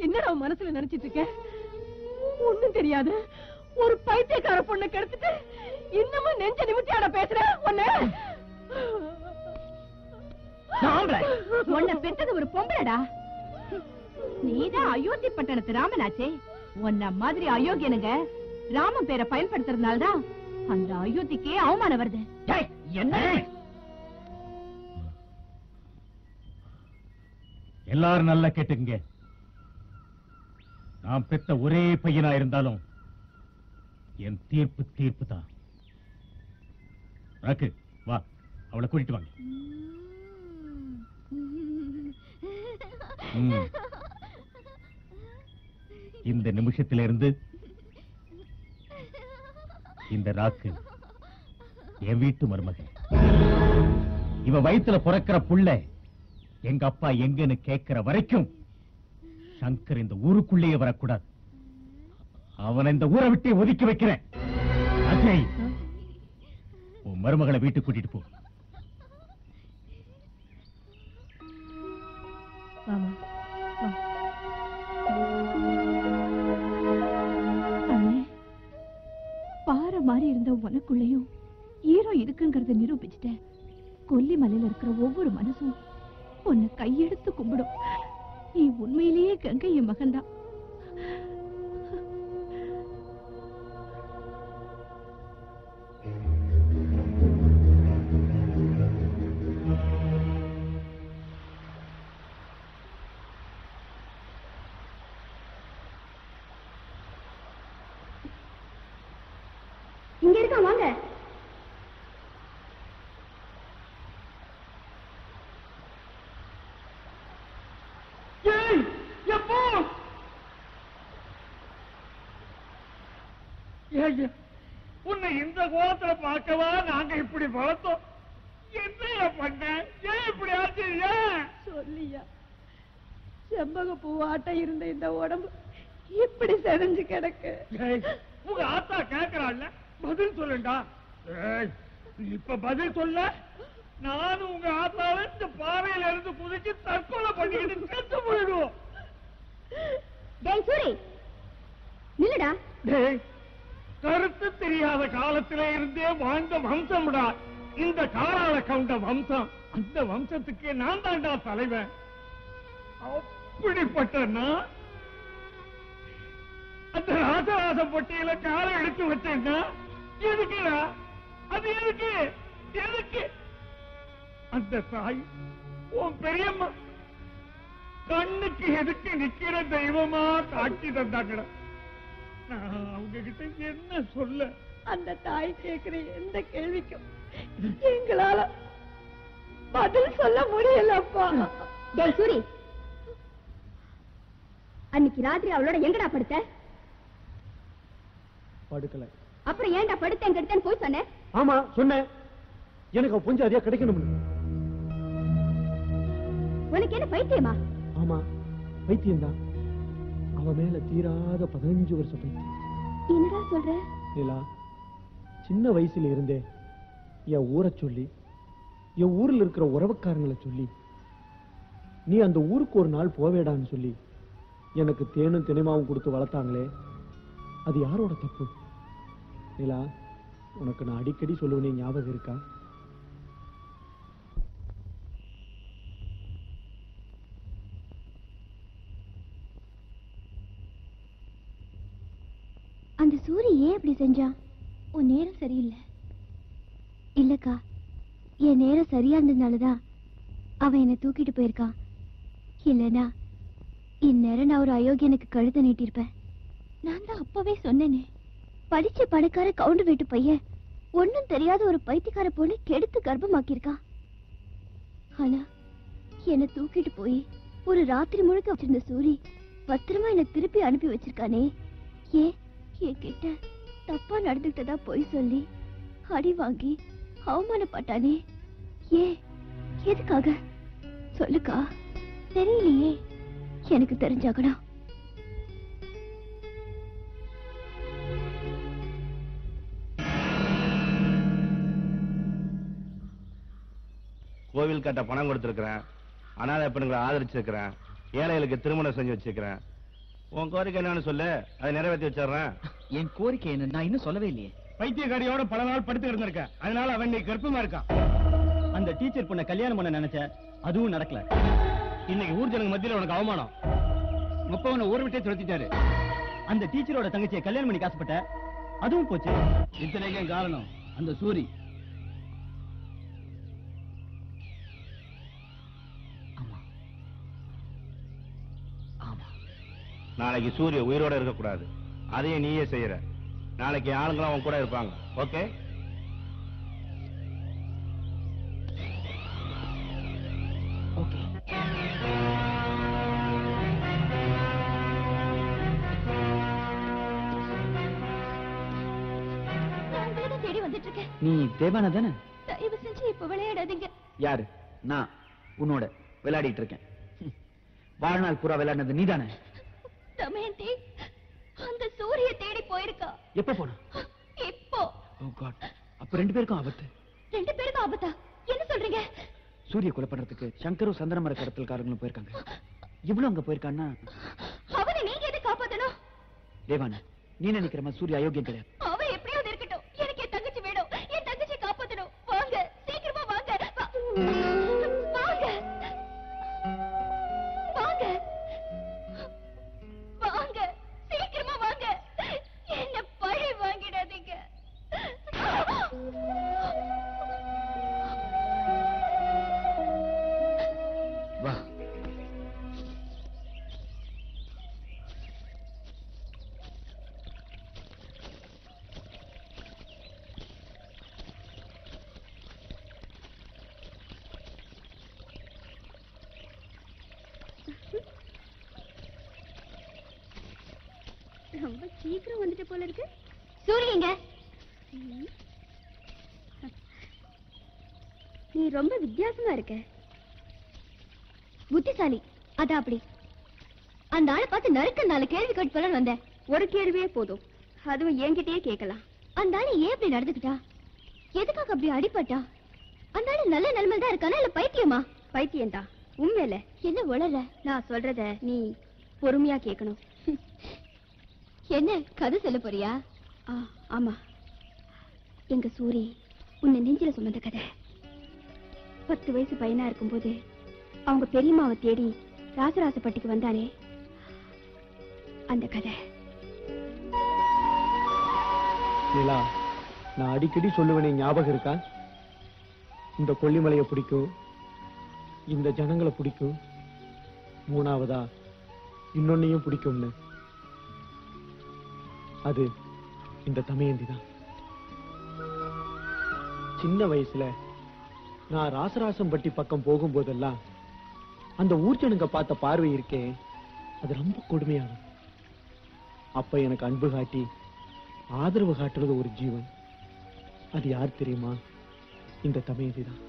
என்னடா மனசுல நினைச்சிட்டு இருக்க? ஒண்ணும் தெரியாது ஒரு பைத்தியக்கார பொண்ணை கெடுத்துட்டு இன்னமும் நெஞ்ச நிமித்தியாட பேசுற ஒண்ணு. உன்னை பெற்றது ஒரு பொம்பளடா. நீதான் அயோத்தி பட்டணத்து ராமனாச்சே. உன்ன மாதிரி அயோக்கியனுங்க ராமன் பேரை பயன்படுத்துறதுனால்தான் அந்த அயோத்திக்கே அவமானம் வருது. என்ன? எல்லாரும் நல்லா கேட்டுங்க. நான் பெத்த ஒரே பையனா இருந்தாலும் என் தீர்ப்பு தான். ராக்கு, வா, அவளை கூட்டிட்டு வாங்க. இந்த நிமிஷத்திலிருந்து இந்த ராக்கு என் வீட்டு மருமகன். இவ வயித்துல பிறக்கிற புள்ள எங்க அப்பா எங்கன்னு கேட்கிற வரைக்கும் சங்கர் இந்த ஊருக்குள்ளேயே வரக்கூடாது. அவனை இந்த ஊரை விட்டு ஒதுக்கி வைக்கிறேன். அஜய், உன் மருமகளை வீட்டுக்கு கூட்டிட்டு போ. வாமா, வா. அண்ணே, பாறை மாதிரி இருந்த உனக்குள்ளேயும் ஈரோ இருக்குங்கிறத நிரூபிச்சுட்டேன். கொல்லிமலையில இருக்கிற ஒவ்வொரு மனசும் உன்னை கையெடுத்து கும்பிடும். நீ உண்மையிலேயே கங்கை என் மகன்தான். இங்க இருக்கான், வாங்க. உன்னை இந்த கோலத்துல பார்க்கவா நாங்க இப்படி வளர்த்தோம்? என்ன பண்ண? ஏன் இப்படி ஆச்சு? சொல்லியா, செம்பக பூவாட்ட இருந்த இந்த உடம்பு இப்படி செதஞ்சு கிடக்கு. உங்க ஆத்தா கேக்குறாள்ல, பதில் சொல்லுண்டா. இப்ப பதில் சொல்ல, நானும் உங்க ஆத்தாவை இந்த பாறையில இருந்து குதிச்சு தற்கொலை பண்ணிக்கிட்டு செத்து போயிடுவோம். டேய் சூரி, நில்லுடா. டேய், கருத்து தெரியாத காலத்திலே இருந்தே வாழ்ந்த வம்சம்டா இந்த காராள கவுண்ட வம்சம். அந்த வம்சத்துக்கு நான் தாண்டா தலைவன். அப்படிப்பட்ட நான் அந்த ராசராச பொட்டியில காலை எடுத்து வச்சேன்னா எதுக்குடா? அது எதுக்கு? எதுக்கு? அந்த தாய் உன் பெரியம்மா கண்ணுக்கு எதுக்கு நிக்கிற தெய்வமா காட்சி தந்தாங்கடா. நான் அவங்க கிட்ட என்ன சொல்ல? அந்த தாய் கேட்கிற எந்த கேள்விக்கும் எங்களால பதில் சொல்ல முடியலப்பா. டேய் சூரி, அன்னைக்கு ராத்திரி அவளோட எங்கடா படுத்த? படுக்கல. அப்புறம் ஏன்டா படுத்தேன் கெடுத்தேன்னு போய் சொன்ன? ஆமா சொன்னேன், எனக்கு கொஞ்சம் அதிகா கிடைக்கணும். உனக்கு என்ன பைத்தியமா? ஆமா பைத்தியம்தான். அவ மேல தீராத 15 வருஷம் பைத்தியம். என்னடா சொல்ற? நிலா, சின்ன வயசுல இருந்தே என் ஊரை சொல்லி, என் ஊர்ல இருக்கிற உறவுக்காரங்களை சொல்லி, நீ அந்த ஊருக்கு ஒரு நாள் போவேடான்னு சொல்லி எனக்கு தேனும் தினைமாவும் கொடுத்து வளர்த்தாங்களே, அது யாரோட தப்பு? நிலா, உனக்கு நான் அடிக்கடி சொல்லுவேனே, ஞாபகம் இருக்கா? அந்த சூரி ஏன் இப்படி செஞ்சான்? உன் நேரம் சரியில்லை. இல்லக்கா, என் நேரம் சரியா இருந்ததுனாலதான் அவன் என்னை தூக்கிட்டு போயிருக்கான். இல்லனா இந்நேரம் நான் ஒரு அயோக்கியனுக்கு கழுத்தை நீட்டிருப்பேன். நான் தான் அப்பவே சொன்னேனே, படிச்ச பணக்கார கவுண்டர் வீட்டு பையன் ஒன்னும் தெரியாத ஒரு பைத்தியக்கார பொண்ணு கெடுத்து கர்ப்பமாக்கியிருக்கான். ஆனா என்னை தூக்கிட்டு போய் ஒரு ராத்திரி முழுக்க வச்சிருந்த சூரி பத்திரமா என்னை திருப்பி அனுப்பி வச்சிருக்கானே. ஏன் என் கிட்ட தப்பா நடந்துகிட்டதா போய் சொல்லி அடி வாங்கி அவமானப்பட்டானே. ஏன்? எதுக்காக? சொல்லுக்கா. தெரியலையே, எனக்கு தெரிஞ்சாகணும். கோவில் கட்ட பணம் கொடுத்திருக்கிறேன், அனாதை பெண்களை ஆதரிச்சிருக்கிறேன், ஏழைகளுக்கு திருமணம் செஞ்சு வச்சிருக்கிறேன். உன் கோரிக்கை என்னன்னு சொல்லு, அதை நிறைவேற்றி வச்சிடறேன். என் கோரிக்கை என்ன நான் இன்னும் சொல்லவே இல்லையே. பைத்தியக்காரியோட பல நாள் படுத்து இருந்திருக்க, அதனால அவன் இன்னைக்கு கர்ப்பமா இருக்கான். அந்த டீச்சர் பொண்ண கல்யாணம் பண்ண நினைச்ச, அதுவும் நடக்கல. இன்னைக்கு ஊர் ஜனங்க மத்தியில உனக்கு அவமானம். முப்பவனை ஊர் விட்டே துரத்திட்டாரு. அந்த டீச்சரோட தங்கச்சியை கல்யாணம் பண்ணி காசுப்பட்ட, அதுவும் போச்சு. இத்தனைக்கும் காரணம் அந்த சூரி. நாளைக்கு சூரிய உயிரோட இருக்கக்கூடாது, அதையும் நீயே செய்யற. நாளைக்கு ஆளுங்களும் அவன் கூட இருப்பாங்க. ஓகே? தேடி வந்துட்டு இருக்கேன். நீ தேவானா தானே? தயவு செஞ்சு இப்ப விளையாடாதீங்க. யாரு? நான் உன்னோட விளையாடிட்டு இருக்கேன். வாழ்நாள் பூரா விளையாடினது நீதானே? தமயந்தி அந்த சூரிய தேடி போயிருக்கா. எப்ப போனா? இப்போ. ஓ காட், அப்ப 2 பேருக்கும் ஆபத்து. 2 பேருக்கும் ஆபத்தா? என்ன சொல்றீங்க? சூரிய கொலை பண்றதுக்கு சங்கரும் சந்தனமர கடத்தல்காரங்களும் போயிருக்காங்க. இவ்வளவு அங்க போயிருக்கான்னா அவனை நீங்க எதை காப்பாத்தணும்? தேவான, நீ நினைக்கிற மாதிரி சூரிய அயோக்கியம் கிடையாது. அவன் எப்படியாவது இருக்கட்டும். எனக்கு என் தங்கச்சி வேணும். என் தங்கச்சி காப்பாத்தணும். வாங்க, சீக்கிரமா வாங்க. வாங்க வாங்க வாங்க, சீக்கிரமா வாங்க. என்ன பழி வாங்கிடாதீங்க. வா. ரொம்ப சீக்கிரம் வந்துட்டு போல இருக்கு. சூரியங்க, நீ ரொம்ப வித்தியாசமா இருக்க. புத்திசாலி. அதான் அப்படி. அந்த ஆளை பார்த்து நறுக்க 4 கேள்வி கேட்டு வந்தேன். ஒரு கேள்வியே போதும், அதுவும் என்கிட்டயே கேட்கலாம். அந்த ஆளு ஏன் அப்படி நடந்துக்கிட்டா? எதுக்காக அப்படி அடிபட்டா? அந்த ஆளு நல்ல நிலைமையில தான் இருக்கானா இல்ல பைத்தியமா? பைத்தியம்தான். உண்மையில என்ன உளற? நான் சொல்றத நீ பொறுமையா கேட்கணும். என்ன கதை சொல்ல போறியா? ஆமா, எங்க சூரி உன்னை நெஞ்சில சுமந்த கதை. 10 வயசு பையனா இருக்கும்போது அவங்க பெரியம்மாவை தேடி ராசராசப்பட்டிக்கு வந்தானே, அந்த கதை. நிலா, நான் அடிக்கடி சொல்லுவேனே, ஞாபகம் இருக்கா? இந்த கொல்லிமலையை பிடிக்கும், இந்த ஜனங்களை பிடிக்கும், 3ஆவதா இன்னொன்னையும் பிடிக்கும்னு. அது இந்த தமயந்தி தான். சின்ன வயசுல நான் ராசராசம்பட்டி பக்கம் போகும்போதெல்லாம் அந்த ஊர் ஜனங்க பார்த்த பார்வை இருக்கே, அது ரொம்ப கொடுமையானது. அப்ப எனக்கு அன்பு காட்டி ஆதரவு காட்டுறது ஒரு ஜீவன். அது யார் தெரியுமா? இந்த தமயந்தி தான்.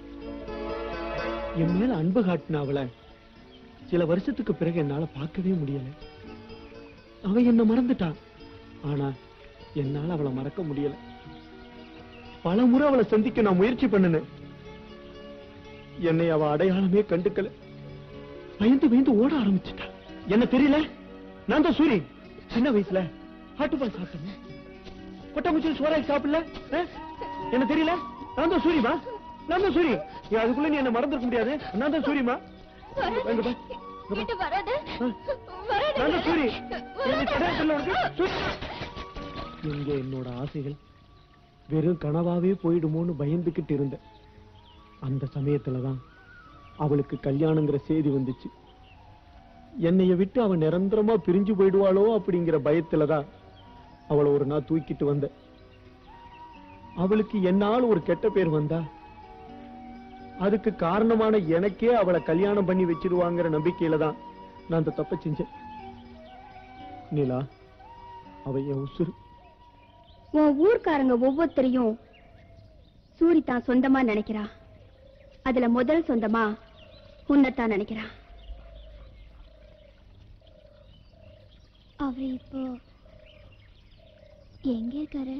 என் மேல அன்பு காட்டின அவளை சில வருஷத்துக்கு பிறகு என்னால பார்க்கவே முடியல. அவ என்ன மறந்துட்டான், ஆனா என்னால அவளை மறக்க முடியல. பல முறை அவளை சந்திக்க நான் முயற்சி பண்ணினேன். என்னை அவ அடையாளமே கண்டுக்கல. பயந்து பயந்து ஓட ஆரம்பிச்சுட்டா. என்ன தெரியல, நான் தான் சூரி. சின்ன வயசுல ஆட்டுப்பால் சாப்பிட்டேன், கொட்டாங்குச்சியில் சோறாக்கி சாப்பிடல. என்ன தெரியல, நான் தான் சூரிமா, நான் தான் சூரி. அதுக்குள்ள நீ என்ன மறந்துருக்க முடியாது. நான் தான் சூரிமா. இங்க என்னோட ஆசைகள் வெறும் கனவாவே போயிடுமோன்னு பயந்துகிட்டு இருந்த அந்த சமயத்துலதான் அவளுக்கு கல்யாணங்கிற செய்தி வந்துச்சு. என்னைய விட்டு அவன் நிரந்தரமா பிரிஞ்சு போயிடுவாளோ அப்படிங்கிற பயத்துலதான் அவளை ஒரு நாள் தூக்கிட்டு வந்த. அவளுக்கு என்னால் ஒரு கெட்ட பேர் வந்தா அதுக்கு காரணமான எனக்கே அவளை கல்யாணம் பண்ணி வச்சிருவாங்கிற நம்பிக்கையில தான் நான் அந்த தப்ப செஞ்சேன். நிலா, அவ என் உசுரு. உன் ஊர்க்காரங்க ஒவ்வொருத்தரையும் சூரி தான் சொந்தமா நினைக்கிறா. அதுல முதல் சொந்தமா உன்னைத்தான் நினைக்கிறா. அவர் இப்போ எங்க இருக்காரு?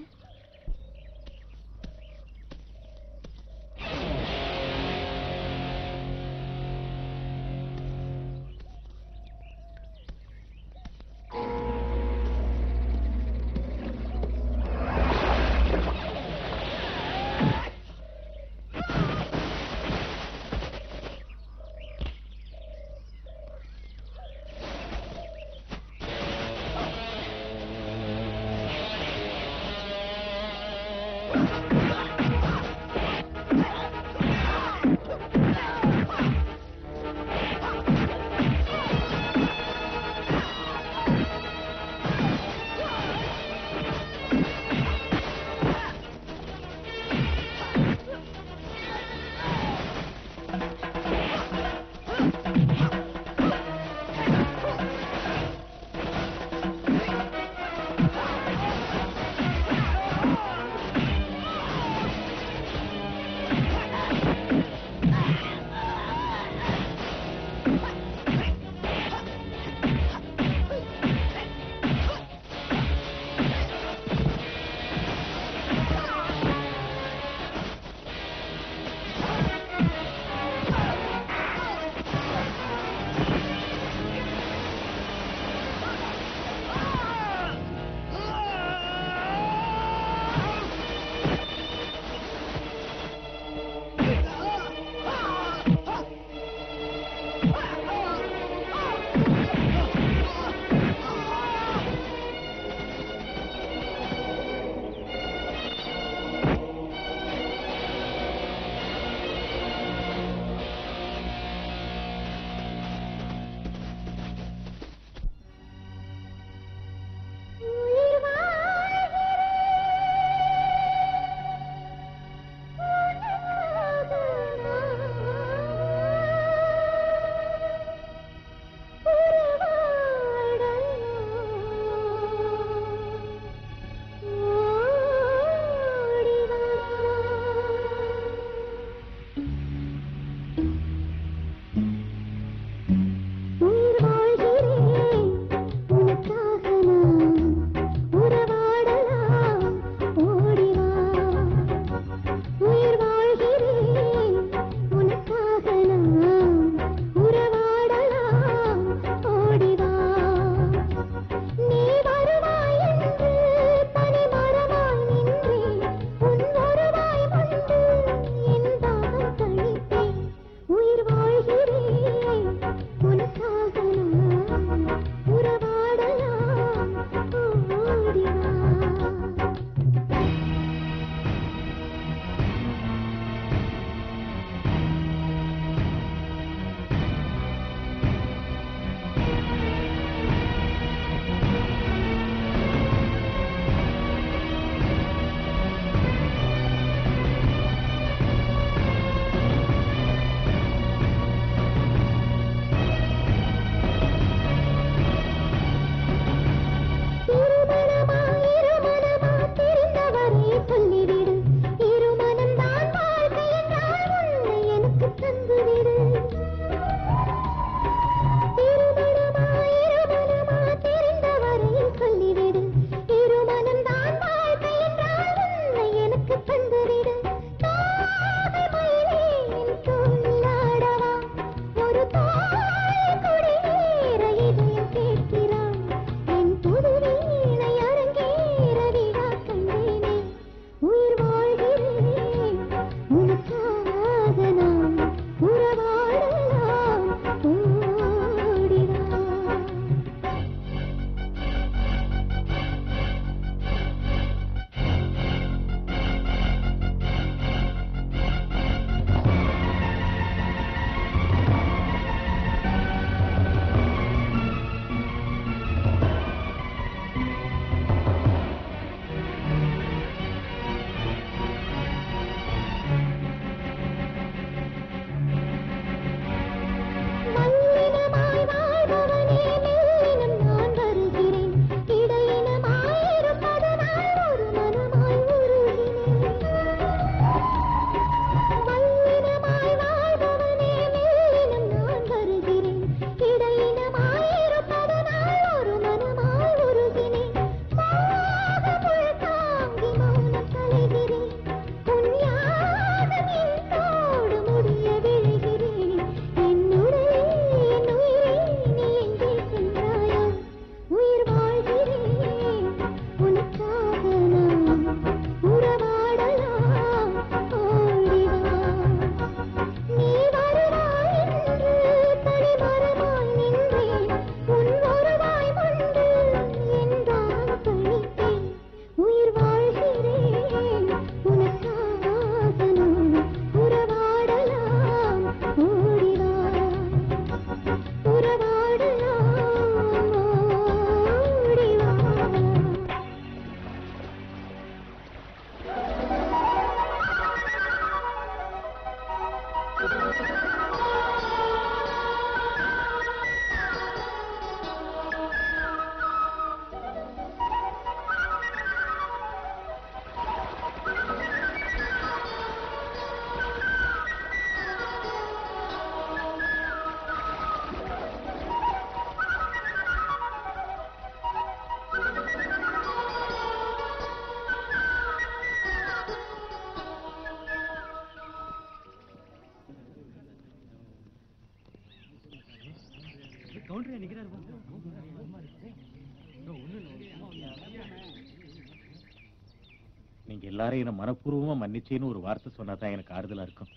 நீங்க எல்லாரும் என்ன மனப்பூர்வமா மன்னிச்சேன்னு ஒரு வார்த்தை சொன்னாதான் எனக்கு ஆறுதலா இருக்கும்.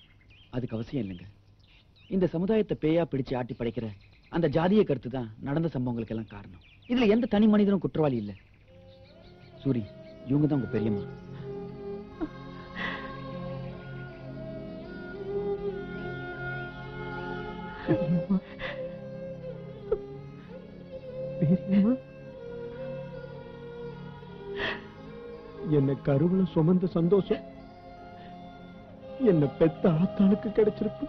அதுக்கு அவசியம் இல்லைங்க. இந்த சமுதாயத்தை பேயா பிடிச்சு ஆட்டி படைக்கிற அந்த ஜாதிய கருத்து தான் நடந்த சம்பவங்களுக்கு எல்லாம் காரணம். இதுல எந்த தனி மனிதனும் குற்றவாளி இல்ல. சூரி, இவங்க தான் உங்க பெரியம்மா. என்ன கருவுல சுமந்த சந்தோஷம் என்ன பெத்த ஆத்தாளுக்கு கிடைச்சிருக்கு.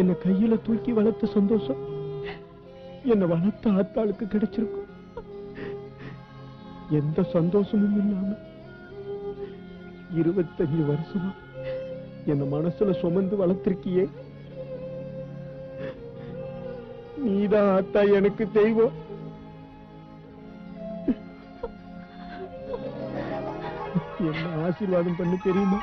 என்ன கையில தூக்கி வளர்த்த சந்தோஷம் என்ன வளர்த்த ஆத்தாளுக்கு கிடைச்சிருக்கும். எந்த சந்தோஷமும் இல்லாம 25 வருஷமா என்ன மனசுல சுமந்து வளர்த்திருக்கியே. நீதான் ஆத்தா எனக்கு தெய்வம். என்ன ஆசீர்வாதம் பண்ணு தெரியுமா?